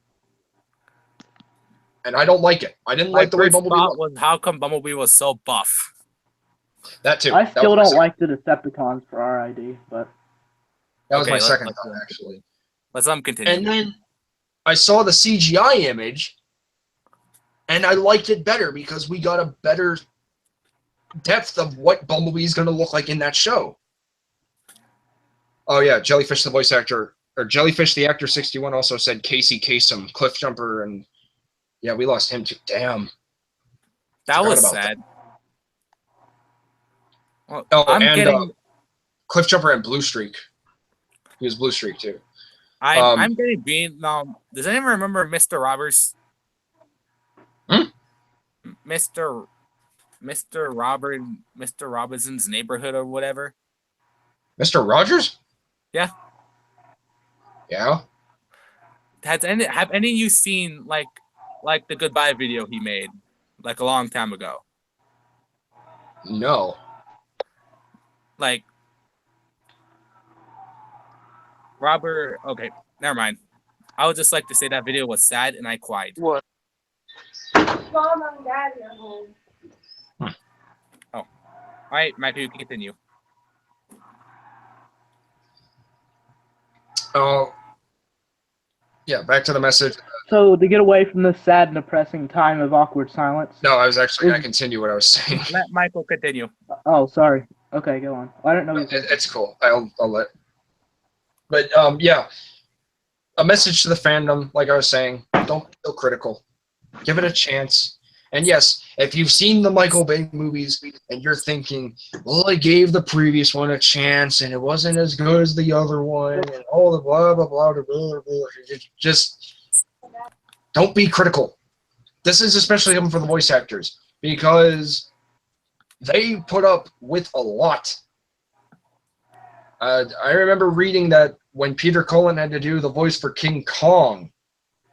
A: And I don't like it. I didn't like the way Bumblebee looked.
E: Was how come Bumblebee was so buff?
A: That too.
D: I still don't like the Decepticons for RID, but
A: That was
E: Okay,
A: my second
E: let's-
A: thought, actually.
E: Let's continue.
A: And then I saw the CGI image, and I liked it better because we got a better depth of what Bumblebee is going to look like in that show. Oh yeah, Jellyfish the voice actor, or Jellyfish the actor 61 also said Casey Kasem, Cliff Jumper, and yeah, we lost him too. Damn.
E: That
A: forgot
E: was
A: about
E: sad. Well,
A: Oh,
E: I'm
A: and
E: getting
A: Cliff Jumper and Blue Streak. He was Blue Streak too.
E: I'm getting beat now. Does anyone remember Mr. Roberts? Mr. Robinson's Neighborhood or whatever?
A: Mr. Rogers?
E: Yeah.
A: Yeah.
E: Have any of you seen like the goodbye video he made like a long time ago?
A: No.
E: Like Robert, okay, never mind. I would just like to say that video was sad and I cried.
C: What?
F: Mom and Daddy are home.
E: All right, Matthew, you can continue.
A: Oh. Yeah, back to the message.
D: so to get away from this sad and depressing time of awkward silence.
A: No, I was actually going to continue what I was saying.
E: Let Michael continue.
D: Oh, sorry. Okay, go on. I don't know.
A: It's cool. I'll let. But yeah, a message to the fandom, like I was saying, don't be so critical. Give it a chance. And yes, if you've seen the Michael Bay movies and you're thinking, well, I gave the previous one a chance and it wasn't as good as the other one and all the blah, blah, blah, blah, blah, blah, just don't be critical. This is especially coming for the voice actors because they put up with a lot. I remember reading that when Peter Cullen had to do the voice for King Kong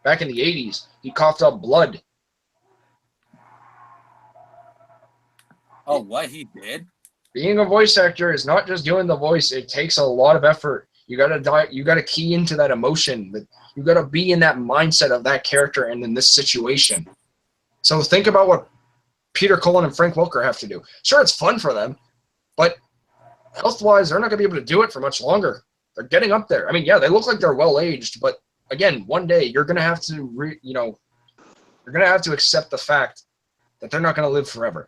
A: back in the 80s, he coughed up blood.
E: Oh, what he did?
A: Being a voice actor is not just doing the voice. It takes a lot of effort. You gotta key into that emotion. You gotta be in that mindset of that character and in this situation. So think about what Peter Cullen and Frank Welker have to do. Sure, it's fun for them, but health-wise, they're not gonna be able to do it for much longer. They're getting up there. I mean, yeah, they look like they're well-aged, but again, one day you're gonna have to, you're gonna have to accept the fact that they're not gonna live forever.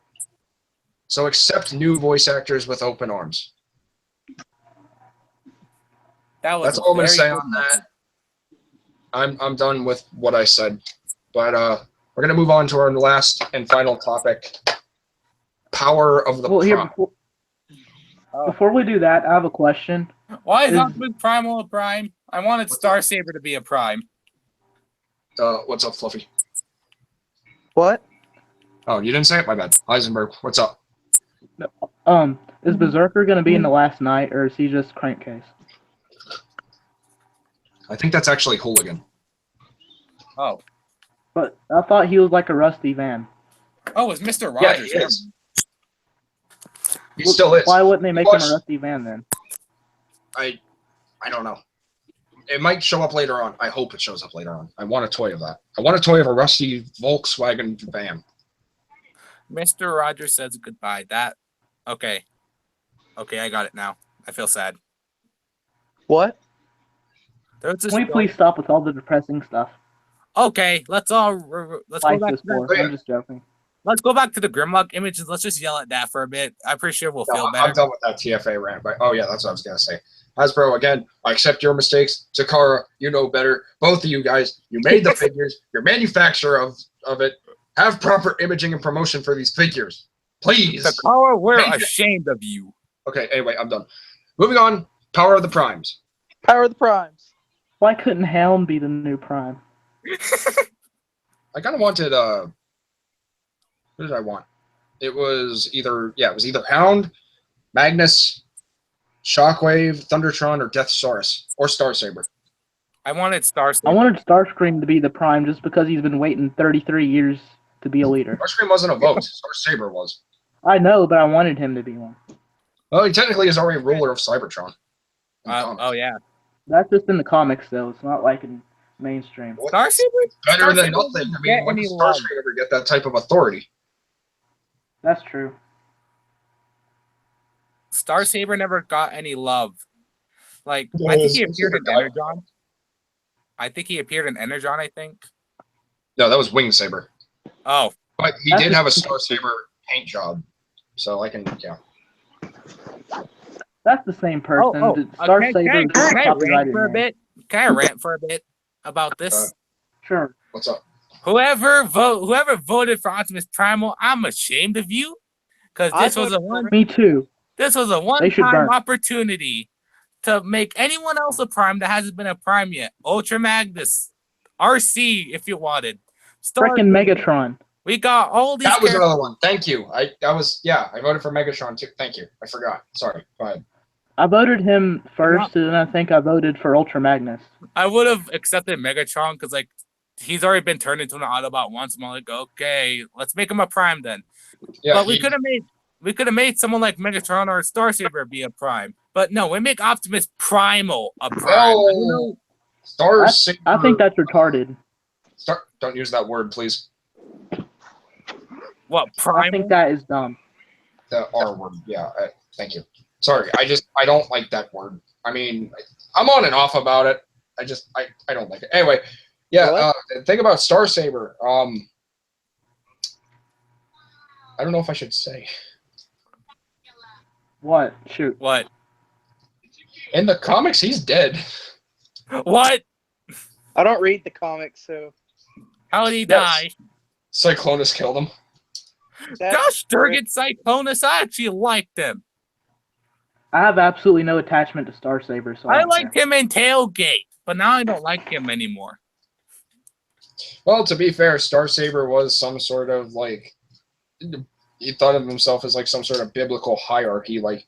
A: So accept new voice actors with open arms. That's all I'm going to say on that. I'm done with what I said. But we're going to move on to our last and final topic. Power of the
D: Well, here
A: prop.
D: Before we do that, I have a question.
E: Why is
D: Is-
E: Optimus Primal a prime? I wanted Star Saber to be a prime.
A: What's up, Fluffy?
C: What?
A: Oh, you didn't say it? My bad. Heisenberg, what's up?
D: Is Berserker gonna be in the last night, or is he just Crankcase?
A: I think that's actually Hooligan.
E: Oh.
D: But I thought he was like a rusty van.
E: Oh, it's Mr.
A: Yeah,
E: Rogers.
A: he is. He still is.
D: Why wouldn't they make him
A: Watch-
D: a rusty van then?
A: I don't know. It might show up later on. I hope it shows up later on. I want a toy of that. I want a toy of a rusty Volkswagen van.
E: Mr. Rogers says goodbye. That. Okay. Okay, I got it now. I feel sad.
C: What?
E: There's this
D: Can we please stop with all the depressing stuff?
E: Okay, let's go
D: Life
E: back
D: is
E: to the,
D: poor. I'm just joking.
E: let's go back to the Grimlock images. Let's just yell at that for a bit. I'm pretty sure we'll feel
A: No,
E: better.
A: I'm done with that TFA rant. But, oh, yeah, that's what I was going to say. Hasbro, again, I accept your mistakes. Takara, you know better. Both of you guys, you made the figures. You're manufacturer of it. Have proper imaging and promotion for these figures. Please.
E: Takara, we're
A: Make it-
E: ashamed of you.
A: Okay, anyway, I'm done. Moving on. Power of the Primes.
C: Power of the Primes.
D: Why couldn't Helm be the new Prime?
A: I kind of wanted, what did I want? It was either Hound, Magnus, Shockwave, Thundertron, or Deathsaurus, or Starsaber.
E: I wanted Star
D: I
E: Saber.
D: wanted Starscream to be the Prime just because he's been waiting 33 years to be a leader.
A: Starscream wasn't a vote. Starsaber was.
D: I know, but I wanted him to be one.
A: Well, he technically is already ruler of Cybertron. In the comics.
E: Oh yeah,
D: That's just in the comics, though. It's not like in mainstream.
A: What?
E: Star Saber.
A: Better
E: Star
A: than
E: Saber
A: nothing.
E: doesn't
A: I mean,
E: get
A: when
E: any
A: does
E: love.
A: Starscream ever get that type of authority?
D: That's true.
E: Star Saber never got any love. Like
A: Yeah,
E: I think he
A: it's
E: appeared in
A: super
E: Energon. I think he appeared in Energon. I think.
A: No, that was Wing Saber.
E: Oh,
A: But he
D: That's
A: did
D: just-
A: have a Starsaber paint job. So I can, yeah.
D: That's the same person. Star Saber is
E: Can I rant
D: copyrighted
E: for a
D: name.
E: bit? Can I rant for a bit about this?
D: Sure.
A: What's up?
E: Whoever voted for Optimus Primal, I'm ashamed of you, because this
C: I
E: was a
C: voted
D: Me too.
E: this was a
D: They should
E: one-time
D: burn.
E: opportunity to make anyone else a prime that hasn't been a prime yet. Ultra Magnus, RC, if you wanted.
D: Frickin' Megatron.
E: We got all these.
A: That was
E: characters.
A: another one. Thank you. I voted for Megatron too. Thank you. I forgot. Sorry. Go ahead.
D: I voted him first, and I think I voted for Ultra Magnus.
E: I would have accepted Megatron because like he's already been turned into an Autobot once. I'm like, okay, let's make him a prime then.
A: Yeah,
E: But we could have made someone like Megatron or Starsaber be a prime. But no, we make Optimus Primal a prime.
A: Oh, Star Saber.
D: I think that's retarded.
A: Don't use that word, please.
E: What
D: I
E: prime?
D: think that is dumb.
A: The R word. Yeah. Thank you. Sorry. I don't like that word. I mean, I'm on and off about it. I don't like it. Anyway, yeah. The thing about Star Saber. I don't know if I should say.
D: What? Shoot.
E: What?
A: In the comics, he's dead.
E: What?
C: I don't read the comics, so
E: How did he
A: Yes.
E: die?
A: Cyclonus killed him.
C: that's
E: Gosh, Durgan Cyclonus, I actually liked him.
D: I have absolutely no attachment to Star Saber, so
E: I
D: don't
E: liked
D: care.
E: him in Tailgate, but now I don't like him anymore.
A: Well, to be fair, Star Saber was some sort of like he thought of himself as like some sort of biblical hierarchy, like,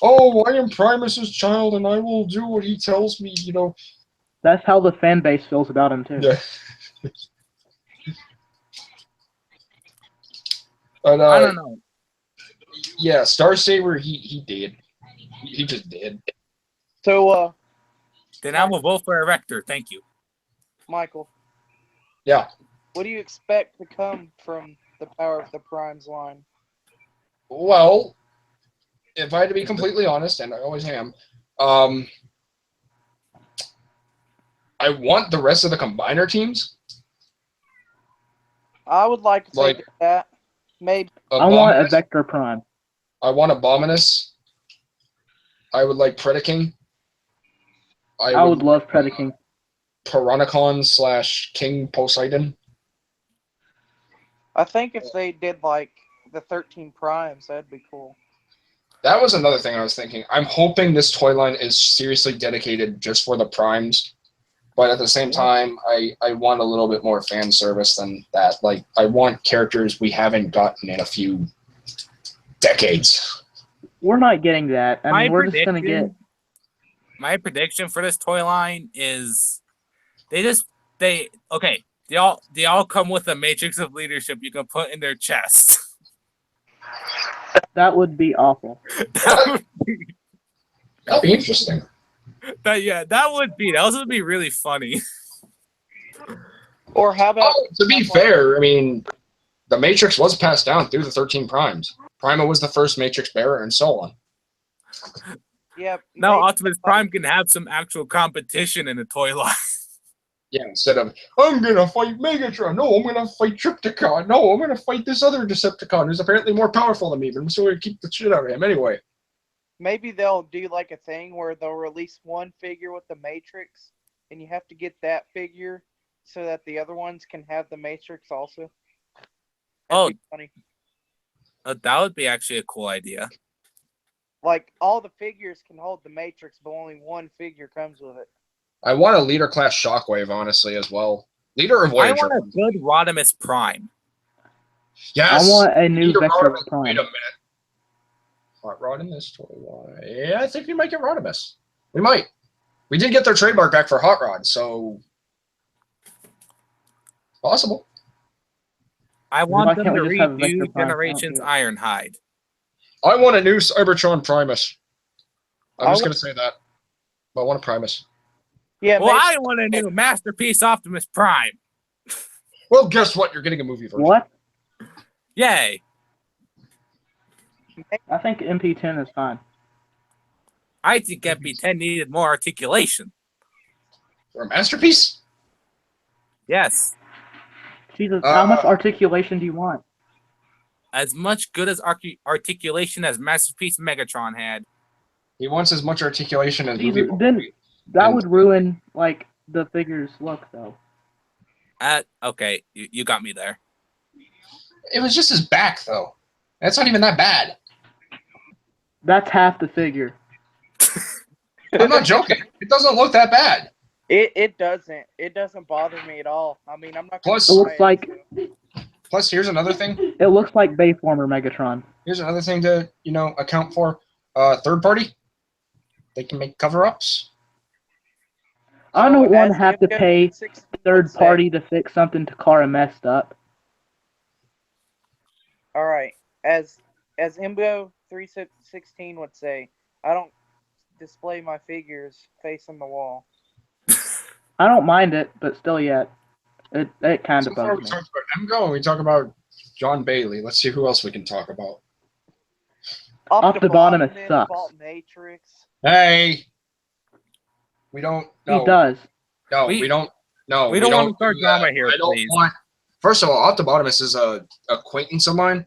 A: oh, I am Primus's child and I will do what he tells me, you know.
D: That's how the fan base feels about him too.
A: Yeah. But
E: I don't know.
A: yeah, Star Saber, he did. He just did.
C: so.
E: Then I will vote for Erector. Thank you.
C: Michael,
A: Yeah.
C: what do you expect to come from the Power of the Primes line?
A: Well, if I had to be completely honest, and I always am, I want the rest of the combiner teams.
C: I would like to
A: Like-
C: take that. Maybe
D: I want a
A: Abominus.
D: Vector Prime.
A: I want Abominus. I would like Predaking.
D: I would love Predaking.
A: Piranacon / King Poseidon.
C: I think if they did like the 13 primes, that'd be cool.
A: That was another thing I was thinking. I'm hoping this toy line is seriously dedicated just for the primes, but at the same time, I want a little bit more fan service than that. Like, I want characters we haven't gotten in a few decades.
D: We're not getting that. I mean, we're just gonna get.
E: My prediction for this toy line is they all come with a matrix of leadership you can put in their chest.
D: That would be awful.
A: That'd be interesting.
E: That would be really funny.
C: Or how about?
A: Oh, to be fair, I mean, the Matrix was passed down through the 13 primes. Prima was the first Matrix bearer, and so on.
C: Yeah.
E: Now Optimus Prime can have some actual competition in the toy line.
A: Yeah, instead of, I'm going to fight Megatron. No, I'm going to fight Trypticon. No, I'm going to fight this other Decepticon who's apparently more powerful than me, but I'm still going to keep the shit out of him anyway.
C: Maybe they'll do like a thing where they'll release one figure with the Matrix, and you have to get that figure so that the other ones can have the Matrix also. That'd be funny.
E: That would be actually a cool idea.
C: Like, all the figures can hold the Matrix, but only one figure comes with it.
A: I want a leader class Shockwave, honestly, as well. Leader of Voyager.
E: I want a good Rodimus Prime.
A: Yes.
D: I want a new Vector
A: Rodimus.
D: Prime.
A: Wait a minute. Hot Rod in this toy line. Yeah, I think we might get Rodimus. We might. We did get their trademark back for Hot Rod, so possible.
E: I want
D: Why
E: them
D: can't
E: to
D: we just have a
E: redo
D: Vector Prime?
E: Generations Ironhide.
A: I want a new Cybertron Primus. I'm just
C: I
A: going to say that. But I want a Primus.
C: Yeah,
E: Well, I want a new Masterpiece Optimus Prime.
A: Well, guess what? You're getting a movie version.
D: What?
E: Yay.
D: I think MP10 is fine.
E: I think MP10 needed more articulation.
A: For a masterpiece?
E: Yes.
D: Jesus, how much articulation do you want?
E: As much good as articulation as Masterpiece Megatron had.
A: He wants as much articulation as
D: Jesus,
A: movie.
D: then that would ruin like the figure's look, though.
E: Okay, you got me there.
A: It was just his back, though. That's not even that bad.
D: That's half the figure.
A: I'm not joking. It doesn't look that bad.
C: It doesn't. It doesn't bother me at all. I mean, I'm not.
A: Plus-
D: It looks like
A: Plus, here's another thing.
D: it looks like Bayformer Megatron.
A: Here's another thing to, account for. Third party. They can make cover-ups.
D: I don't want to
C: as
D: have to
C: Imgo
D: pay
C: 16
D: third
C: would say-
D: party to fix something Takara messed up.
C: All right, as Imbo 316 would say, I don't display my figures facing the wall.
D: I don't mind it, but still yet. It kind
A: So
D: of
A: far, we
D: bugs me.
A: talked about Emgo and we talk about John Bailey. Let's see who else we can talk about.
D: Optibotimus sucks.
C: Vault Matrix.
A: Hey! We don't... No,
D: He does.
A: No,
E: We-
A: we don't... No,
E: we don't want to
A: do
E: start
A: that.
E: drama here,
A: I don't
E: please.
A: want... First of all, Optibotimus is a acquaintance of mine.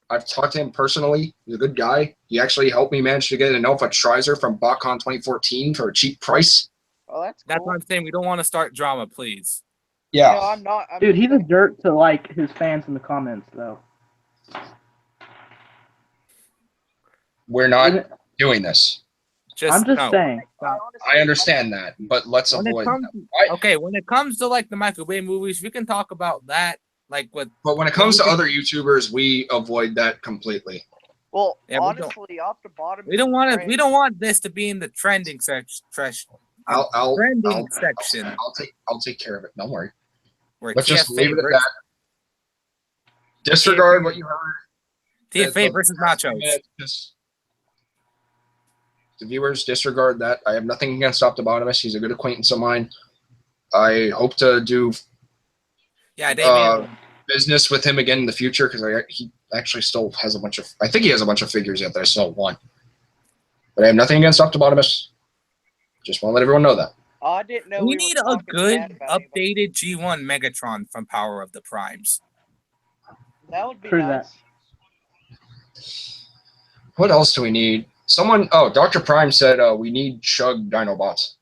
A: I've talked to him personally. He's a good guy. He actually helped me manage to get an Alpha Trizer from BotCon 2014 for a cheap price.
C: Oh, that's cool.
E: That's what I'm saying. We don't want to start drama, please.
A: Yeah.
C: No, I'm not.
D: Dude, he's a jerk to like his fans in the comments, though.
A: We're not doing this.
D: I'm just
E: no.
D: saying.
A: I understand that, but let's
E: When it
A: avoid
E: comes,
A: that.
E: okay, when it comes to like the Michael Bay movies, we can talk about that. Like with
A: But when it comes to other YouTubers, we avoid that completely.
C: Well,
E: Yeah, we don't-
C: honestly, Optibotimus.
E: we don't want to. We don't want this to be in the trending section.
A: I'll
E: section.
A: I'll take care of it. Don't worry.
E: Where
A: Let's just
E: TFA
A: leave it at
E: versus-
A: that. Disregard what you heard.
E: TFA versus Nachos.
A: Just the viewers disregard that. I have nothing against Optibotimus. He's a good acquaintance of mine. I hope to do
E: Yeah, Damien.
A: business with him again in the future because he actually still has a bunch of. I think he has a bunch of figures yet that I still want. But I have nothing against Optibotimus. Just want to let everyone know that.
C: Oh, I didn't know
E: we
C: were
E: need a
C: talking
E: good
C: bad about anybody.
E: updated G1 Megatron from Power of the Primes.
C: That would be
D: True
C: nice.
A: What else do we need? Someone. Oh, Dr. Prime said we need Shug Dinobots.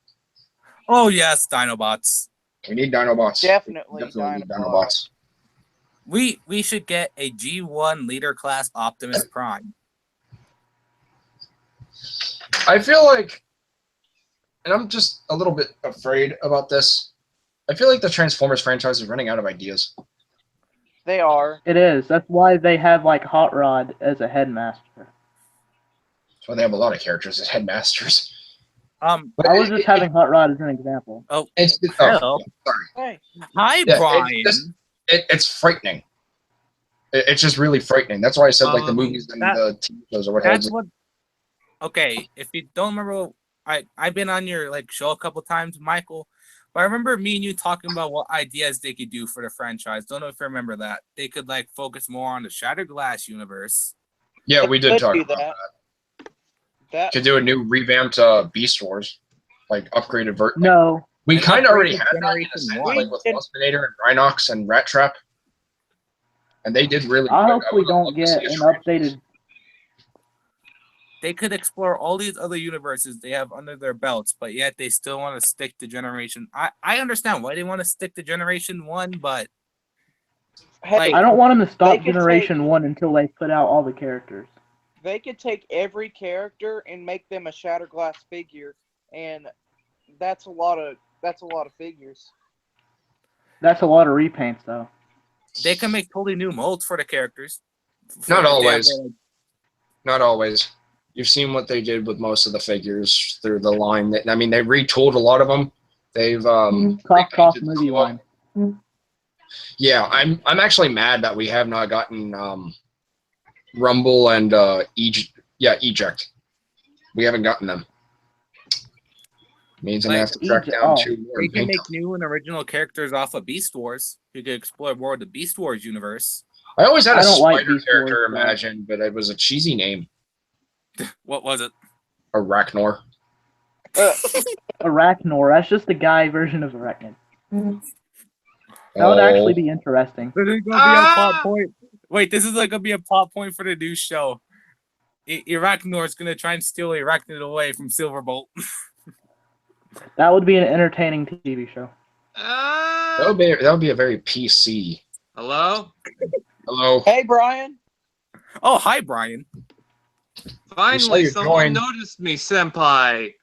E: Oh yes, Dinobots.
A: We need Dinobots.
C: Definitely
A: Need
C: Dinobots.
A: Dinobots.
E: We should get a G1 leader class Optimus Prime.
A: I feel like, and I'm just a little bit afraid about this. I feel like the Transformers franchise is running out of ideas.
C: They are.
D: It is. That's why they have like Hot Rod as a headmaster.
A: That's why they have a lot of characters as headmasters. But
D: I was just having Hot Rod as an example.
E: Hello.
A: Sorry.
C: Hey,
E: Hi,
A: Yeah,
E: Brian.
A: It's frightening. It's just really frightening. That's why I said like the movies and
E: that-
A: the TV shows or what have
E: That's
A: you.
E: what. Okay, if you don't remember, I've been on your like show a couple times, Michael. But I remember me and you talking about what ideas they could do for the franchise. Don't know if you remember that. They could like focus more on the Shattered Glass universe.
A: Yeah, we did
C: could
A: talk
C: do
A: about
C: that.
A: that. Could do a new revamped Beast Wars, like upgraded version.
D: No.
A: We
E: Like
A: kind of already
E: upgraded
A: had that in a
E: Generation
A: sense,
E: one.
A: like with Waspinator and Rhinox and Rat Trap, and they did really.
D: I
A: good.
D: hope we
A: would
D: don't
A: love to
D: get
A: see a
D: an
A: Shredder.
D: updated.
E: They could explore all these other universes they have under their belts, but yet they still want to stick to Generation. I understand why they want to stick to Generation 1, but
C: Hey,
E: Like-
D: I don't want them to
C: They
D: stop
C: could
D: Generation
C: take-
D: 1 until they put out all the characters.
C: they could take every character and make them a Shatterglass figure, and that's a lot of figures.
D: That's a lot of repaints, though.
E: they can make totally new molds for the characters.
A: Not
E: They have
A: always.
E: their, like,
A: Not always. You've seen what they did with most of the figures through the line. I mean, they retooled a lot of them. They've
D: Cough,
A: repainted
D: movie
A: some of
D: line.
A: them. Yeah, I'm actually mad that we have not gotten Rumble and Eject. We haven't gotten them. Means I'm gonna have to track
D: Eject-
A: down
D: oh.
A: 2 more
E: They
A: and
E: can
A: paint
E: make
A: them.
E: new and original characters off of Beast Wars. You could explore more of the Beast Wars universe.
A: I always had a
D: I don't like
A: spider
D: Beast
A: character
D: Wars, though.
A: imagined, but it was a cheesy name.
E: What was it?
A: Arachnor.
D: Arachnor. That's just the guy version of Arachnid. That would actually be interesting.
E: This is gonna be a plot point. Wait, this is like gonna be a plot point for the new show. Arachnor is gonna try and steal Arachnid away from Silverbolt.
D: That would be an entertaining TV show.
A: That would be a very PC.
G: Hello?
A: Hello.
C: Hey, Brian.
E: Oh, hi, Brian.
G: Finally,
A: you
G: someone
A: joined.
G: noticed me, senpai.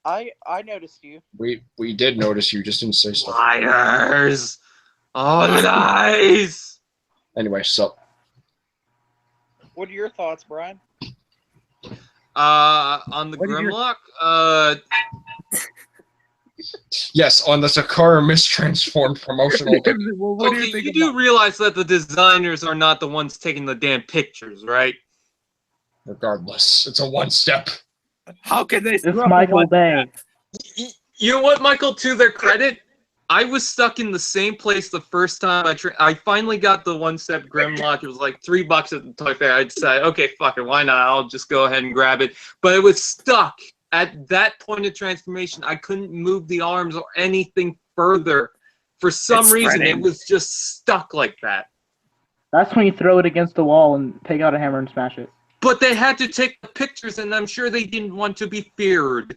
C: I noticed you.
A: We did notice you, just didn't say stuff.
G: Liars. Oh, lies.
A: Anyway, so
C: What are your thoughts, Brian?
G: On the
E: What did your-
G: Grimlock,
A: yes, on the Sakura mistransformed promotional.
E: Well, what do
G: okay,
E: you think
G: you do realize that the designers are not the ones taking the damn pictures, right?
A: Regardless, it's a one step.
E: How can they?
D: It's Michael Bay.
G: You know what, Michael? To their credit, I was stuck in the same place the first time I finally got the one-step Grimlock. It was like $3 at the toy fair. I decided, okay, fuck it, why not? I'll just go ahead and grab it. But it was stuck at that point of transformation. I couldn't move the arms or anything further. For some
E: It's
G: reason,
E: spreading.
G: it was just stuck like that.
D: That's when you throw it against the wall and take out a hammer and smash it.
G: But they had to take the pictures, and I'm sure they didn't want to be feared.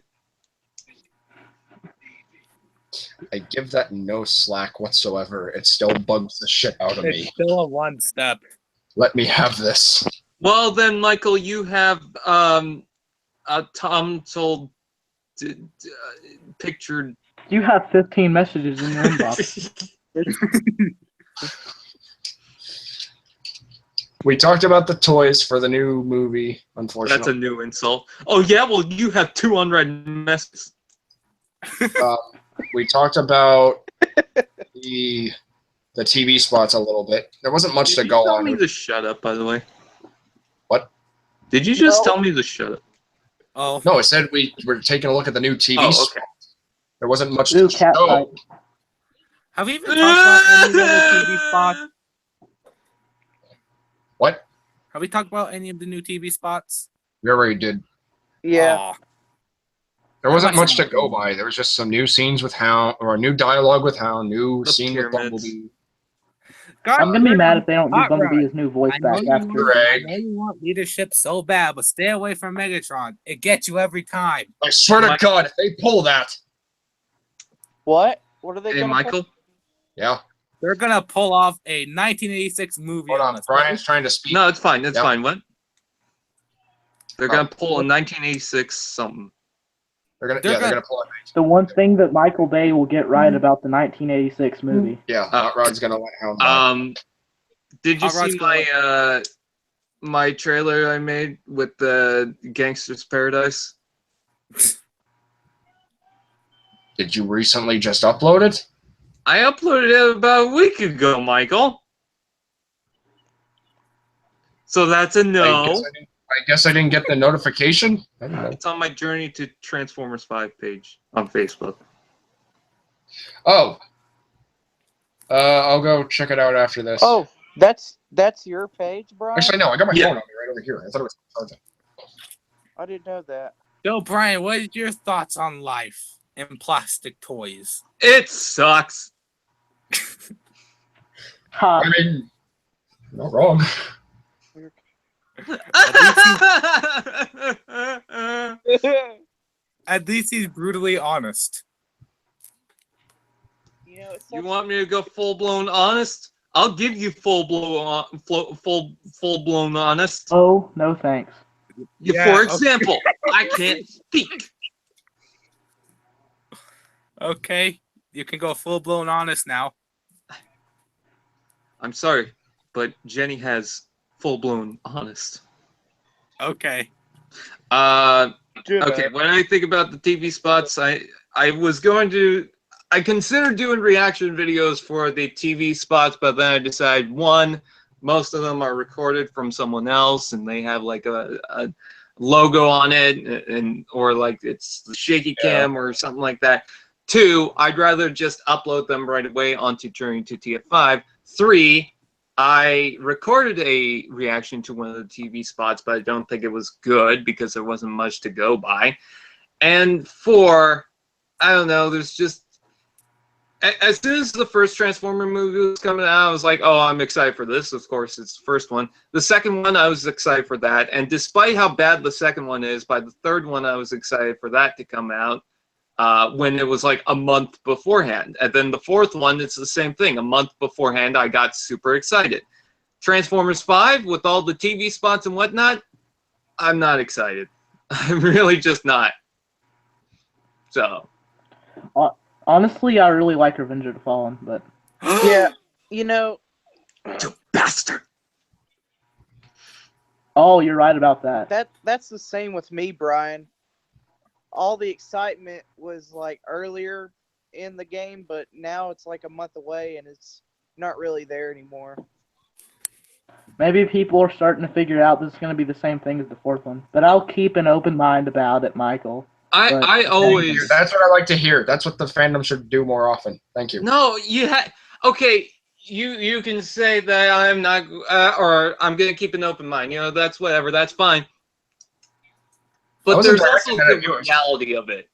A: I give that no slack whatsoever. It still bugs the shit out of
E: It's
A: me.
E: still a one step.
A: Let me have this.
G: Well, then, Michael, you have Tom told pictured.
D: You have 15 messages in your inbox.
A: We talked about the toys for the new movie, unfortunately.
G: That's a new insult. Oh yeah, well you have 2 unread messages.
A: We talked about the TV spots a little bit. There wasn't much to
G: Did you
A: go
G: tell
A: on.
G: me to shut up, by the way?
A: What?
G: Did you just
C: No.
G: tell me to shut up?
E: Oh,
A: No, it said we were taking a look at the new TV
G: Oh,
A: spots.
G: okay.
A: There wasn't much
D: Ooh,
A: to
D: cat
A: show.
D: fight.
E: have we even talked about any of the new TV spots?
A: What?
E: Have we talked about any of the new TV spots?
A: We already did.
C: Yeah.
E: Aw.
A: There wasn't
E: must
A: much to
E: not
A: go
E: be.
A: by. There was just some new scenes with Hound, or new dialogue with Hound, new
G: The
A: scene with
G: pyramids.
A: Bumblebee.
E: God,
D: I'm gonna be mad if they don't do
E: Hot
D: Bumblebee
E: Rod.
D: his new voice
E: I know,
D: back
E: you
D: after.
E: want,
A: Greg.
E: I know you want leadership so bad, but stay away from Megatron. It gets you every time.
A: I swear to
G: Mike-
A: God, if they pull that,
C: What? What are they
G: Hey,
C: gonna
G: Michael.
A: yeah.
E: They're gonna pull off a 1986 movie
A: Hold
E: on
A: on,
E: us.
A: Brian's trying to speak.
G: No, it's fine. It's
A: Yep.
G: fine. What? They're gonna pull a 1986 something.
A: They're gonna pull it.
D: The one thing that Michael Bay will get right about the 1986 movie.
A: Yeah, Hot Rod's gonna let Hound die.
G: Did you
E: Hot Rod's
G: see
E: gonna
G: my trailer I made with the Gangster's Paradise?
A: Did you recently just upload it?
G: I uploaded it about a week ago, Michael. So that's a no.
A: I guess I didn't get the notification. I don't know.
G: It's on my Journey to Transformers 5 page on Facebook.
A: Oh. I'll go check it out after this.
C: Oh, that's your page, Brian?
A: Actually, no. I got my
G: Yeah.
A: phone on me right over here. I thought it was charging.
C: I didn't know that.
E: Yo, Brian, what is your thoughts on life and plastic toys?
G: It sucks.
D: Ha!
A: I mean, not wrong.
E: At least he's brutally honest.
C: You know, it's
G: You want me to go full blown honest? I'll give you full blown honest.
D: Oh, no thanks.
E: Yeah,
G: For
E: okay.
G: example, I can't speak.
E: Okay, you can go full blown honest now.
G: I'm sorry, but Jenny has full blown honest.
E: Okay.
G: Okay, when I think about the TV spots, I considered doing reaction videos for the TV spots, but then I decided, one, most of them are recorded from someone else, and they have like a logo on it, or like it's the shaky cam or something like that. Two, I'd rather just upload them right away onto Journey to TF5. Three, I recorded a reaction to one of the TV spots, but I don't think it was good because there wasn't much to go by. And four, I don't know, there's just... As soon as the first Transformer movie was coming out, I was like, oh, I'm excited for this. Of course, it's the first one. The second one, I was excited for that. And despite how bad the second one is, by the third one, I was excited for that to come out when it was like a month beforehand. And then the fourth one, it's the same thing. A month beforehand, I got super excited. Transformers 5, with all the TV spots and whatnot, I'm not excited. I'm really just not. So...
D: Honestly, I really like Revenge of the Fallen, but
C: Yeah, you know,
G: You bastard!
D: oh, you're right about that.
C: that's the same with me, Brian. All the excitement was like earlier in the game, but now it's like a month away and it's not really there anymore.
D: Maybe people are starting to figure out this is going to be the same thing as the fourth one, but I'll keep an open mind about it, Michael.
G: I always...
A: That's what I like to hear. That's what the fandom should do more often. Thank you.
G: No, okay, you can say that I'm not, or I'm going to keep an open mind. You know, that's whatever. That's fine. But there's also the reality of it.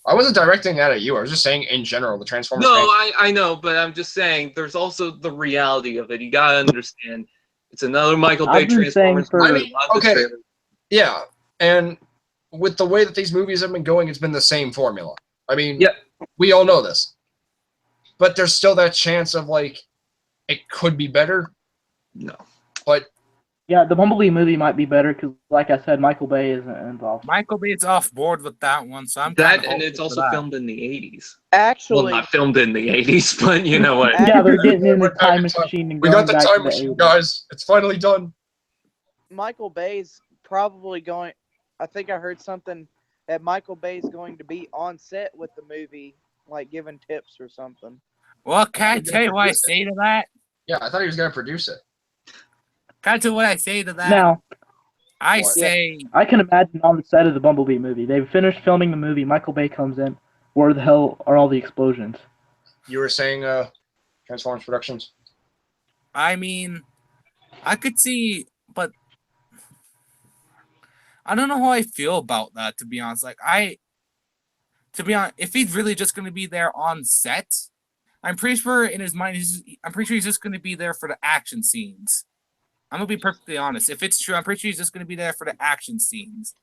A: I wasn't directing that at you. I was just saying in general, the Transformers.
G: No, I know, but I'm just saying there's also the reality of it. You got to understand. It's another Michael Bay Transformers movie.
A: Okay, yeah, and with the way that these movies have been going, it's been the same formula. I mean, we all know this. But there's still that chance of, like, it could be better. No. But...
D: yeah, the Bumblebee movie might be better because, like I said, Michael Bay isn't involved.
E: Michael Bay's off board with that one, so I'm
G: that, and it's also filmed in the 80s.
C: Actually...
G: Well, not filmed in the 80s, but you know what.
D: Yeah, they're getting in the time machine and
A: we
D: going
A: got the
D: back
A: time
D: to the
A: machine,
D: 80s.
A: guys. It's finally done.
C: Michael Bay's probably going... I think I heard something that Michael Bay's going to be on set with the movie, like giving tips or something.
E: Well, can I tell you what I say to that?
A: Yeah, I thought he was going to produce it.
E: Can I tell you what I say to that?
D: Now,
E: I
A: What?
E: say...
D: I can imagine on the set of the Bumblebee movie, they've finished filming the movie, Michael Bay comes in, where the hell are all the explosions?
A: You were saying Transformers Productions?
E: I mean, I could see, but I don't know how I feel about that, to be honest. Like, to be honest, if he's really just going to be there on set, I'm pretty sure in his mind, I'm pretty sure he's just going to be there for the action scenes. I'm going to be perfectly honest. If it's true, I'm pretty sure he's just going to be there for the action scenes.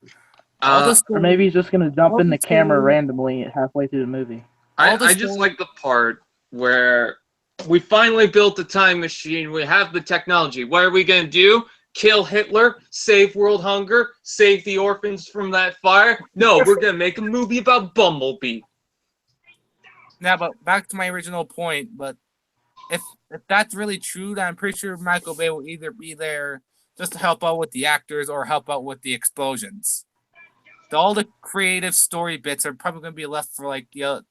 D: Or maybe he's just going to jump in the camera randomly halfway through the movie.
G: I just like the part where we finally built the time machine. We have the technology. What are we going to do? kill Hitler, save world hunger, save the orphans from that fire. No, we're gonna make a movie about Bumblebee.
E: Now, but back to my original point. But if that's really true, then I'm pretty sure Michael Bay will either be there just to help out with the actors or help out with the explosions. All the creative story bits are probably going to be left for like the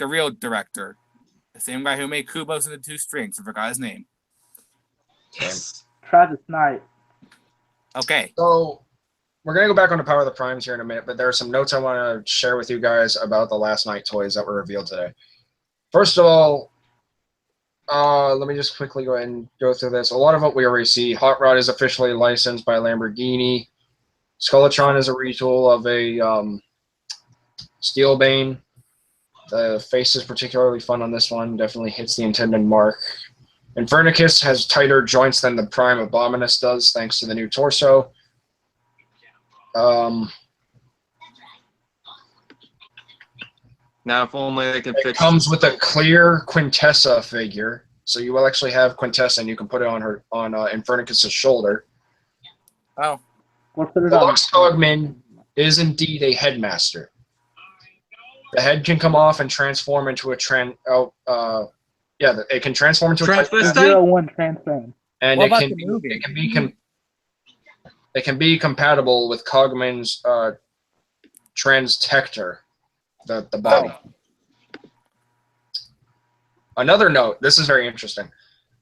E: real director, the same guy who made Kubo's and the Two Strings. I forgot his name.
G: Yes.
D: Travis Knight.
E: Okay.
A: So we're gonna go back on the Power of the Primes here in a minute, but there are some notes I want to share with you guys about the Last Night toys that were revealed today. First of all, let me just quickly go ahead and go through this. A lot of what we already see. Hot Rod is officially licensed by Lamborghini. Skulltron is a retool of a Steelbane. The face is particularly fun on this one. Definitely hits the intended mark. Infernicus has tighter joints than the Prime Abominus does, thanks to the new torso.
G: Now, if only they can
A: It
G: fix
A: comes with a clear Quintessa figure, so you will actually have Quintessa, and you can put it on Infernicus's shoulder.
E: Oh.
D: We'll put it
A: The
D: on.
A: Lux Cogman is indeed a headmaster. The head can come off and transform into a it can transform into a
G: Transvestite?
D: 01 transform.
A: and
E: What
A: it
E: about
A: can
E: the
A: be,
E: movie?
A: it can be compatible with Cogman's Transtector, the body. Another note, this is very interesting.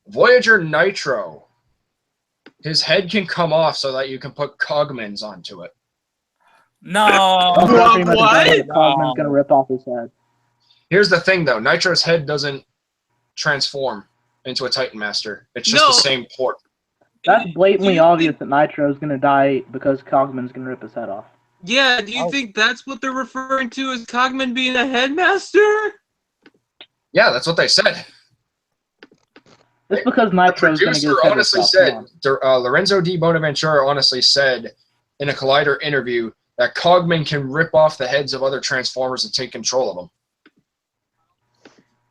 A: Voyager Nitro, his head can come off so that you can put Cogman's onto it.
E: No.
D: Oh, that's pretty much
G: what?
D: exactly what Cogman's gonna rip off his head.
A: Here's the thing, though. Nitro's head doesn't transform into a Titan Master. It's just
G: No.
A: the same port.
D: That's blatantly
G: Do you
D: obvious
G: think-
D: that Nitro's gonna die because Cogman's gonna rip his head off.
G: Yeah, do you think that's what they're referring to as Cogman being a headmaster?
A: Yeah, that's what they said.
D: Just because
A: The
D: Nitro's gonna get
A: producer
D: his head
A: honestly
D: ripped
A: said,
D: off.
A: Lorenzo Di Bonaventura honestly said in a Collider interview that Cogman can rip off the heads of other Transformers and take control of them.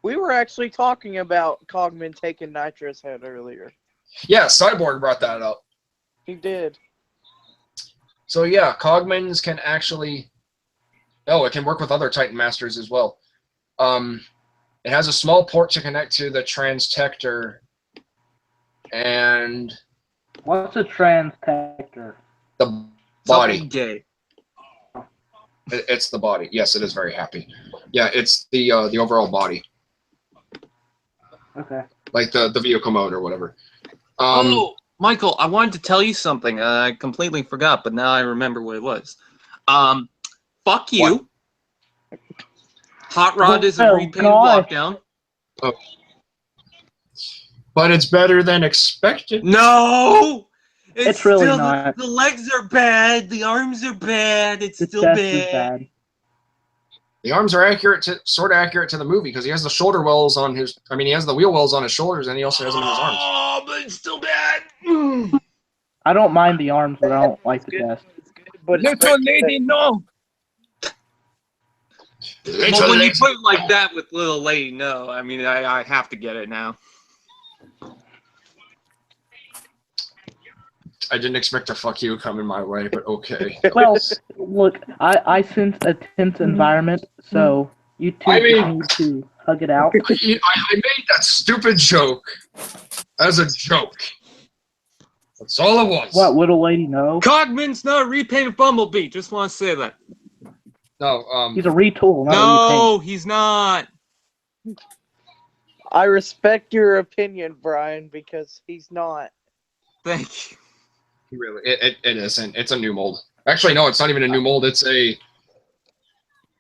C: We were actually talking about Cogman taking Nitro's head earlier.
A: Yeah, Cyborg brought that up.
C: He did.
A: So yeah, Cogman's can actually... Oh, it can work with other Titan Masters as well. It has a small port to connect to the Transtector, and
D: What's a Transtector?
A: the body.
G: Something gay.
A: It's the body. Yes, it is very happy. Yeah, it's the overall body,
D: Okay.
A: like the vehicle mode or whatever.
G: Oh, Michael, I wanted to tell you something. I completely forgot, but now I remember what it was. Fuck you.
A: What?
G: Hot Rod is a
D: Oh,
G: repainted
D: God.
G: lockdown.
A: But it's better than expected.
G: No!
D: It's really
G: still,
D: not.
G: The legs are bad. The arms are bad. It's
D: The
G: still
D: chest
G: bad.
D: is bad.
A: The arms are sort of accurate to the movie because he has the shoulder wells on his. I mean, he has the wheel wells on his shoulders, and he also has them in his arms.
G: Oh, but it's still bad. Mm.
D: I don't mind the arms, but I don't like the chest.
C: But it's
E: Little lady, no.
G: Well, when you put it like that with Little Lady, no. I mean, I have to get it now.
A: I didn't expect a fuck you coming my way, but okay.
D: Well, look, I sense a tense environment, so you two
A: I mean-
D: need to hug it out.
A: I made that stupid joke as a joke. That's all it was.
D: What, little lady? No,
G: Cogman's not a repainted Bumblebee. Just want to say that.
A: No,
D: he's a retool. Not a
G: No, he's not.
C: I respect your opinion, Brian, because he's not.
G: Thank you.
A: really, it isn't. It's a new mold. Actually, no, it's not even a new mold. It's a.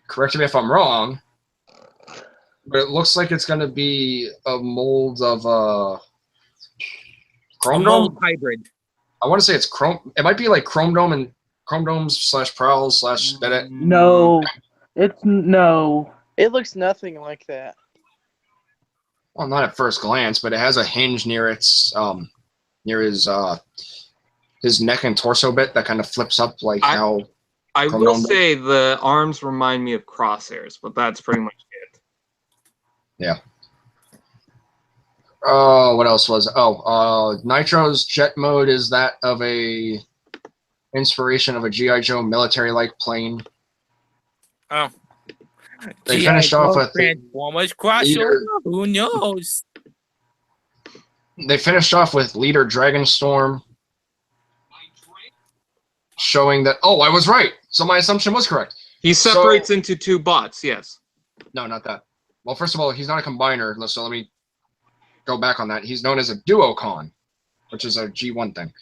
A: Correct me if I'm wrong, but it looks like it's going to be a mold of Chrome Dome.
E: Hybrid.
A: I want to say it's Chrome. It might be like Chrome Dome and Chrome Domes / Prowls / Bennett.
D: No, it's no.
C: It looks nothing like that.
A: Well, not at first glance, but it has a hinge near its near his neck and torso bit that kind of flips up like how.
G: I
A: Chrome
G: will
A: Dome.
G: say the arms remind me of crosshairs, but that's pretty much it.
A: Yeah. Oh, what else was? Nitro's jet mode is that of a inspiration of a GI Joe military-like plane.
E: Oh.
A: They
E: G.I.
A: finished off
E: Joe
A: with
E: Transformers crossover.
A: leader.
E: Who knows?
A: They finished off with Leader Dragonstorm, showing that. Oh, I was right. So my assumption was correct.
G: He separates into two bots. Yes.
A: No, not that. Well, first of all, he's not a combiner. So let me go back on that. He's known as a duocon, which is a G1 thing.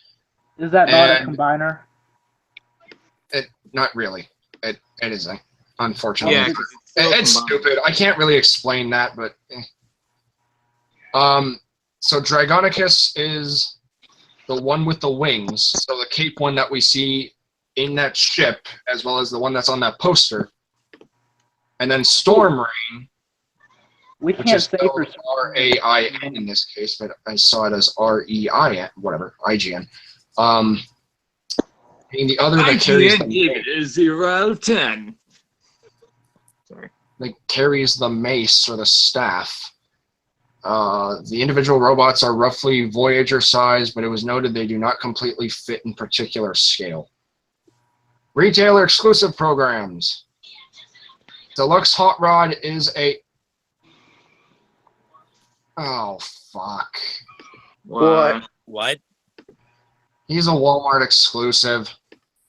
D: Is that not a combiner?
A: Not really. It isn't. Unfortunately,
G: Yeah,
A: it's stupid. I can't really explain that, but so Dragonicus is the one with the wings. So the cape one that we see in that ship, as well as the one that's on that poster, and then Storm Rain.
D: We
A: Which
D: can't
A: is
D: say for
A: R-A-I-N in this case, but I saw it as R-E-I-N, whatever, I-G-N. Being the other that carries the
G: is 0 out of 10. Sorry.
A: that carries the mace or the staff. The individual robots are roughly Voyager size, but it was noted they do not completely fit in particular scale. Retailer exclusive programs. Deluxe Hot Rod is a... Oh, fuck.
C: What?
E: What?
A: He's a Walmart exclusive.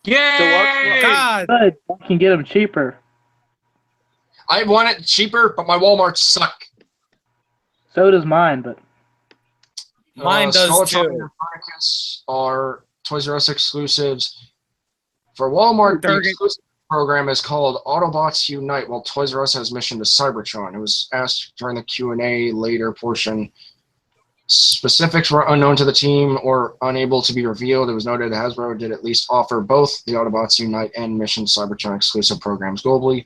G: Yay!
E: God.
D: Good. I can get them cheaper.
A: I want it cheaper, but my Walmarts suck.
D: So does mine, but
E: Mine does
A: Skeletron
E: too.
A: and Copernicus are Toys R Us exclusives. For Walmart, the exclusive program is called Autobots Unite, while Toys R Us has mission to Cybertron. It was asked during the Q&A later portion. Specifics were unknown to the team or unable to be revealed. It was noted Hasbro did at least offer both the Autobots Unite and Mission Cybertron exclusive programs globally.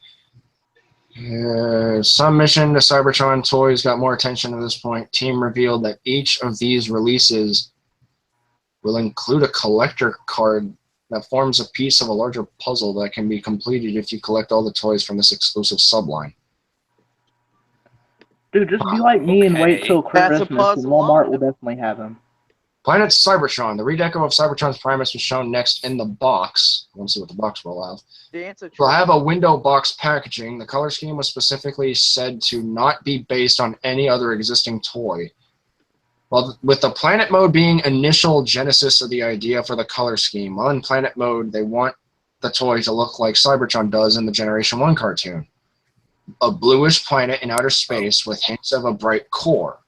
A: Some Mission to Cybertron toys got more attention at this point. Team revealed that each of these releases will include a collector card that forms a piece of a larger puzzle that can be completed if you collect all the toys from this exclusive subline.
D: dude, just be like me and wait till
C: That's a
D: Christmas, and
C: puzzle.
D: Walmart will definitely have them.
A: Planet Cybertron. The redeco of Cybertron's Primus was shown next in the box. Let's see what the box will have. We'll have a window box packaging. The color scheme was specifically said to not be based on any other existing toy. Well, with the Planet Mode being initial genesis of the idea for the color scheme, well, in Planet Mode, they want the toy to look like Cybertron does in the Generation 1 cartoon. A bluish planet in outer space with hints of a bright core.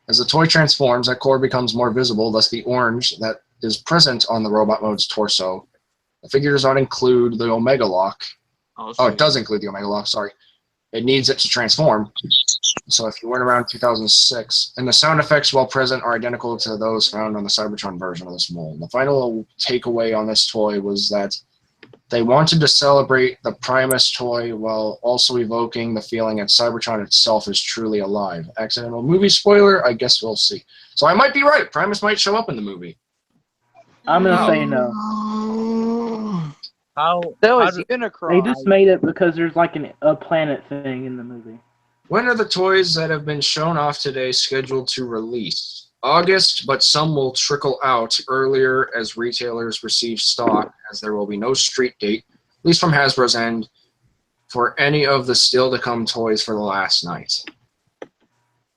A: As the toy transforms, that core becomes more visible, thus the orange that is present on the Robot Mode's torso. The figure does not include the Omega Lock. Oh, it does include the Omega Lock, sorry. It needs it to transform. So if you weren't around 2006, and the sound effects, while present, are identical to those found on the Cybertron version of this mold. The final takeaway on this toy was that they wanted to celebrate the Primus toy while also evoking the feeling that Cybertron itself is truly alive. Accidental movie spoiler? I guess we'll see. So I might be right. Primus might show up in the movie.
D: I'm gonna say no.
C: So is Unicron.
D: They just made it because there's like a planet thing in the movie.
A: When are the toys that have been shown off today scheduled to release? August, but some will trickle out earlier as retailers receive stock, as there will be no street date, at least from Hasbro's end, for any of the still-to-come toys for the last night.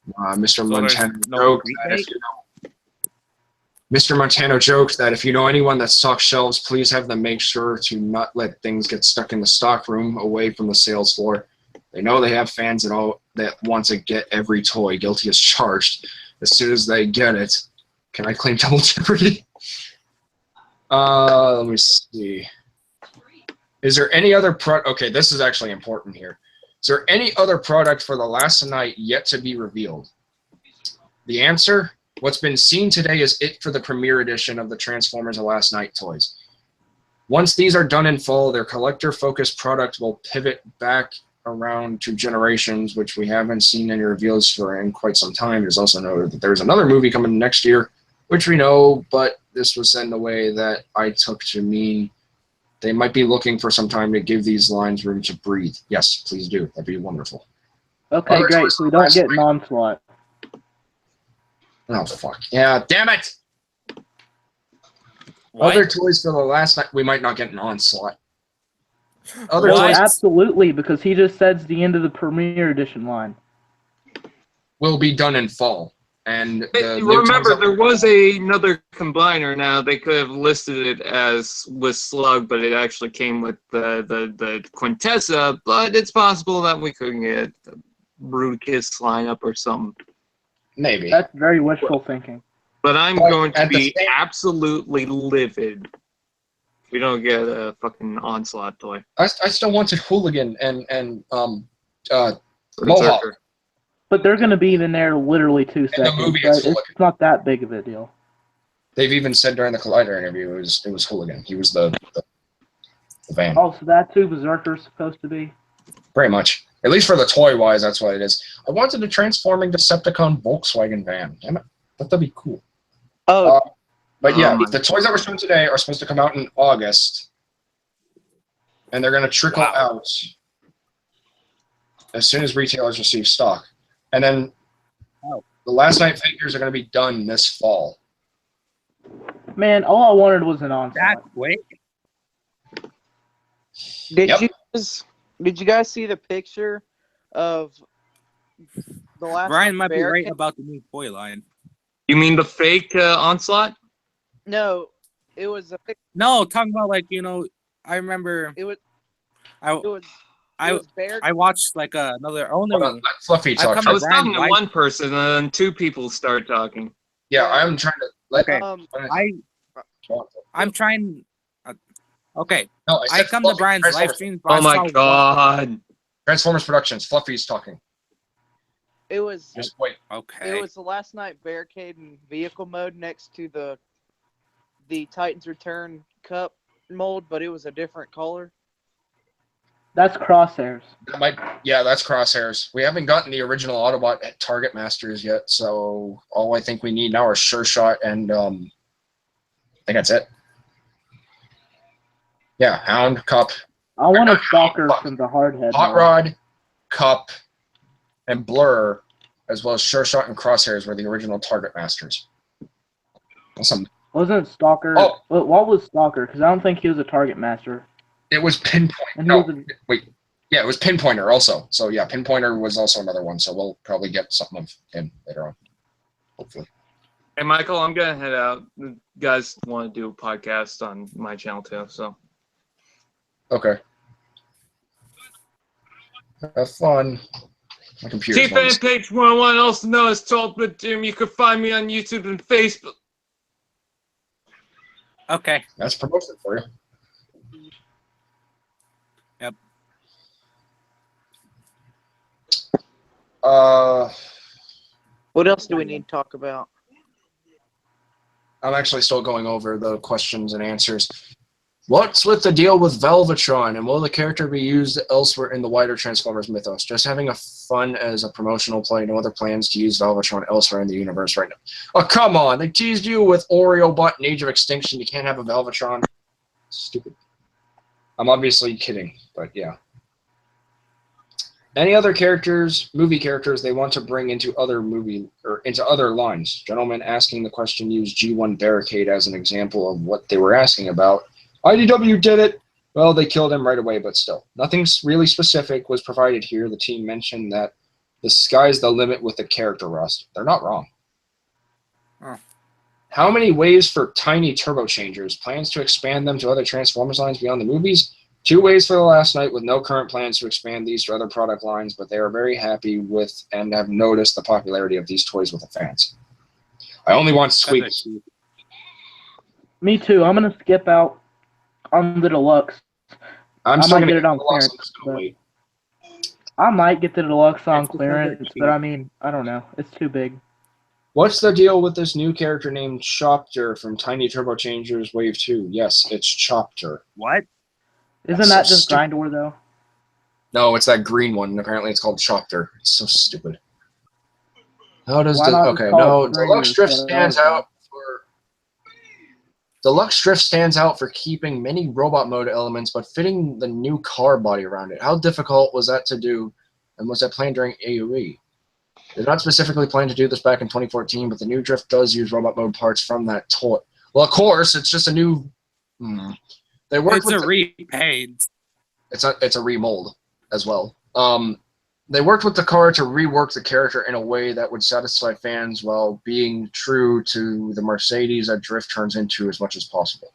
A: Mr. Montano joked that if you know anyone that stocks shelves, please have them make sure to not let things get stuck in the stock room away from the sales floor. They know they have fans that want to get every toy, guilty as charged. As soon as they get it, can I claim double jeopardy? Let me see. Is there any other okay, this is actually important here. Is there any other product for the last night yet to be revealed? The answer, what's been seen today is it for the premiere edition of the Transformers of Last Night toys. Once these are done in full, their collector-focused product will pivot back around to Generations, which we haven't seen any reveals for in quite some time. It is also noted that there's another movie coming next year, which we know, but this was said in a way that I took to mean they might be looking for some time to give these lines room to breathe. Yes, please do. That'd be wonderful.
D: Okay, great. So we don't get an onslaught.
A: Oh fuck! Yeah, damn it!
E: What?
A: Other toys for the last night. We might not get an onslaught. Other
D: Well,
A: toys
D: absolutely, because he just says the end of the Premier Edition line.
A: will be done in fall, and the new
G: Remember,
A: toys
G: there was another combiner. Now they could have listed it as with Slug, but it actually came with the Quintessa. But it's possible that we could get the Brood Kiss lineup or something.
A: maybe.
D: That's very wishful thinking.
G: But I'm
A: But
G: going to
A: at the
G: be
A: same-
G: absolutely livid if we don't get a fucking Onslaught toy.
A: I still wanted Hooligan and Mohawk.
G: Berserker.
D: But they're going to be in there literally 2 seconds.
A: movie,
D: So
A: it's
D: it's
A: Hooligan.
D: not that big of a deal.
A: They've even said during the Collider interview it was Hooligan. He was the van.
D: Oh, so that's who Berserker's supposed to be?
A: Pretty much. At least for the toy wise, that's what it is. I wanted a transforming Decepticon Volkswagen van. Damn it. That'd be cool.
C: Oh,
A: But yeah,
G: Oh my
A: the toys that were shown today are supposed to come out in August. And they're going to trickle out as soon as retailers receive stock. And then the last night figures are going to be done this fall.
D: Man, all I wanted was an onslaught.
E: That quick?
C: did
A: Yep.
C: you guys see the picture of the last
E: Brian might be
C: bear
E: right
C: cave?
E: about the new toy line.
G: You mean the fake Onslaught?
C: No, it was a pic-
E: No, talking about I remember
C: it was
E: I
C: it was it
E: I
C: was bear.
E: I watched another
A: Hold on, let Fluffy
E: I
A: talk.
E: come
G: I was
E: Brian,
G: talking to
E: why-
G: one person, and then two people started talking.
A: Yeah, I'm trying to let
E: Okay. I'm trying. Okay,
A: No,
E: I
A: said
E: come to
A: Fluffy.
E: Brian's live
A: Transformers.
E: stream.
G: Oh my god.
A: Transformers Productions. Fluffy's talking.
C: It was
A: Just wait.
E: Okay.
C: it was the last night barricade in vehicle mode next to the Titans Return Cup mold, but it was a different color.
D: That's Crosshairs.
A: Yeah, that's Crosshairs. We haven't gotten the original Autobot at Target Masters yet, so all I think we need now are Sure Shot and I think that's it. Yeah, Hound, Cup,
D: I want a Stalker from the Hardhead.
A: Hot
D: mold.
A: Rod, Cup, and Blur, as well as Sure Shot and Crosshairs were the original Target Masters. Awesome.
D: Wasn't Stalker?
A: Oh.
D: What was Stalker? Because I don't think he was a Target Master.
A: It was Pinpoint.
D: And he
A: No,
D: was a,
A: wait. Yeah, it was Pinpointer also. So yeah, Pinpointer was also another one. So we'll probably get something of him later on. Hopefully.
G: Hey, Michael, I'm gonna head out. The guys want to do a podcast on my channel too, so.
A: Okay. Have fun. My computer's
G: T-Fan page 101, also known as Talbot Doom. You can find me on YouTube and Facebook.
E: Okay.
A: That's promotion for you.
E: Yep.
C: What else do we need to talk about?
A: I'm actually still going over the questions and answers. What's with the deal with Velvetron, and will the character be used elsewhere in the wider Transformers mythos? Just having a fun as a promotional play, no other plans to use Velvetron elsewhere in the universe right now. Oh, come on. They teased you with Oreobot and Age of Extinction. You can't have a Velvetron. Stupid. I'm obviously kidding, but yeah. Any other characters, movie characters they want to bring into other movie or into other lines? Gentlemen asking the question use G1 Barricade as an example of what they were asking about. IDW did it. Well, they killed him right away, but still. Nothing really specific was provided here. The team mentioned that the sky's the limit with the character rust. They're not wrong.
E: Huh.
A: How many ways for tiny turbochargers? Plans to expand them to other Transformers lines beyond the movies? 2 ways for the last night with no current plans to expand these to other product lines, but they are very happy with and have noticed the popularity of these toys with the fans. I only want squeaks.
D: me too. I'm gonna skip out on the deluxe.
A: I'm
D: I
A: still
D: might
A: gonna
D: get it on
A: the last
D: clearance,
A: one, just gonna
D: but-
A: wait.
D: I might get the deluxe on
E: It's just
D: clearance,
E: cheap.
D: but I mean, I don't know. It's too big.
A: What's the deal with this new character named Chopter from Tiny Turbo Changers Wave 2? Yes, it's Chopter.
E: What?
D: Isn't
A: That's
D: that
A: so
D: just
A: stupid.
D: Grindor though?
A: No, it's that green one, and apparently it's called Chopter. It's so stupid. How does
D: Why
A: the
D: not just
A: okay?
D: call
A: No,
D: it Grinder
A: Deluxe Drift
D: instead of
A: stands
D: Autobot?
A: out for Deluxe Drift stands out for keeping many robot mode elements, but fitting the new car body around it. How difficult was that to do, and was that planned during AUE? They're not specifically planned to do this back in 2014, but the new Drift does use robot mode parts from that toy. Well, of course, it's just a new. They work.
E: It's a repaint.
A: It's a remold as well. They worked with the car to rework the character in a way that would satisfy fans while being true to the Mercedes that Drift turns into as much as possible.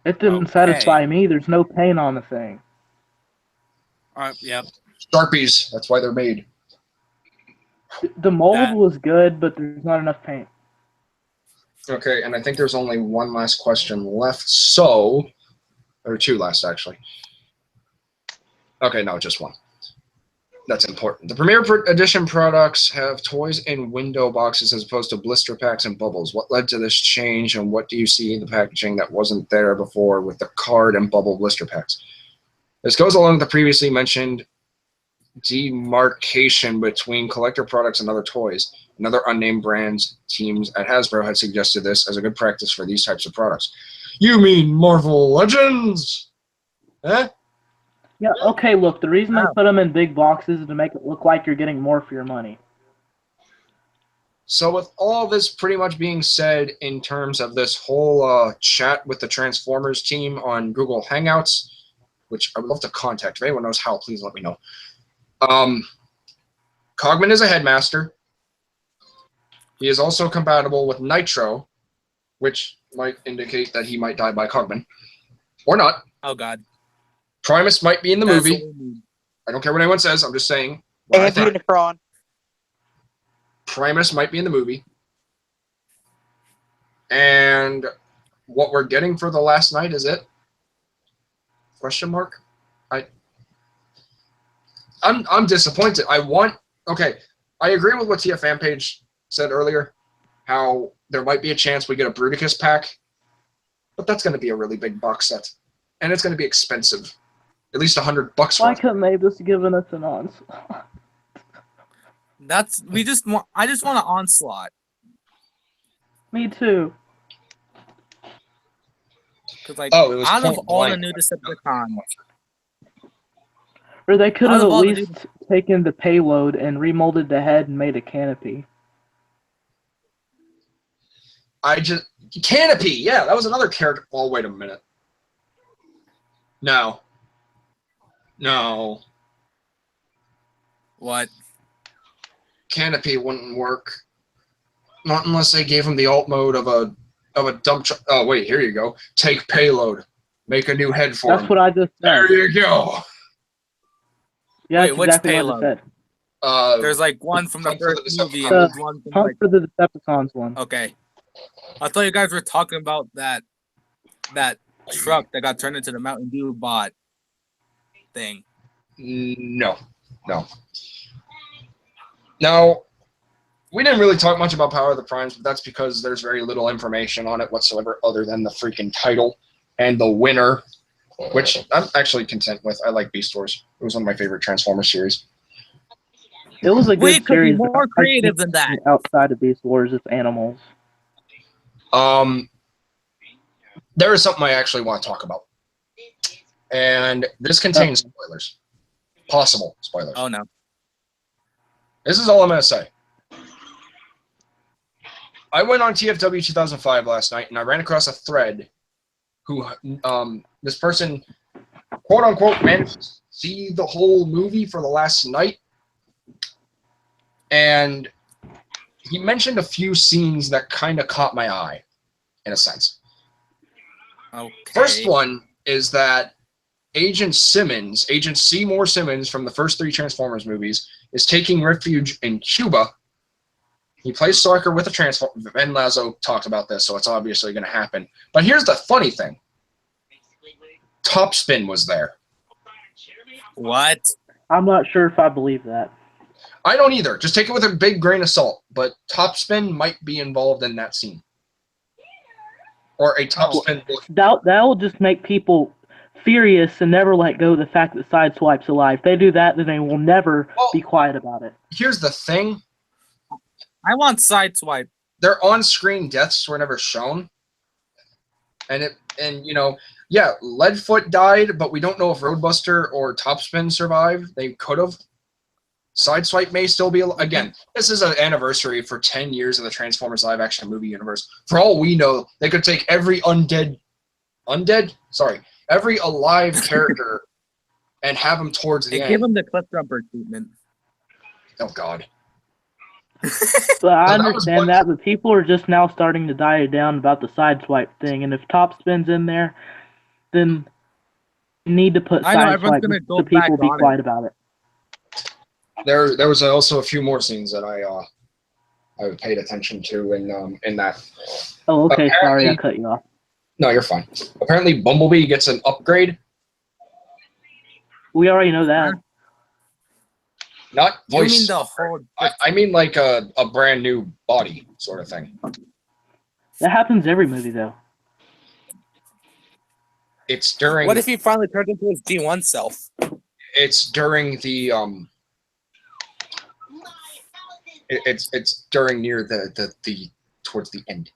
D: It didn't satisfy me. There's no paint on the thing.
E: Yep.
A: Sharpies. That's why they're made.
D: The mold was good, but there's not enough paint.
A: Okay, and I think there's only one last question left. So, or two last actually. Okay, no, just one. That's important. The Premier Edition products have toys in window boxes as opposed to blister packs and bubbles. What led to this change, and what do you see in the packaging that wasn't there before with the card and bubble blister packs? This goes along with the previously mentioned demarcation between collector products and other toys. Another unnamed brands teams at Hasbro had suggested this as a good practice for these types of products. You mean Marvel Legends? Eh?
D: Yeah, okay, look, the reason they put them in big boxes is to make it look like you're getting more for your money.
A: So with all this pretty much being said in terms of this whole chat with the Transformers team on Google Hangouts, which I would love to contact. If anyone knows how, please let me know. Cogman is a headmaster. He is also compatible with Nitro, which might indicate that he might die by Cogman. Or not.
E: Oh, God.
A: Primus might be in the movie. I don't care what anyone says. I'm just saying.
C: And Unicron.
A: Primus might be in the movie. And what we're getting for the last night is it? Question mark? I'm disappointed. Okay, I agree with what TF Fan Page said earlier, how there might be a chance we get a Bruticus pack, but that's going to be a really big box set, and it's going to be expensive. At least $100.
D: Why couldn't they just given us an onslaught?
E: I just want an onslaught.
D: Me too.
E: Because like,
A: it was
E: out of
A: point
E: all the
A: blank.
E: new Decepticons,
D: Or they could have
E: Out
D: at
E: of all the
D: least taken the payload and remolded the head and made a canopy.
A: Canopy, yeah, that was another character. Oh, wait a minute. No.
E: what?
A: Canopy wouldn't work. Not unless they gave him the alt mode of a dump truck. Oh, wait, here you go. Take payload. Make a new head for him.
D: That's what I just said.
A: There you go.
D: Yeah,
E: Wait,
D: that's
E: which
D: exactly
E: payload?
D: what I said.
E: There's like one from the
A: Hunt for the
E: first movie,
A: Decepticons.
E: and there's one from
D: Hunt
E: like.
D: for the Decepticons one.
E: Okay, I thought you guys were talking about that truck that got turned into the Mountain Dew bot thing.
A: No. Now, we didn't really talk much about Power of the Primes, but that's because there's very little information on it whatsoever other than the freaking title and the winner, which I'm actually content with. I like Beast Wars. It was one of my favorite Transformers series.
D: It was a
E: We
D: good
E: could be
D: series.
E: more creative than that.
D: Outside of Beast Wars, it's animals.
A: There is something I actually want to talk about. And this contains spoilers. Possible spoilers.
E: Oh no.
A: This is all I'm going to say. I went on TFW 2005 last night, and I ran across a thread who, this person, quote-unquote, managed to see the whole movie for the last night. And he mentioned a few scenes that kind of caught my eye, in a sense.
E: Okay.
A: First one is that Agent Seymour Simmons from the first 3 Transformers movies is taking refuge in Cuba. He plays soccer with a Transformer. Ben Lazo talked about this, so it's obviously going to happen. But here's the funny thing. Topspin was there.
E: What?
D: I'm not sure if I believe that.
A: I don't either. Just take it with a big grain of salt. But Topspin might be involved in that scene. Or a Topspin.
D: That will just make people furious and never let go of the fact that Sideswipe's alive. If they do that, then they will never be quiet about it.
A: Here's the thing.
E: I want Sideswipe.
A: Their on-screen deaths were never shown. And yeah, Leadfoot died, but we don't know if Roadbuster or Topspin survived. They could have. Sideswipe may still be again. This is an anniversary for 10 years of the Transformers live action movie universe. For all we know, they could take every every alive character and have them towards the
E: They
A: end.
E: give him the cliff jumper treatment.
A: Oh God.
D: But I
A: So that was
D: understand that, but people are just now starting to die down about the sideswipe thing, and if Topspin's in there, then you need to put
E: I know, everyone's
D: sideswipe
E: gonna go
D: so people
E: back
D: be
E: on
D: quiet
E: it.
D: about it.
A: There was also a few more scenes that I paid attention to in that.
D: Oh, okay, sorry I
A: Apparently-
D: cut you off.
A: No, you're fine. Apparently, Bumblebee gets an upgrade.
D: We already know that.
A: Not
E: You
A: voice.
E: mean the whole?
A: I mean like a brand new body sort of thing.
D: That happens every movie, though.
A: It's during.
E: What if he finally turned into his D1 self?
A: It's during the It's during near the towards the end.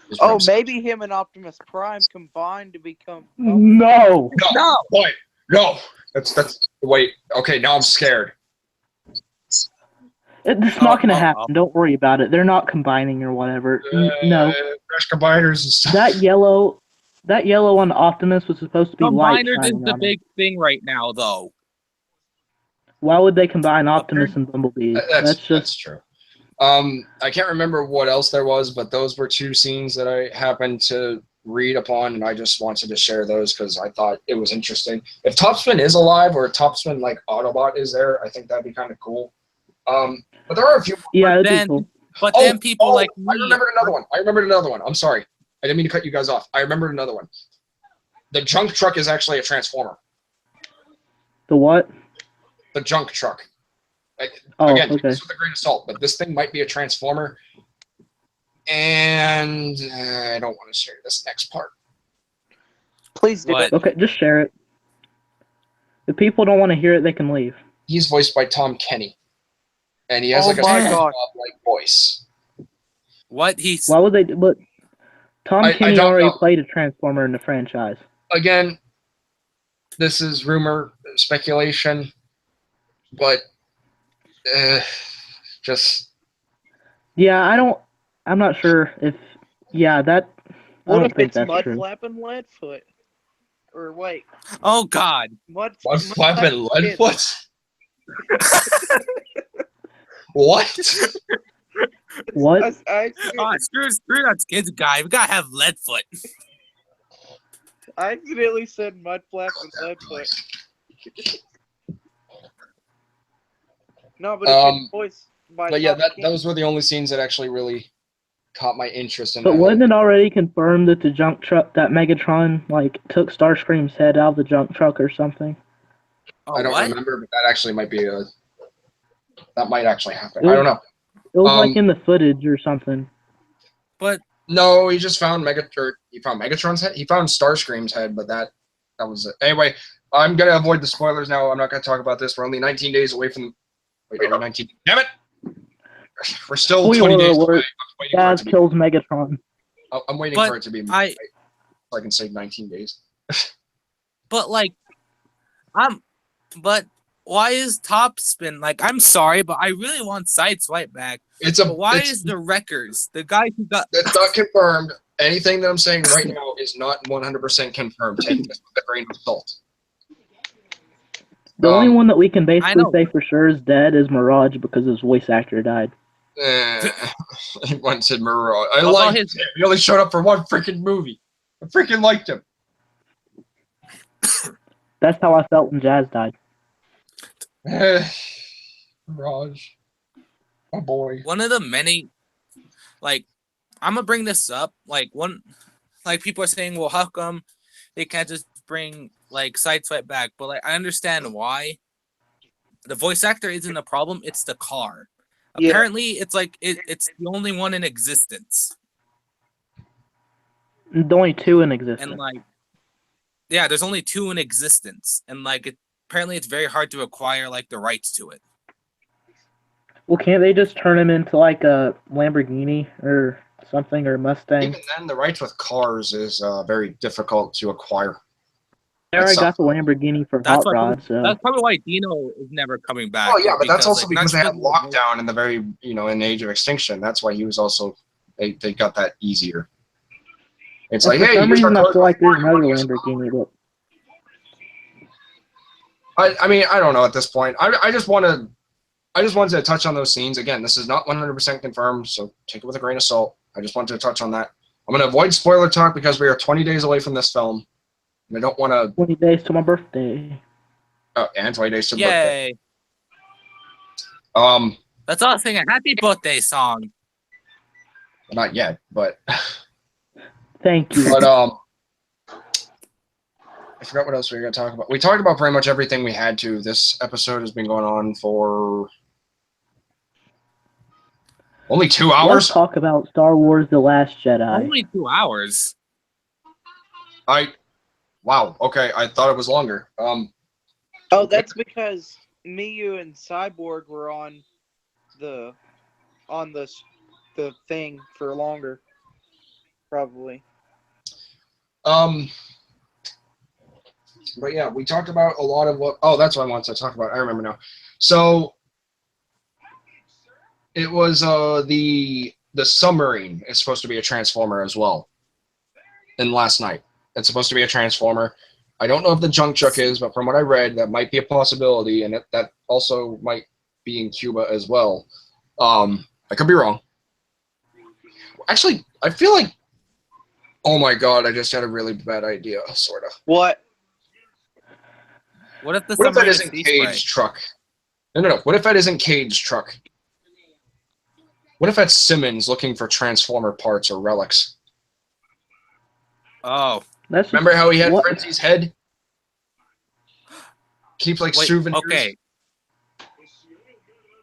A: is what
C: Oh,
A: I'm saying.
C: maybe him and Optimus Prime combined to become.
D: No!
A: No. Wait. No. That's wait. Okay, now I'm scared.
D: It's not going to happen. Don't worry about it. They're not combining or whatever. No.
A: Crash combiners and stuff.
D: That yellow on Optimus was supposed to be light
E: Combiners is
D: shining
E: the
D: on him.
E: big thing right now, though.
D: Why would they combine Optimus and Bumblebee?
A: That's true. I can't remember what else there was, but those were two scenes that I happened to read upon, and I just wanted to share those because I thought it was interesting. If Topspin is alive or Topspin like Autobot is there, I think that'd be kind of cool. But there are a few.
D: Yeah, that'd
E: Then,
D: be cool.
E: but then people like
A: I
E: me.
A: remembered another one. I'm sorry. I didn't mean to cut you guys off. I remembered another one. The junk truck is actually a transformer.
D: The what?
A: The junk truck.
D: Oh,
A: Again,
D: okay.
A: this with a grain of salt, but this thing might be a transformer. And I don't want to share this next part.
C: Please do.
E: What?
D: Okay, just share it. If people don't want to hear it, they can leave.
A: He's voiced by Tom Kenny. And he has
C: Oh
A: like a
C: my
A: SpongeBob
C: God.
A: like voice.
E: What he's
D: Why would they? But Tom
A: I
D: Kenny
A: don't
D: already
A: know.
D: played a Transformer in the franchise.
A: Again, this is rumor, speculation, but just
D: Yeah, I'm not sure if. Yeah, that. I
C: What
D: don't
C: if
D: think
C: it's
D: that's
C: Mud
D: true.
C: Flap and Leadfoot? Or wait,
E: oh god.
A: Mud Flap and Leadfoot? What?
D: What?
C: I
E: Screw that kids guy. We gotta have Leadfoot.
C: accidentally said Mud Flap and Leadfoot. No, but it's voiced by.
A: But yeah,
C: Tom Kenny.
A: those were the only scenes that actually really caught my interest in
D: But
A: that.
D: wasn't it already confirmed that the junk truck, that Megatron, like took Starscream's head out of the junk truck or something?
E: Oh,
A: I don't
E: what?
A: remember, but that actually might be that might actually happen.
D: It
A: I don't know.
D: It was like in the footage or something.
E: But
A: No, he just found he found Megatron's head. He found Starscream's head, but that was it. Anyway, I'm gonna avoid the spoilers now. I'm not gonna talk about this. We're only 19 days away from. Wait, are we 19? Damn it! We're still 20
D: Spoiler
A: days away.
D: alert.
A: I'm waiting for it
D: Daz
A: to be.
D: kills Megatron.
A: I'm waiting
E: But
A: for it to be.
E: I-
A: so I can say 19 days.
E: But like, but why is Topspin like? I'm sorry, but I really want Sideswipe back. But why is the Wreckers the guy who got?
A: That's not confirmed. Anything that I'm saying right now is not 100% confirmed. Take this with a grain of salt.
D: The only one that we can
E: I
D: basically
E: know.
D: say for sure is dead is Mirage because his voice actor died.
A: One said Mirage. I
E: What about
A: liked him. He only showed up for one freaking movie. I freaking liked him.
D: That's how I felt when Jazz died.
A: Mirage. Oh boy.
E: One of the many, like, I'm gonna bring this up. Like people are saying, well, how come they can't just bring like Sideswipe back? But like, I understand why. The voice actor isn't a problem; it's the car.
C: Yeah.
E: Apparently, it's like it's the only one in existence,
D: The only two in existence.
E: and like, yeah, there's only two in existence, and like, apparently, it's very hard to acquire like the rights to it.
D: Well, can't they just turn him into like a Lamborghini or something or Mustang?
A: Even then, the rights with cars is very difficult to acquire.
D: already got the Lamborghini for
E: That's
D: Hot Rod, so
E: that's probably why Dino is never coming back.
A: Oh yeah, but that's also
E: like,
A: because they had
E: not-
A: lockdown in the very, in Age of Extinction. That's why he was also they got that easier. It's
D: and
A: like,
D: for
A: hey,
D: some
A: use our
D: reason I
A: code
D: feel like there's
A: before you
D: another
A: use it.
D: Lamborghini. But
A: I mean, I don't know at this point. I just wanted to touch on those scenes. Again, this is not 100% confirmed, so take it with a grain of salt. I just wanted to touch on that. I'm going to avoid spoiler talk because we are 20 days away from this film. And I don't want to...
D: 20 days to my birthday.
A: Oh, and 20 days to the birthday.
E: Yay! Let's all sing a happy birthday song.
A: Not yet, but...
D: Thank you.
A: But, I forgot what else we were going to talk about. We talked about pretty much everything we had to. This episode has been going on for... only 2 hours?
D: Let's talk about Star Wars The Last Jedi.
E: Only 2 hours.
A: Wow, okay, I thought it was longer.
C: Oh, that's because me, you, and Cyborg were on the thing for longer, probably.
A: But yeah, we talked about a lot of what... Oh, that's what I wanted to talk about. I remember now. So it was the submarine is supposed to be a transformer as well. And last night, it's supposed to be a transformer. I don't know if the junk chuck is, but from what I read, that might be a possibility, and that also might be in Cuba as well. I could be wrong. Actually, I feel like... Oh my god, I just had a really bad idea, sort of.
C: What?
E: What if the
A: What if that
E: submarine
A: isn't
E: is
A: Cade's truck? No. What if that isn't Cade's truck? What if that's Simmons looking for transformer parts or relics?
E: Oh.
A: Remember how he had Frenzy's head? Keep like
E: Wait,
A: souvenirs.
E: okay.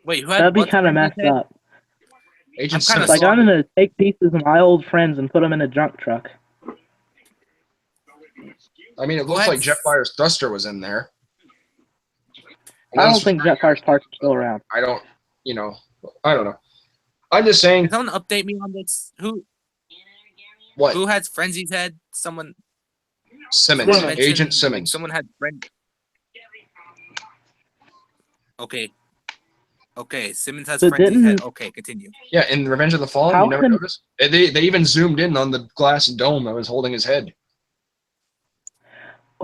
E: Wait, who had
D: That'd be
E: what
D: kind of
E: Frenzy's
D: messed
E: head?
D: up.
A: Agent
E: I'm
A: Simmons.
E: kinda
D: Like, I'm gonna take pieces of my old friends and put them in a junk truck.
A: I mean, it looks like Jetfire's thruster was in there. And
D: I
A: then
D: don't think Jetfire's parts are still around.
A: I don't know. I'm just saying.
E: Can someone update me on this?
A: What?
E: Who has Frenzy's head? Someone
A: Simmons.
E: mentioned,
A: Agent
E: like,
A: Simmons.
E: someone had Okay. Okay, Simmons has
D: But
E: Frenzy's head.
D: didn't-
E: Okay, continue.
A: Yeah, in Revenge of the Fallen,
D: How
A: you never
D: can-
A: noticed? They even zoomed in on the glass dome that was holding his head.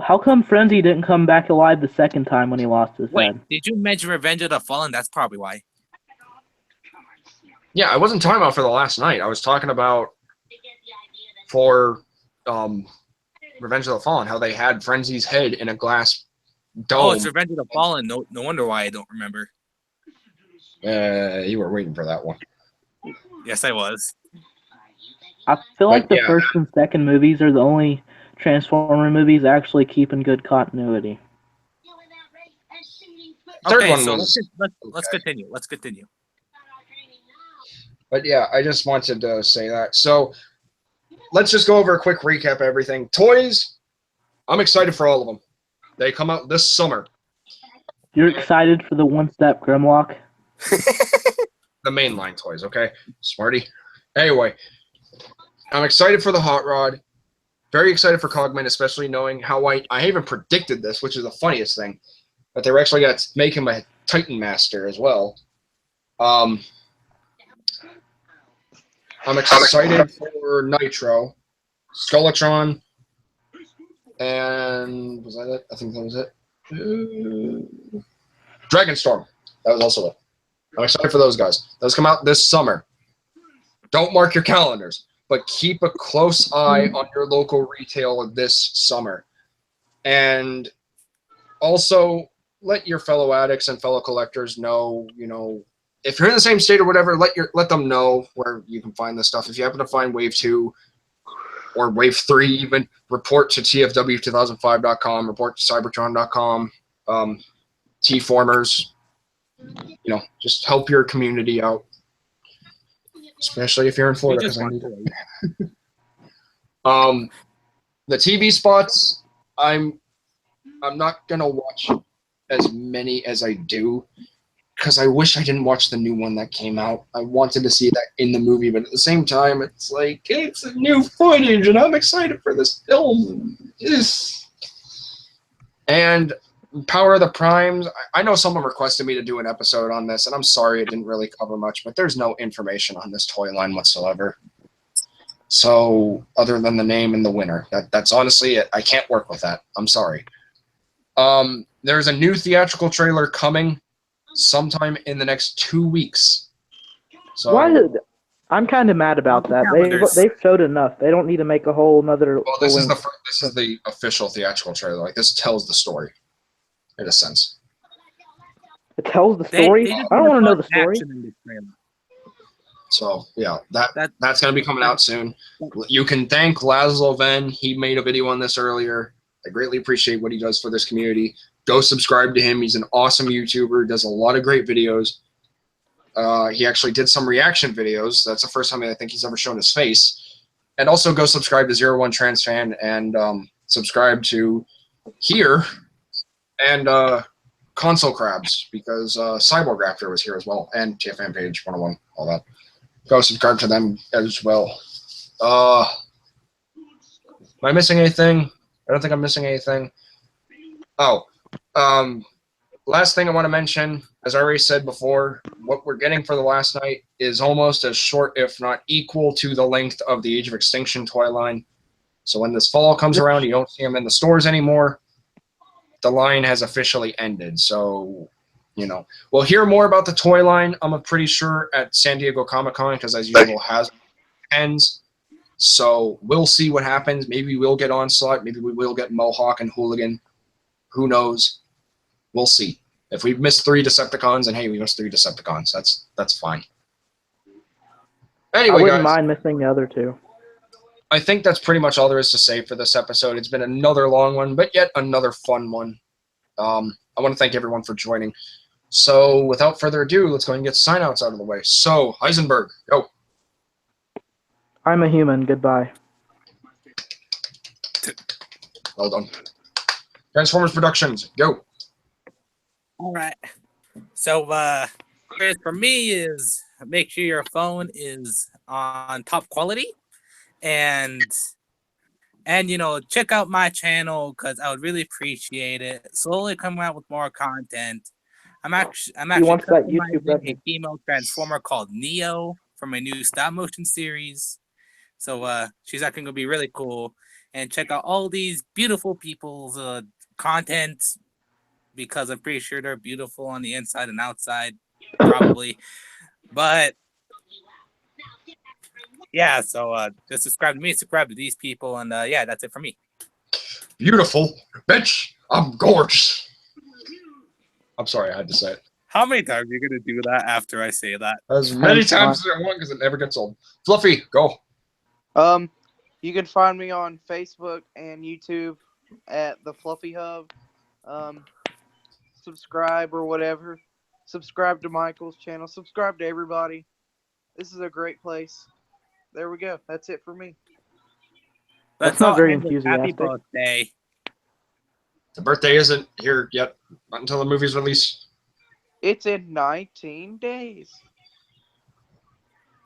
D: How come Frenzy didn't come back alive the second time when he lost his
E: Wait,
D: head?
E: did you mention Revenge of the Fallen? That's probably why.
A: Yeah, I wasn't talking about for the last night. I was talking about for Revenge of the Fallen, how they had Frenzy's head in a glass dome.
E: Oh, it's Revenge of the Fallen. No wonder why I don't remember.
A: You were waiting for that one.
E: Yes, I was.
D: I feel like the
A: yeah.
D: first and second movies are the only Transformer movies actually keeping good continuity.
A: Third
E: Okay,
A: one
E: so
A: was
E: let's continue. Let's continue.
A: But yeah, I just wanted to say that. So let's just go over a quick recap of everything. Toys, I'm excited for all of them. They come out this summer.
D: You're excited for the one-step Grimlock?
A: The mainline toys, okay? Smarty. Anyway, I'm excited for the Hot Rod. Very excited for Cogman, especially knowing how I even predicted this, which is the funniest thing, that they were actually going to make him a Titan Master as well. I'm excited for Nitro, Skeletron, and was that it? I think that was it. Dragonstorm. That was also it. I'm excited for those guys. Those come out this summer. Don't mark your calendars, but keep a close eye on your local retail this summer. And also let your fellow addicts and fellow collectors know, if you're in the same state or whatever, let them know where you can find this stuff. If you happen to find Wave 2 or Wave 3 even, report to TFW2005.com, report to Cybertron.com, T-Formers, just help your community out. Especially if you're in Florida, because I need it. The TV spots, I'm not gonna watch as many as I do, because I wish I didn't watch the new one that came out. I wanted to see that in the movie, but at the same time, it's like, it's a new footage, and I'm excited for this film. And Power of the Primes, I know someone requested me to do an episode on this, and I'm sorry it didn't really cover much, but there's no information on this toy line whatsoever. So, other than the name and the winner, that's honestly it. I can't work with that. I'm sorry. There's a new theatrical trailer coming sometime in the next 2 weeks. So,
D: I'm kind of mad about that. They've showed enough. They don't need to make a whole another.
A: Well, this is the official theatrical trailer. Like, this tells the story, in a sense.
D: It tells the story. I don't want to know the story.
A: So yeah, that's gonna be coming out soon. You can thank Laszlo Venn. He made a video on this earlier. I greatly appreciate what he does for this community. Go subscribe to him. He's an awesome YouTuber. Does a lot of great videos. He actually did some reaction videos. That's the first time I think he's ever shown his face. And also go subscribe to 01 Trans Fan and subscribe to here and Console Crabs because Cyborg Raptor was here as well, and TFM Page 101, all that. Go subscribe to them as well. Am I missing anything? I don't think I'm missing anything. Oh, last thing I want to mention, as I already said before, what we're getting for the last night is almost as short, if not equal, to the length of the Age of Extinction toy line. So when this fall comes around, you don't see them in the stores anymore. The line has officially ended. So, you know, we'll hear more about the toy line, I'm pretty sure, at San Diego Comic-Con, because as usual, Hasbro ends. So we'll see what happens. Maybe we'll get Onslaught. Maybe we will get Mohawk and Hooligan. Who knows? We'll see. If we've missed 3 Decepticons, and hey, we missed 3 Decepticons. That's fine. Anyway,
D: I wouldn't
A: guys,
D: mind missing the other 2.
A: I think that's pretty much all there is to say for this episode. It's been another long one, but yet another fun one. I want to thank everyone for joining. So without further ado, let's go and get sign-outs out of the way. So, Heisenberg, go.
D: I'm a human. Goodbye.
A: Well done. Transformers Productions, go.
E: All right. So, for me is make sure your phone is on top quality, and you know, check out my channel because I would really appreciate it. Slowly coming out with more content. I'm actually
D: wants that YouTube
E: customizing
D: revenue.
E: a female transformer called Neo from a new stop motion series. So she's actually gonna be really cool. And check out all these beautiful people's content because I'm pretty sure they're beautiful on the inside and outside, probably. But yeah, so just subscribe to me, subscribe to these people, and yeah, that's it for me.
A: Beautiful. Bitch, I'm gorgeous. I'm sorry, I had to say it.
E: How many times are you gonna do that after I say that?
A: As many times as I want because it never gets old. Fluffy, go.
C: You can find me on Facebook and YouTube at the Fluffy Hub. Subscribe or whatever. Subscribe to Michael's channel. Subscribe to everybody. This is a great place. There we go. That's it for me.
D: That's not very
E: Happy
D: enthusiastic.
E: birthday.
A: The birthday isn't here yet, not until the movie's released.
C: It's in 19 days.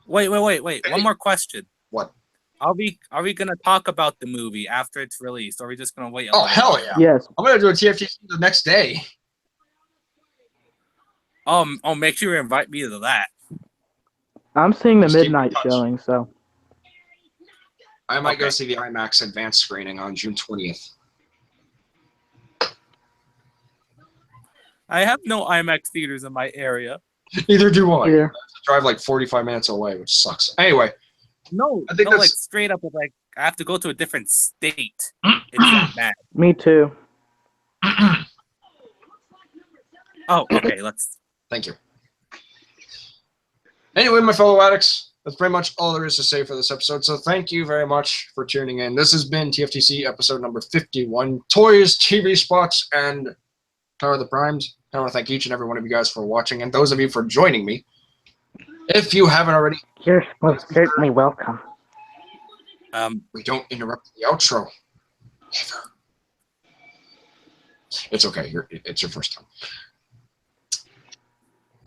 E: Wait. One more question.
A: What?
E: Are we gonna talk about the movie after it's released, or are we just gonna wait?
A: Oh, hell yeah.
D: Yes.
A: I'm going to do a TFTC the next day.
E: Make sure you invite me to that.
D: I'm seeing the
A: Just keep
D: midnight
A: in touch.
D: showing, so
A: I might go
E: Okay.
A: see the IMAX advanced screening on June 20th.
E: I have no IMAX theaters in my area.
A: Neither do I.
D: yeah.
A: I have to drive like 45 minutes away, which sucks. Anyway,
E: No,
A: I think
E: like
A: that's-
E: straight up, like I have to go to a different state. It's that bad.
D: Me too.
E: Oh, okay. Let's.
A: thank you. Anyway, my fellow addicts, that's pretty much all there is to say for this episode. So thank you very much for tuning in. This has been TFTC episode number 51. Toys, TV spots, and Power of the Primes. I want to thank each and every one of you guys for watching, and those of you for joining me. If you haven't already,
D: You're most certainly welcome.
A: we don't interrupt the outro. Ever. It's okay. It's your first time.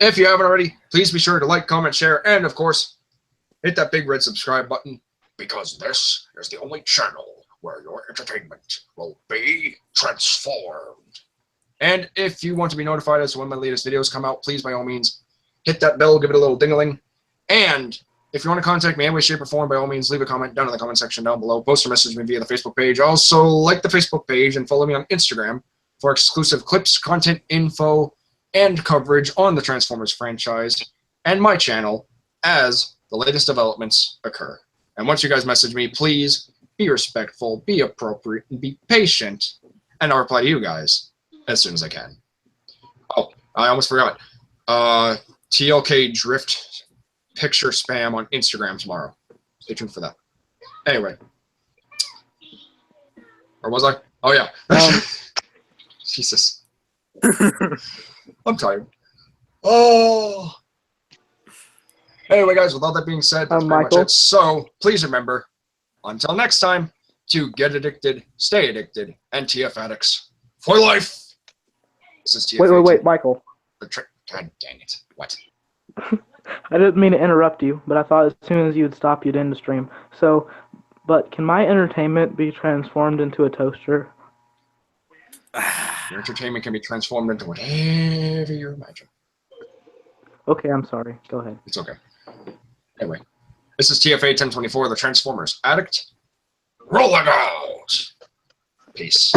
A: If you haven't already, please be sure to like, comment, share, and of course, hit that big red subscribe button because this is the only channel where your entertainment will be transformed. And if you want to be notified as to when my latest videos come out, please, by all means, hit that bell, give it a little ding-a-ling. And if you want to contact me in any way, shape, or form, by all means, leave a comment down in the comment section down below. Post or message me via the Facebook page. Also, like the Facebook page and follow me on Instagram for exclusive clips, content, info, and coverage on the Transformers franchise and my channel as the latest developments occur. And once you guys message me, please be respectful, be appropriate, and be patient, and I'll reply to you guys as soon as I can. Oh, I almost forgot. TLK Drift picture spam on Instagram tomorrow. Stay tuned for that. Anyway. Or was I? Oh, yeah. Jesus. I'm tired. Oh. Anyway, guys, with all that being said, that's pretty much it. So, please remember, until next time, to get addicted, stay addicted, and TF addicts for life. This is TF.
D: Wait, Michael.
A: God dang it. What?
D: I didn't mean to interrupt you, but I thought as soon as you'd stop, you'd end the stream. So, but can my entertainment be transformed into a toaster?
A: Your entertainment can be transformed into whatever you imagine.
D: Okay, I'm sorry. Go ahead.
A: It's okay. Anyway, this is TFA 1024, the Transformers Addict. Rolling out! Peace.